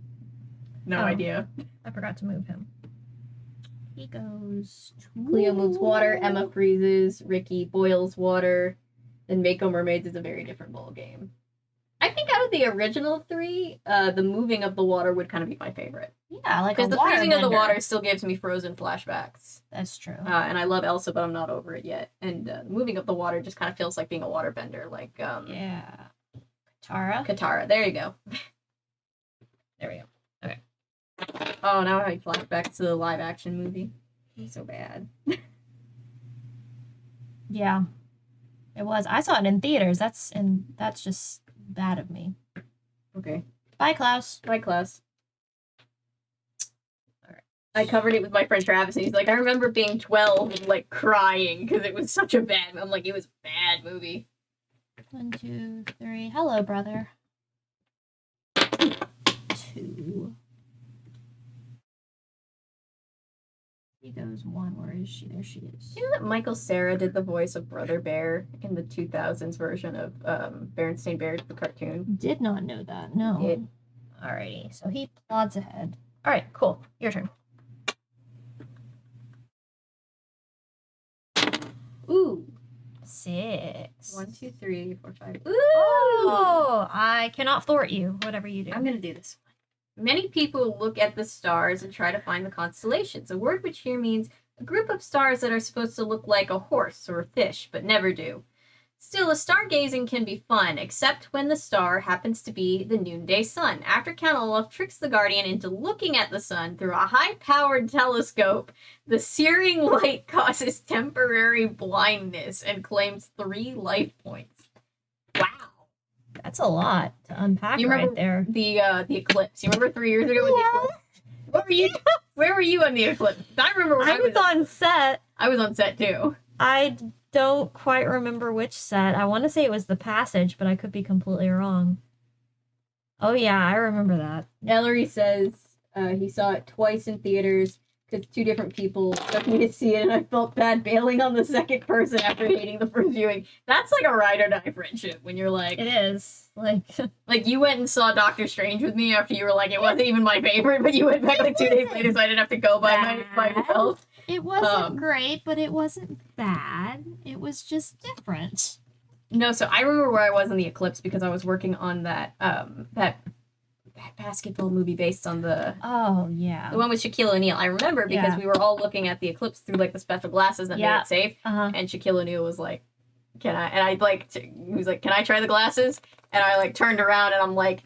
A: no idea.
B: I forgot to move him. He goes to...
A: Cleo moves water, Emma freezes, Ricky boils water, and Mako Mermaids is a very different ball game. I think out of the original 3, the moving of the water would kind of be my favorite.
B: Yeah, like
A: because the freezing of the water still gives me Frozen flashbacks.
B: That's true.
A: And I love Elsa, but I'm not over it yet. And the moving of the water just kind of feels like being a waterbender, like
B: yeah, Katara.
A: There you go.
B: There we go. Okay.
A: Oh, now I have flashbacks to the live action movie. It's so bad.
B: Yeah, it was. I saw it in theaters. That's just bad of me.
A: Okay.
B: Bye, Klaus.
A: Bye, Klaus. All right. I covered it with my friend Travis, and he's like, I remember being 12 and like crying because it was such a bad. I'm like, it was a bad movie.
B: 1, 2, 3. Hello, brother. 2. He goes 1. Where is she? There she is.
A: You know that Michael Cera did the voice of Brother Bear in the 2000s version of Berenstain Bears, the cartoon?
B: Did not know that. No.
A: He did.
B: Alrighty. So he plods ahead. All right. Cool. Your turn.
A: Ooh.
B: 6.
A: 1, 2, 3, 4, 5. Ooh.
B: Oh, I cannot thwart you. Whatever you do.
A: I'm gonna do this one. Many people look at the stars and try to find the constellations, a word which here means a group of stars that are supposed to look like a horse or a fish, but never do. Still, a stargazing can be fun, except when the star happens to be the noonday sun. After Count Olaf tricks the Guardian into looking at the sun through a high-powered telescope, the searing light causes temporary blindness and claims 3 life points. Wow.
B: That's a lot to unpack
A: You remember
B: right there.
A: The eclipse. You remember 3 years ago with the eclipse? What were you? Where were you on the eclipse? I remember when
B: I was on set.
A: I was on set too.
B: I don't quite remember which set. I want to say it was The Passage, but I could be completely wrong. Oh yeah, I remember that.
A: Ellery says he saw it twice in theaters because 2 different people took me to see it, and I felt bad bailing on the second person after hating the first viewing. That's like a ride or die friendship when you're like,
B: it is like
A: you went and saw Doctor Strange with me after you were like, it wasn't even my favorite, but you went back like 2 days later, so I didn't have to go by myself.
B: It wasn't great, but it wasn't bad. It was just different.
A: No, so I remember where I was in the eclipse because I was working on that basketball movie based on the one with Shaquille O'Neal. I remember because we were all looking at the eclipse through like the special glasses that made it safe, and Shaquille O'Neal was like, "Can I?" And I he was like, "Can I try the glasses?" And I like turned around and I'm like,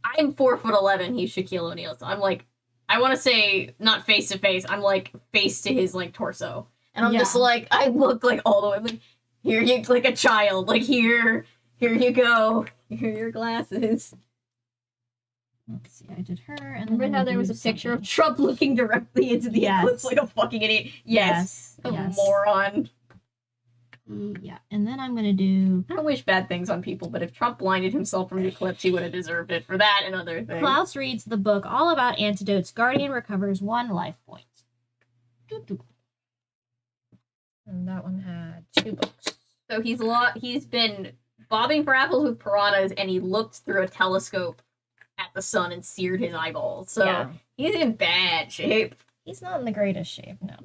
A: "I'm 4'11". He's Shaquille O'Neal, so I'm like, I want to say not face to face. I'm like face to his like torso, and I'm just like, I look like all the way like, here you like a child, like here you go, here are your glasses.
B: Let's see, I did her, and
A: remember how there was a picture of Trump looking directly into the eclipse like a fucking idiot? Yes. Moron.
B: Yeah, and then I'm gonna do.
A: I don't wish bad things on people, but if Trump blinded himself from the eclipse, he would have deserved it for that and other things.
B: Klaus reads the book all about antidotes. Guardian recovers 1 life point. And that one had 2 books.
A: So he's been bobbing for apples with piranhas, and he looked through a telescope at the sun and seared his eyeballs. So he's in bad shape.
B: He's not in the greatest shape, no.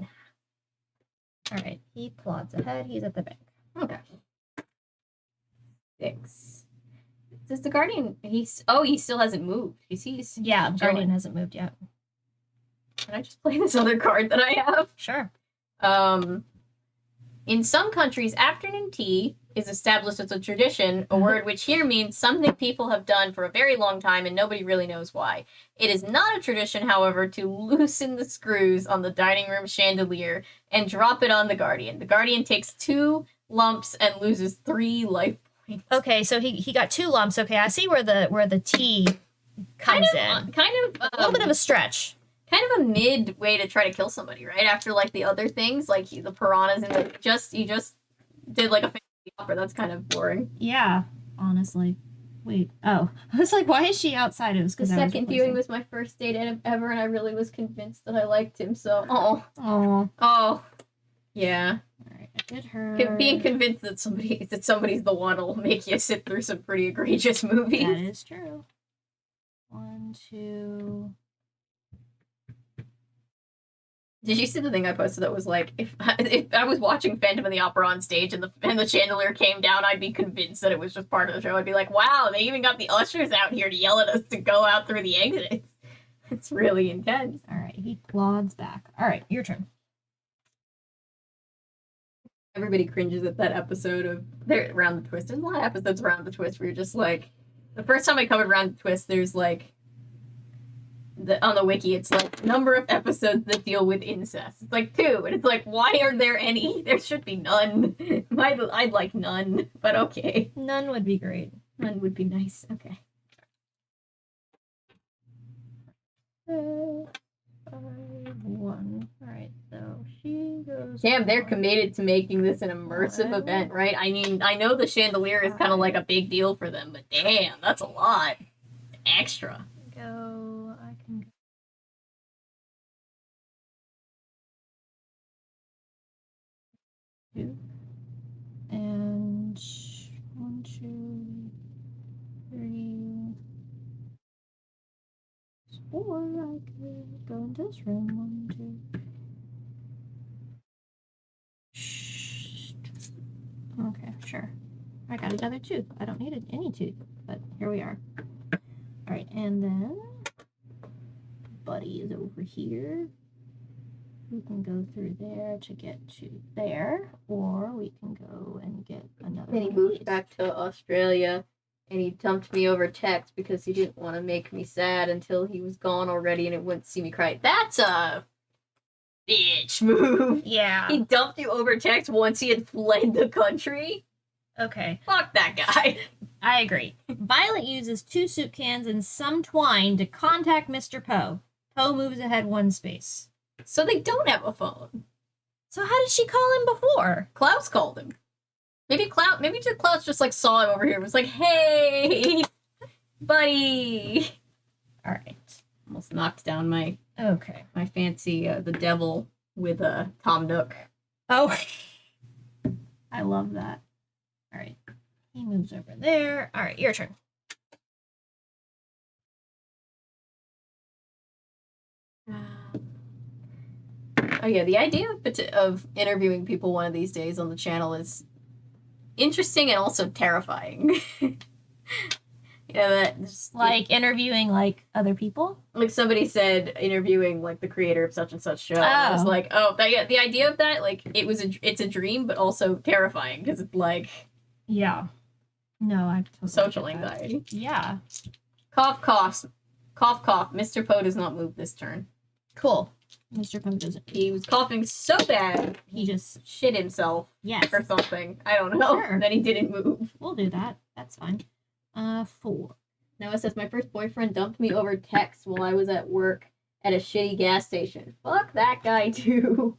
B: All right, he plods ahead. He's at the bank.
A: Okay. 6. Does the Guardian? He still hasn't moved. He's
B: Guardian hasn't moved yet.
A: Can I just play this other card that I have?
B: Sure.
A: In some countries, afternoon tea is established as a tradition, a word which here means something people have done for a very long time and nobody really knows why. It is not a tradition, however, to loosen the screws on the dining room chandelier and drop it on the Guardian. The Guardian takes 2 lumps and loses 3 life points.
B: Okay, so he got 2 lumps. Okay, I see where the tea comes in.
A: A
B: little bit of a stretch.
A: Kind of a mid way to try to kill somebody, right? After like the other things, like the piranhas and he just did like a fancy opera. That's kind of boring.
B: Yeah, honestly. Wait. Oh, I was like, why is she outside? It was because
A: the second viewing was my first date ever, and I really was convinced that I liked him. So, yeah.
B: All right, I did her.
A: Being convinced that somebody's the one will make you sit through some pretty egregious movies.
B: That is true. 1, 2.
A: Did you see the thing I posted that was like, if I was watching Phantom of the Opera on stage and the chandelier came down, I'd be convinced that it was just part of the show. I'd be like, wow, they even got the ushers out here to yell at us to go out through the exits. It's really intense.
B: All right, he plods back. All right, your turn.
A: Everybody cringes at that episode of Round the Twist. There's a lot of episodes Round the Twist where you're just like, the first time I covered Round the Twist, there's like, on the wiki, it's like number of episodes that deal with incest. It's like 2, and it's like, why are there any? There should be none. I'd like none, but okay.
B: None would be great.
A: None would be nice. Okay.
B: 5, 1. All right, so she goes.
A: Damn, they're committed to making this an immersive event, right? I mean, I know the chandelier is kind of like a big deal for them, but damn, that's a lot. Extra.
B: Go. I can go. Two. And 1, 2, 3, 4. I could go in this room. 1, 2. Okay, sure. I got another tooth. I don't need any tooth, but here we are. All right, and then Buddy is over here. We can go through there to get to there, or we can go and get another
A: Then he
B: one of
A: moved
B: these.
A: back to Australia, and he dumped me over text because he didn't want to make me sad until he was gone already and it wouldn't see me cry. That's a bitch move.
B: Yeah.
A: He dumped you over text once he had fled the country.
B: Okay.
A: Fuck that guy.
B: I agree. Violet uses 2 soup cans and some twine to contact Mr. Poe. Poe moves ahead 1 space.
A: So they don't have a phone.
B: So how did she call him before?
A: Klaus called him. Maybe Klaus just like saw him over here and was like, hey, buddy.
B: All right.
A: Almost knocked down my fancy the devil with Tom Nook.
B: Oh. I love that. All right. He moves over there. All right, your turn.
A: Oh yeah, the idea of interviewing people one of these days on the channel is interesting and also terrifying. Yeah, that just,
B: like interviewing like other people.
A: Like somebody said, interviewing like the creator of such and such show. And I was like, the idea of that, like it's a dream, but also terrifying because it's like,
B: yeah, no, I totally
A: social anxiety.
B: Yeah.
A: Cough, cough, cough, cough. Mr. Poe does not move this turn.
B: Cool. Mr. Poe doesn't.
A: He was coughing so bad he just shit himself.
B: Yes.
A: Or something. I don't know.
B: Sure.
A: Then he didn't move.
B: We'll do that. That's fine. 4.
A: Noah says, my first boyfriend dumped me over text while I was at work at a shitty gas station. Fuck that guy, too.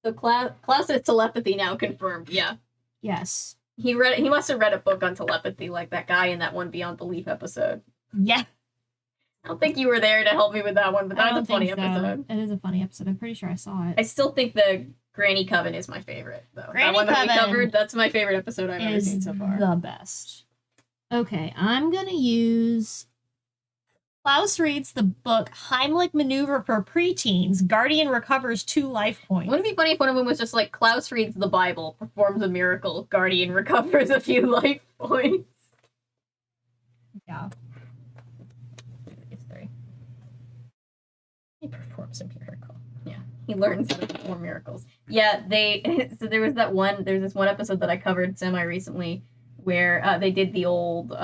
A: So Klaus's telepathy now confirmed, yeah.
B: Yes.
A: He must have read a book on telepathy like that guy in that one Beyond Belief episode.
B: Yeah.
A: I don't think you were there to help me with that one, but that was a funny episode.
B: It is a funny episode. I'm pretty sure I saw it.
A: I still think the Granny Coven is my favorite, though.
B: Granny
A: that one that we
B: Coven
A: covered, that's my favorite episode I've ever seen so far.
B: The best. Okay, I'm gonna use Klaus reads the book Heimlich Maneuver for Preteens. Guardian recovers 2 life points.
A: Wouldn't it be funny if one of them was just like, Klaus reads the Bible, performs a miracle, Guardian recovers a few life points?
B: Yeah.
A: It's 3. He performs a miracle. Yeah. He learns how to perform miracles. Yeah, so there's this one episode that I covered semi-recently where they did the old,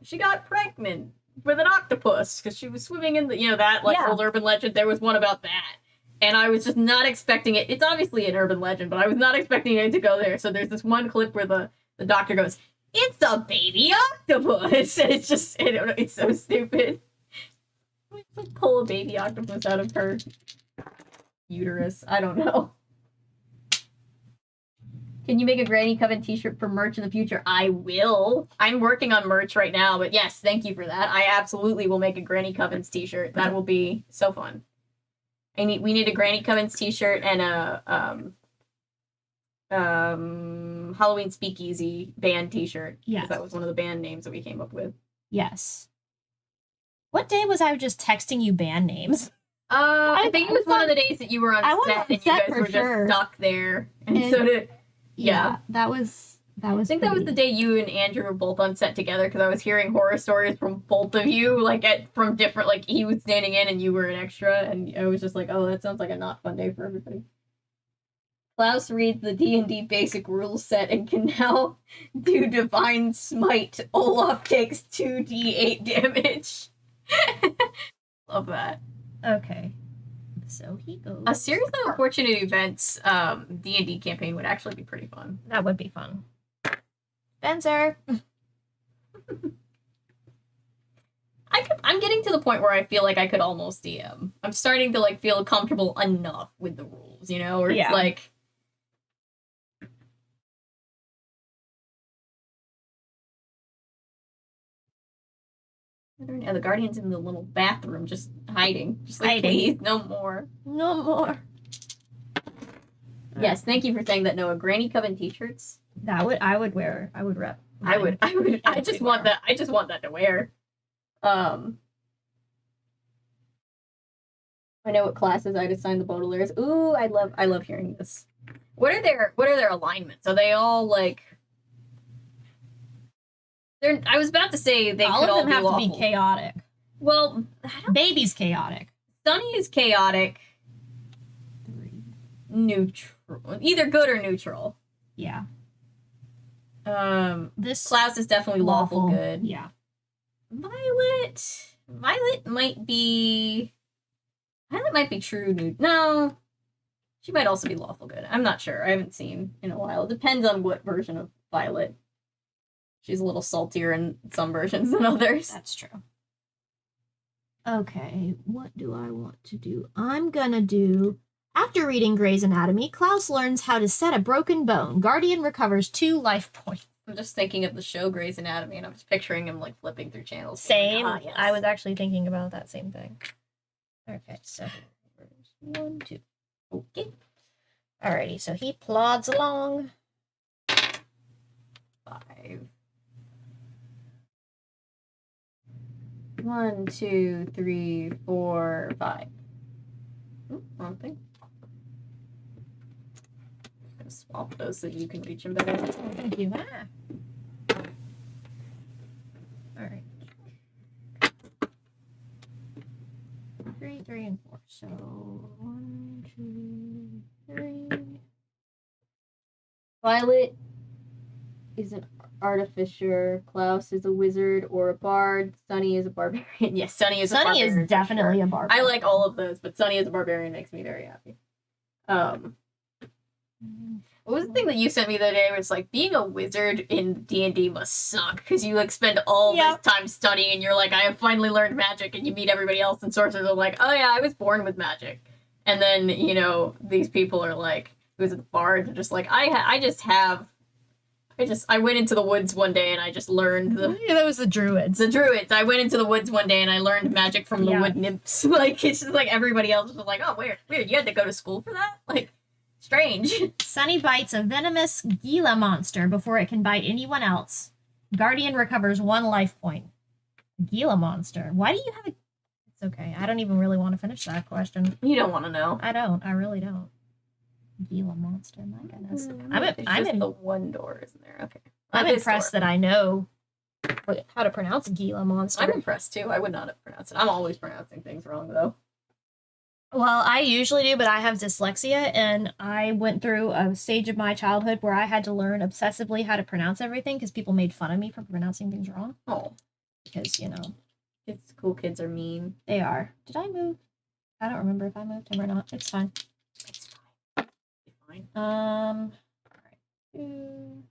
A: she got pregnant with an octopus because she was swimming in the, that old urban legend. There was one about that. And I was just not expecting it. It's obviously an urban legend, but I was not expecting it to go there. So there's this one clip where the doctor goes, it's a baby octopus! And it's just, I don't know, it's so stupid. Pull a baby octopus out of her uterus. I don't know. Can you make a Granny Coven t-shirt for merch in the future? I will. I'm working on merch right now, but yes, thank you for that. I absolutely will make a Granny Coven's t-shirt. That will be so fun. We need a Granny Coven's t-shirt and a Halloween Speakeasy band t-shirt.
B: Yes.
A: That was one of the band names that we came up with.
B: Yes. What day was I just texting you band names?
A: I think it was one of the days that you were on set and you guys were just stuck there. And so did... Yeah,
B: that was.
A: I think that was the day you and Andrew were both on set together because I was hearing horror stories from both of you, from different, he was standing in and you were an extra, and I was just like, oh, that sounds like a not fun day for everybody. Klaus reads the D&D basic rules set and can now do Divine Smite. Olaf takes 2d8 damage. Love that.
B: Okay. So he goes.
A: A series of unfortunate events D&D campaign would actually be pretty fun.
B: That would be fun. Spencer.
A: I'm getting to the point where I feel like I could almost DM. I'm starting to feel comfortable enough with the rules, where it's like. The Guardian's in the little bathroom just hiding. Just hiding. Please, no more.
B: No more.
A: Yes, thank you for saying that, Noah. Granny Coven t-shirts.
B: I would rep.
A: I just want that. I just want that to wear. I know what classes I'd assign the Baudelaires. Ooh, I love hearing this. What are their alignments? Are they all I was about to say they
B: all
A: could
B: of them have
A: lawful.
B: To be chaotic.
A: Well,
B: Baby's chaotic.
A: Sunny is chaotic. neutral. Either good or neutral.
B: Yeah.
A: This Klaus is definitely lawful good.
B: Yeah.
A: Violet might be true nude. No. She might also be lawful good. I'm not sure. I haven't seen in a while. It depends on what version of Violet. She's a little saltier in some versions than others.
B: That's true. Okay, what do I want to do? I'm gonna do... After reading Grey's Anatomy, Klaus learns how to set a broken bone. Guardian recovers 2 life points.
A: I'm just thinking of the show Grey's Anatomy, and I'm just picturing him, like, flipping through channels.
B: Same.
A: Like, yes.
B: I was actually thinking about that same thing. Okay, so... 1, 2.
A: Okay.
B: Alrighty, so he plods along.
A: 5. 1, 2, 3, 4, 5. Ooh, wrong thing. I'm gonna swap those so you can reach them better.
B: Oh, thank you. Alright. 3, 3, and 4. So 1, 2, 3.
A: Violet is an artificer. Klaus is a wizard or a bard. Sunny is a barbarian. Yes, Sunny is a barbarian.
B: Sunny is definitely a barbarian.
A: I like all of those, but Sunny as a barbarian makes me very happy. What was the thing that you sent me the other day? Where it's like, being a wizard in D&D must suck because you like spend all this time studying and you're like, I have finally learned magic, and you meet everybody else and sorcerers are like, oh yeah, I was born with magic. And then, you know, these people are like, who's the bards are just like, I went into the woods one day and I just learned
B: that was the druids.
A: The druids. I went into the woods one day and I learned magic from the wood nymphs. Like, it's just like everybody else was like, oh, weird. You had to go to school for that? Like, strange.
B: Sunny bites a venomous Gila monster before it can bite anyone else. Guardian recovers 1 life point. Gila monster. Why do you have a... It's okay. I don't even really want to finish that question.
A: You don't want to know.
B: I don't. I really don't. Gila monster, my goodness.
A: I'm in the one door, isn't there? Okay.
B: I'm impressed that I know how to pronounce Gila monster.
A: I'm impressed too. I would not have pronounced it. I'm always pronouncing things wrong though.
B: Well, I usually do, but I have dyslexia, and I went through a stage of my childhood where I had to learn obsessively how to pronounce everything because people made fun of me for pronouncing things wrong.
A: Oh.
B: Because, you know.
A: Cool kids are mean.
B: They are. Did I move? I don't remember if I moved him or not. It's fine.
A: It's fine.
B: Alright.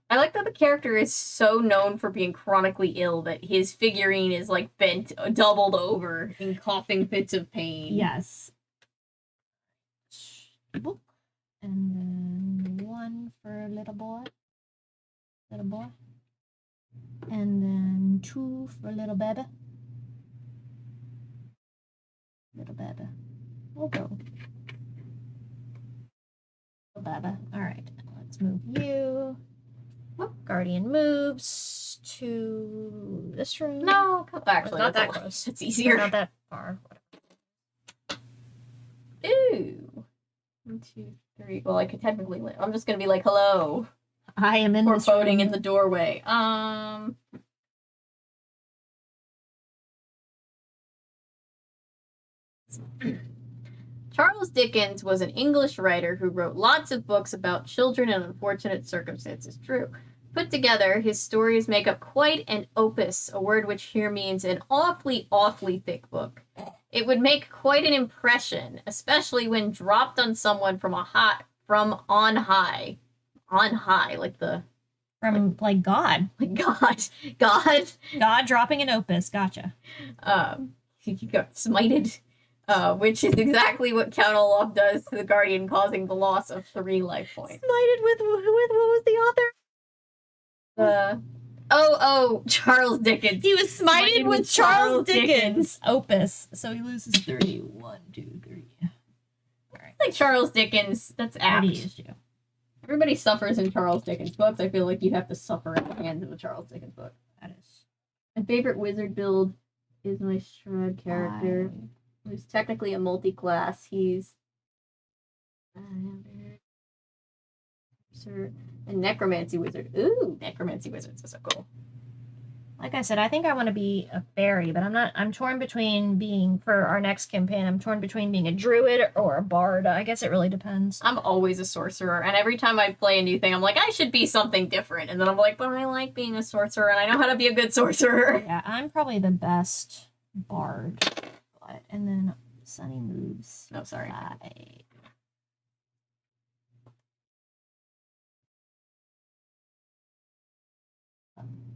A: I like that the character is so known for being chronically ill that his figurine is like bent, doubled over in coughing fits of pain.
B: Yes. Book. And then 1 for little boy. And then 2 for little baby. We'll go. Little baby. Alright. Let's move you. Oh, Guardian moves to this room.
A: No, actually,
B: not that close.
A: It's easier.
B: Not that far.
A: Ooh. 1, 2, 3. Well, I could technically. I'm just gonna be like, hello.
B: I am in this
A: foreboding
B: room.
A: In the doorway. Charles Dickens was an English writer who wrote lots of books about children in unfortunate circumstances. True. Put together, his stories make up quite an opus, a word which here means an awfully, awfully thick book. It would make quite an impression, especially when dropped on someone from on high. On high, like the...
B: like God.
A: Like God.
B: God dropping an opus, gotcha.
A: He got smited. Which is exactly what Count Olaf does to the Guardian, causing the loss of 3 life points.
B: Smited with what was the author?
A: Charles Dickens.
B: He was smited with Charles Dickens. Opus. So he loses 3. 1, 2, 3. All right.
A: Like Charles Dickens, that's apt. Everybody suffers in Charles Dickens books. I feel like you have to suffer at the hands of a Charles Dickens book.
B: That is.
A: My favorite wizard build is my Shred character. Who's technically a multi-class. He's a necromancy wizard. Ooh, necromancy wizards are so cool.
B: Like I said, I think I want to be a fairy, but I'm torn between being, for our next campaign, I'm torn between being a druid or a bard. I guess it really depends.
A: I'm always a sorcerer, and every time I play a new thing, I'm like, I should be something different. And then I'm like, but I like being a sorcerer, and I know how to be a good sorcerer.
B: Yeah, I'm probably the best bard. But, and then Sunny moves.
A: Oh, sorry.
B: Side.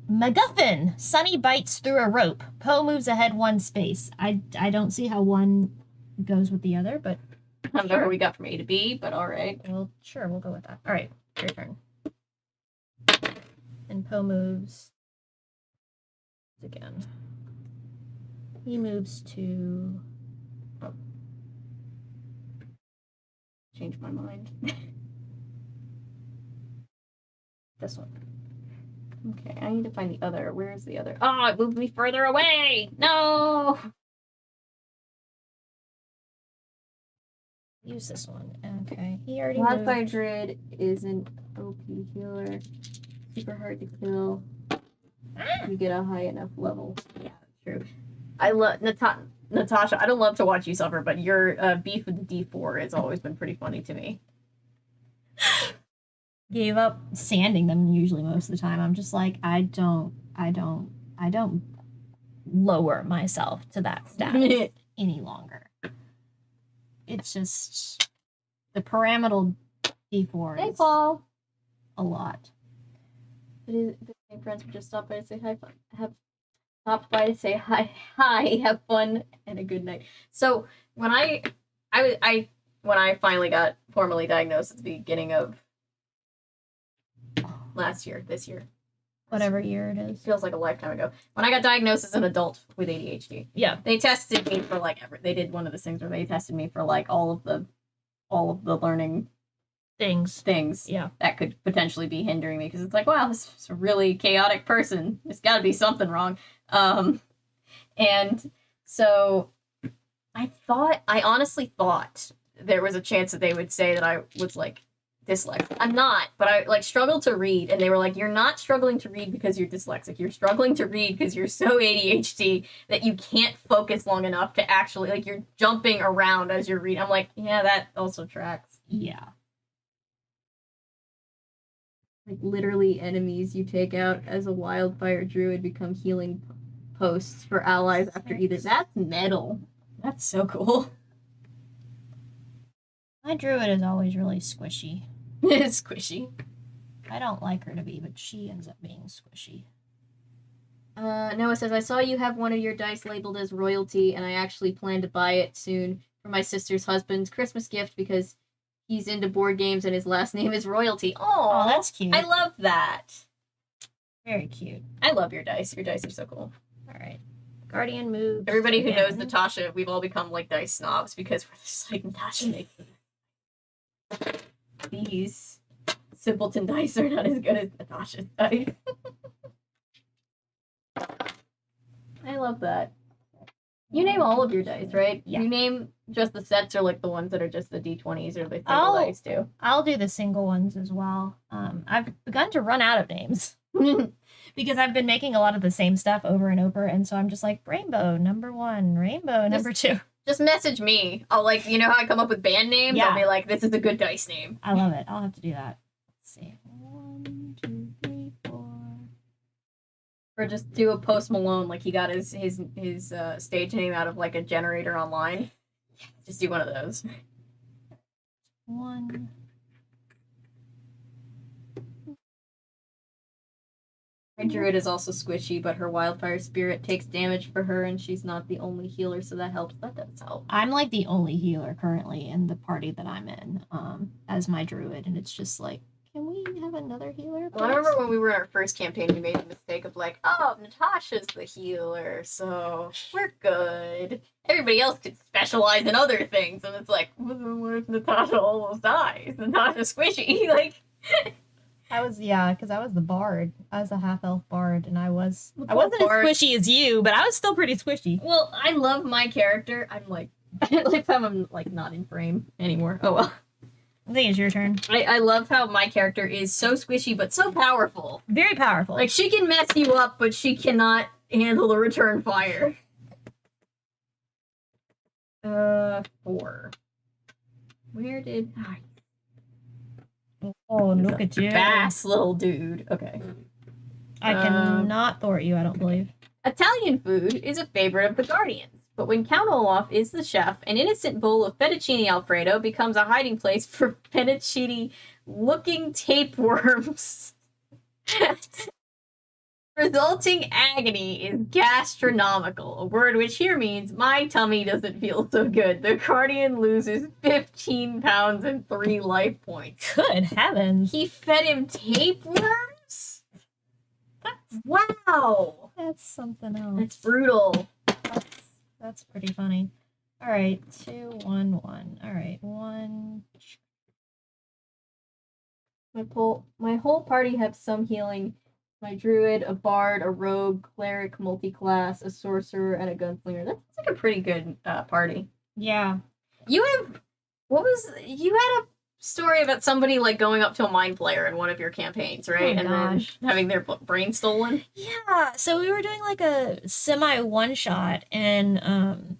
B: MacGuffin! Sunny bites through a rope. Poe moves ahead 1 space. I don't see how one goes with the other, but
A: I don't know where we got from A to B, but all right.
B: well, sure, we'll go with that. All right, your turn. And Poe moves again. He moves to...
A: Oh. Change my mind. This one. Okay, I need to find the other. Where's the other? Oh, it moved me further away! No!
B: Use this one. Okay, he already
A: Wildfire
B: moved.
A: Druid is an OP healer. Super hard to kill. You get a high enough level. Yeah, true. I love Natasha. I don't love to watch you suffer, but your beef with the D4 has always been pretty funny to me.
B: Gave up sanding them usually most of the time. I'm just like, I don't lower myself to that status any longer. It's just the pyramidal D4
A: Hey,
B: is
A: Paul.
B: a lot.
A: My friends would just stop by to say hi. Stop by to say hi, have fun, and a good night. So when I finally got formally diagnosed at the beginning of this year,
B: Whatever year it
A: it
B: is.
A: feels like a lifetime ago. When I got diagnosed as an adult with ADHD,
B: Yeah.
A: they tested me for like they did one of the things where they tested me for like all of the learning things
B: Yeah.
A: that could potentially be hindering me, because it's like, wow, this is a really chaotic person. There's got to be something wrong. And so I honestly thought there was a chance that they would say that I was like dyslexic. I'm not, but I like struggled to read, and they were like, you're not struggling to read because you're dyslexic. You're struggling to read because you're so ADHD that you can't focus long enough to actually, like, you're jumping around as you're reading. I'm like, yeah, that also tracks.
B: Yeah.
A: Like, literally, enemies you take out as a wildfire druid become healing posts for allies after either. That's metal. That's so cool.
B: My druid is always really squishy.
A: It's squishy.
B: I don't like her to be, but she ends up being squishy.
A: Noah says, I saw you have one of your dice labeled as royalty, and I actually plan to buy it soon for my sister's husband's Christmas gift because he's into board games and his last name is royalty.
B: Oh, that's cute.
A: I love that.
B: Very cute.
A: I love your dice. Your dice are so cool.
B: All right. Guardian moves.
A: Everybody who knows
B: again.
A: Natasha, we've all become like dice snobs because we're just like, Natasha makes these simpleton dice are not as good as Natasha's dice. I love that. You name all of your dice, right?
B: Yeah.
A: You name just the sets or like the ones that are just the D20s or the single dice too.
B: I'll do the single ones as well. I've begun to run out of names because I've been making a lot of the same stuff over and over, and so I'm just like rainbow number 1, rainbow number 2.
A: Just message me. I'll like, you know how I come up with band names?
B: Yeah.
A: I'll be like, this is a good dice name.
B: I love it. I'll have to do that. Let's see. 1, 2, 3, 4.
A: Or just do a Post Malone, like he got his stage name out of like a generator online. Just do one of those.
B: 1.
A: My druid is also squishy, but her wildfire spirit takes damage for her, and she's not the only healer, so that helps. That does help.
B: I'm like the only healer currently in the party that I'm in, as my druid, and it's just like, can we have another healer?
A: Well, I remember when we were in our first campaign, we made the mistake of like, oh, Natasha's the healer, so we're good. Everybody else could specialize in other things, and it's like, what if Natasha almost dies? Natasha's squishy, like.
B: Because I was the bard. I was a half-elf bard, and I wasn't
A: bard.
B: as squishy as you, but I was still pretty squishy.
A: Well, I love my character. I'm like, like I'm like not in frame anymore. Oh well.
B: I think it's your turn.
A: I love how my character is so squishy but so powerful.
B: Very powerful.
A: Like, she can mess you up, but she cannot handle the return fire. 4. Where did...
B: Oh, look at you.
A: Fast little dude. Okay.
B: I cannot thwart you, I don't believe. Italian
A: food is a favorite of the Guardians, but when Count Olaf is the chef, an innocent bowl of fettuccine Alfredo becomes a hiding place for fettuccine-looking tapeworms. Resulting agony is gastronomical, a word which here means my tummy doesn't feel so good. The Guardian loses 15 pounds and 3 life points.
B: Good heavens.
A: He fed him tapeworms? Wow.
B: That's something else.
A: That's brutal.
B: That's pretty funny. All right, 2, 1, 1. All right, 1.
A: My whole party have some healing. My druid, a bard, a rogue, cleric, multi-class, a sorcerer, and a gunslinger. That's like a pretty good party.
B: Yeah.
A: You had a story about somebody like going up to a mind flayer in one of your campaigns, right?
B: Oh,
A: and
B: gosh.
A: then having their brain stolen.
B: Yeah. So we were doing like a semi one shot, and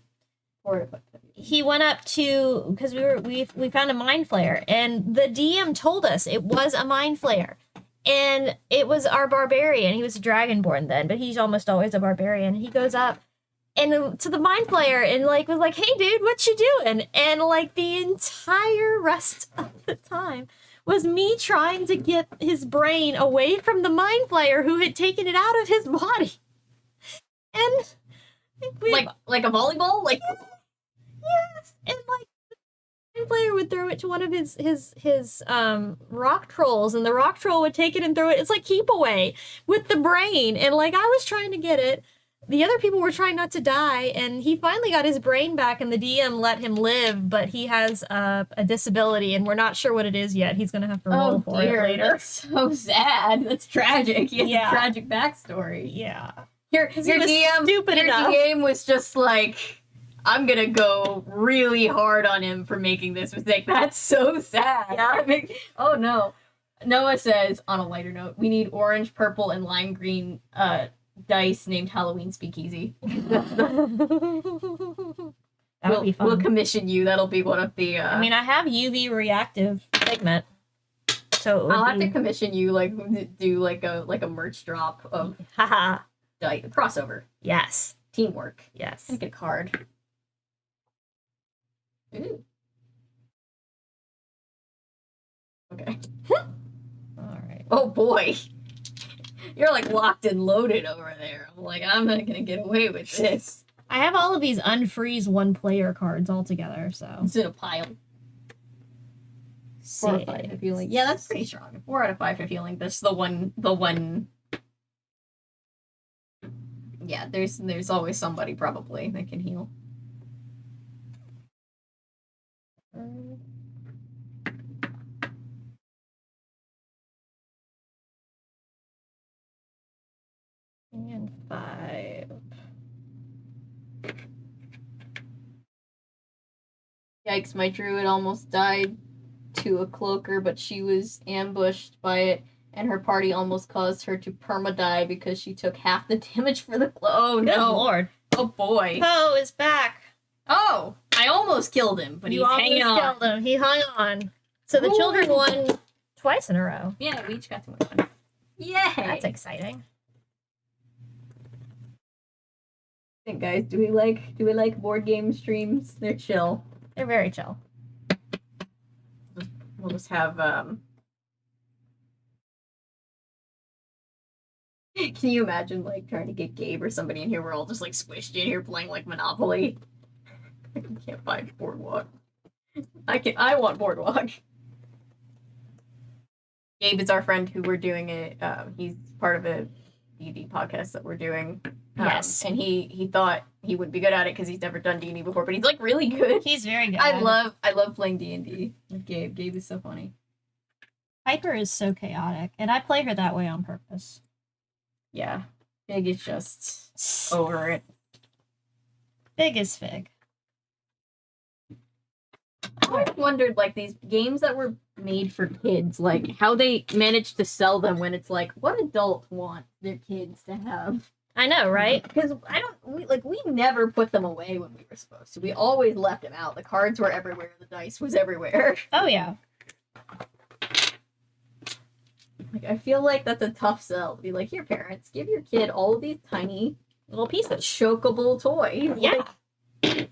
B: he went up to, because we found a mind flayer, and the DM told us it was a mind flayer. And it was our barbarian. He was a dragonborn then, but he's almost always a barbarian. He goes up and to the mind flayer and like was like, "Hey dude, what you doing?" And like the entire rest of the time was me trying to get his brain away from the mind flayer who had taken it out of his body. And
A: like a volleyball? Like
B: yes. And like player would throw it to one of his rock trolls, and the rock troll would take it and throw it. It's like keep away with the brain, and like I was trying to get it. The other people were trying not to die, and he finally got his brain back, and the DM let him live, but he has a disability, and we're not sure what it is yet. He's gonna have to roll for it later.
A: That's so sad. That's tragic. He has a tragic backstory.
B: Yeah.
A: Your DM was just like, I'm gonna go really hard on him for making this mistake. That's so sad.
B: Yeah.
A: Oh no. Noah says, on a lighter note, we need orange, purple, and lime green dice named Halloween Speakeasy.
B: That would be fun.
A: We'll commission you. That'll be one of the...
B: I mean, I have UV reactive pigment. So
A: I'll have to commission you, like, do like a merch drop of dice. Crossover.
B: Yes.
A: Teamwork.
B: Yes.
A: Make a card. Ooh. Okay.
B: All right.
A: Oh boy. You're like locked and loaded over there. I'm like, I'm not gonna get away with this.
B: I have all of these unfreeze one player cards all together, so
A: it's in a pile. 4 out of 5 if healing. Yeah, that's pretty strong. 4 out of 5 if healing. That's the one. Yeah, there's always somebody probably that can heal.
B: And 5.
A: Yikes, my druid almost died to a cloaker, but she was ambushed by it, and her party almost caused her to perma-die because she took half the damage for the Oh no.
B: Good lord.
A: Oh boy.
B: Poe is back.
A: Oh, I almost killed him, but he's hanging on.
B: Killed him. He hung on. So the children won twice in a row.
A: Yeah, we each got to win. Yay!
B: That's exciting.
A: Hey guys, do we like board game streams? They're chill.
B: They're very chill.
A: We'll just have Can you imagine like trying to get Gabe or somebody in here? We're all just like squished in here playing like Monopoly. I can't find Boardwalk. I want Boardwalk. Gabe is our friend who we're doing it. He's part of a D&D podcast that we're doing.
B: Yes.
A: And he thought he would be good at it because he's never done D&D before, but he's like really good.
B: He's very good.
A: I love playing D&D with Gabe. Gabe is so funny.
B: Piper is so chaotic, and I play her that way on purpose.
A: Yeah. Fig is just over it.
B: Fig is Fig.
A: I always wondered, like, these games that were made for kids. Like, how they manage to sell them when it's like, what adult want their kids to have?
B: I know, right?
A: Because we never put them away when we were supposed to. We always left them out. The cards were everywhere. The dice was everywhere.
B: Oh, yeah.
A: Like, I feel like that's a tough sell. To be like, here, parents, give your kid all of these tiny
B: Little pieces.
A: chokeable toys.
B: Yeah.
A: Like,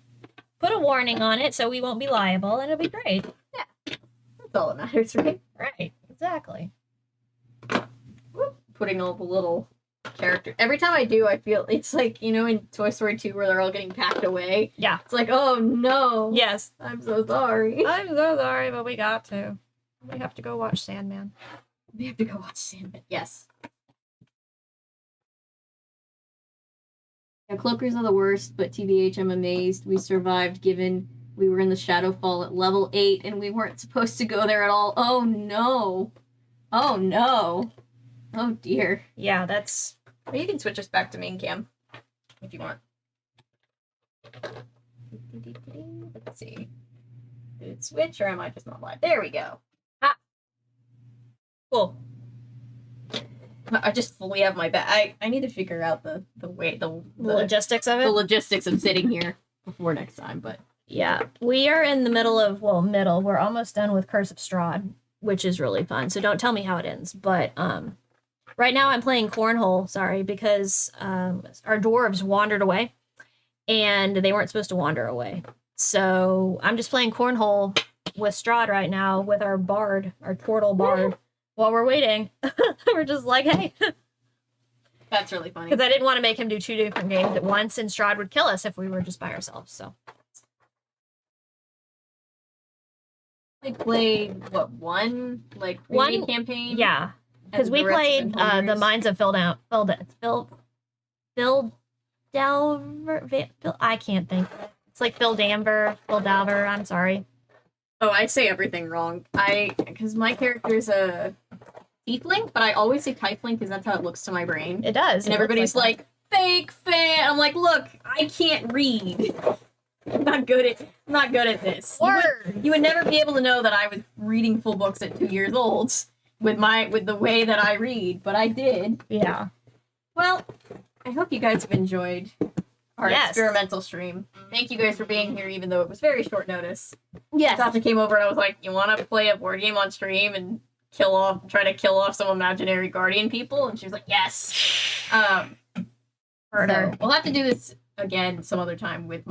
B: put a warning on it so we won't be liable, and it'll be great.
A: Yeah. That's all that matters, right?
B: Right. Exactly.
A: Whoop. Putting all the little characters. Every time I do, I feel it's like, you know, in Toy Story 2 where they're all getting packed away.
B: Yeah.
A: It's like, oh no.
B: Yes.
A: I'm so sorry.
B: I'm so sorry, but we got to. We have to go watch Sandman.
A: We have to go watch Sandman. Yes. Yeah, cloakers are the worst, but TBH, I'm amazed we survived given we were in the Shadowfall at level 8 and we weren't supposed to go there at all. Oh no. Oh no. Oh dear.
B: Yeah, that's...
A: Or you can switch us back to main cam if you want. Let's see. Did it switch or am I just not live? There we go.
B: Ah. Cool.
A: I just fully have my back. I need to figure out the way the
B: logistics of it.
A: The logistics of sitting here before next time, but
B: yeah, we are in the middle of we're almost done with Curse of Strahd, which is really fun. So don't tell me how it ends, but right now I'm playing cornhole. Sorry, because our dwarves wandered away, and they weren't supposed to wander away. So I'm just playing cornhole with Strahd right now with our bard, our turtle bard. While we're waiting, we're just like, hey.
A: That's really funny.
B: Because I didn't want to make him do 2 different games at once, and Strahd would kill us if we were just by ourselves, so.
A: We played, what, one campaign?
B: Yeah. Because we played the Mines of I can't think. It's like Phildalver, I'm sorry.
A: Oh, I say everything wrong. Because my character's a tiefling, but I always say tiefling because that's how it looks to my brain.
B: It does.
A: And everybody's like, fake fan. I'm like, look, I can't read. I'm not good at this. You would never be able to know that I was reading full books at 2 years old with the way that I read, but I did.
B: Yeah.
A: Well, I hope you guys have enjoyed our experimental stream. Thank you guys for being here, even though it was very short notice.
B: Yes.
A: Natasha came over and I was like, you want to play a board game on stream and try to kill off some imaginary guardian people? And she was like, yes.
B: Murder.
A: So we'll have to do this again some other time with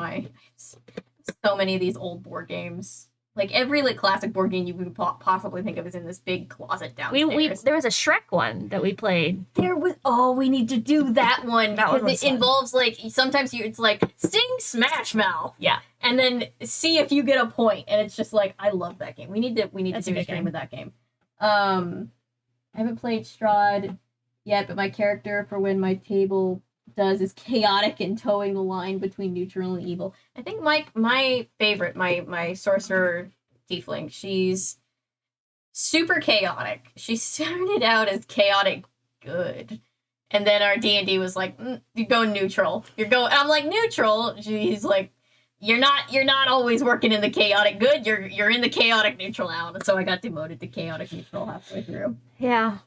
A: so many of these old board games. Like every classic board game you could possibly think of is in this big closet downstairs.
B: There was a Shrek one that we played.
A: We need to do that one because it involves sometimes it's like Sting Smash Mouth.
B: Yeah.
A: And then see if you get a point. And it's just like, I love that game. We need to do a stream with that game. I haven't played Strahd yet, but my character for when my table does is chaotic and towing the line between neutral and evil. I think my favorite, my sorcerer tiefling, she's super chaotic. She started out as chaotic good. And then our D&D was like, you go neutral. And I'm like, neutral? She's like, you're not always working in the chaotic good. You're in the chaotic neutral now. And so I got demoted to chaotic neutral halfway through.
B: Yeah.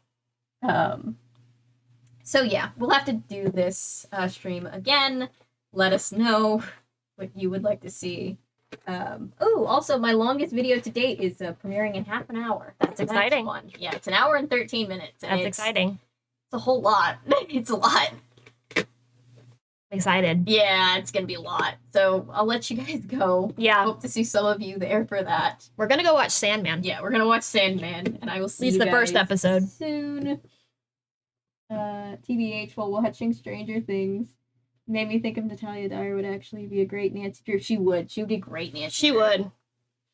A: So yeah, we'll have to do this stream again. Let us know what you would like to see. Also, my longest video to date is premiering in half an hour.
B: That's exciting.
A: One. Yeah, it's 1 hour and 13 minutes. And
B: That's exciting.
A: It's a whole lot. It's a lot.
B: Excited.
A: Yeah, it's gonna be a lot. So I'll let you guys go.
B: Yeah.
A: Hope to see some of you there for that.
B: We're gonna go watch Sandman.
A: Yeah, we're gonna watch Sandman, and I will see
B: you guys the first episode
A: soon. TBH, while watching Stranger Things, made me think of Natalia Dyer would actually be a great Nancy Drew. She would be great Nancy.
B: She would.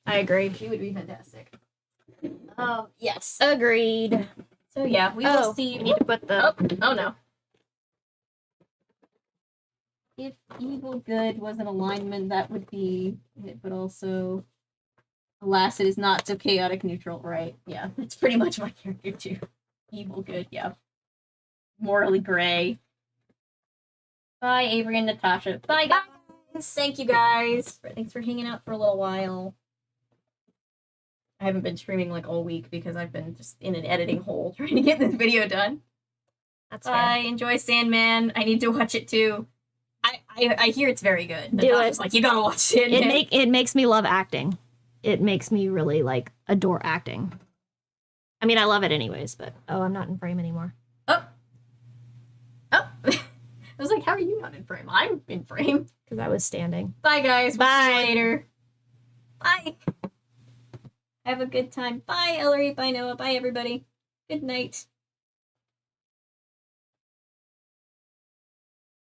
B: I agree.
A: She would be fantastic. Yes.
B: Agreed.
A: So yeah, we will see.
B: We need to put the.
A: Oh no. If evil good was an alignment, that would be it, but also, alas, it is not so chaotic neutral, right? Yeah, that's pretty much my character too. Evil good, yeah. Morally gray. Bye, Avery and Natasha. Bye, guys. Thank you, guys. Thanks for hanging out for a little while. I haven't been streaming like all week because I've been just in an editing hole trying to get this video done.
B: That's
A: I
B: fair.
A: enjoy Sandman. I need to watch it too. I hear it's very good.
B: Do
A: Natasha's
B: it.
A: like, you gotta watch Sandman.
B: It makes me love acting. It makes me really like adore acting. I mean, I love it anyways, but I'm not in frame anymore.
A: Oh. I was like, how are you not in frame? I'm in frame.
B: Because I was standing.
A: Bye, guys.
B: Bye.
A: We'll see you later. Bye. Have a good time. Bye, Ellery. Bye, Noah. Bye, everybody. Good night.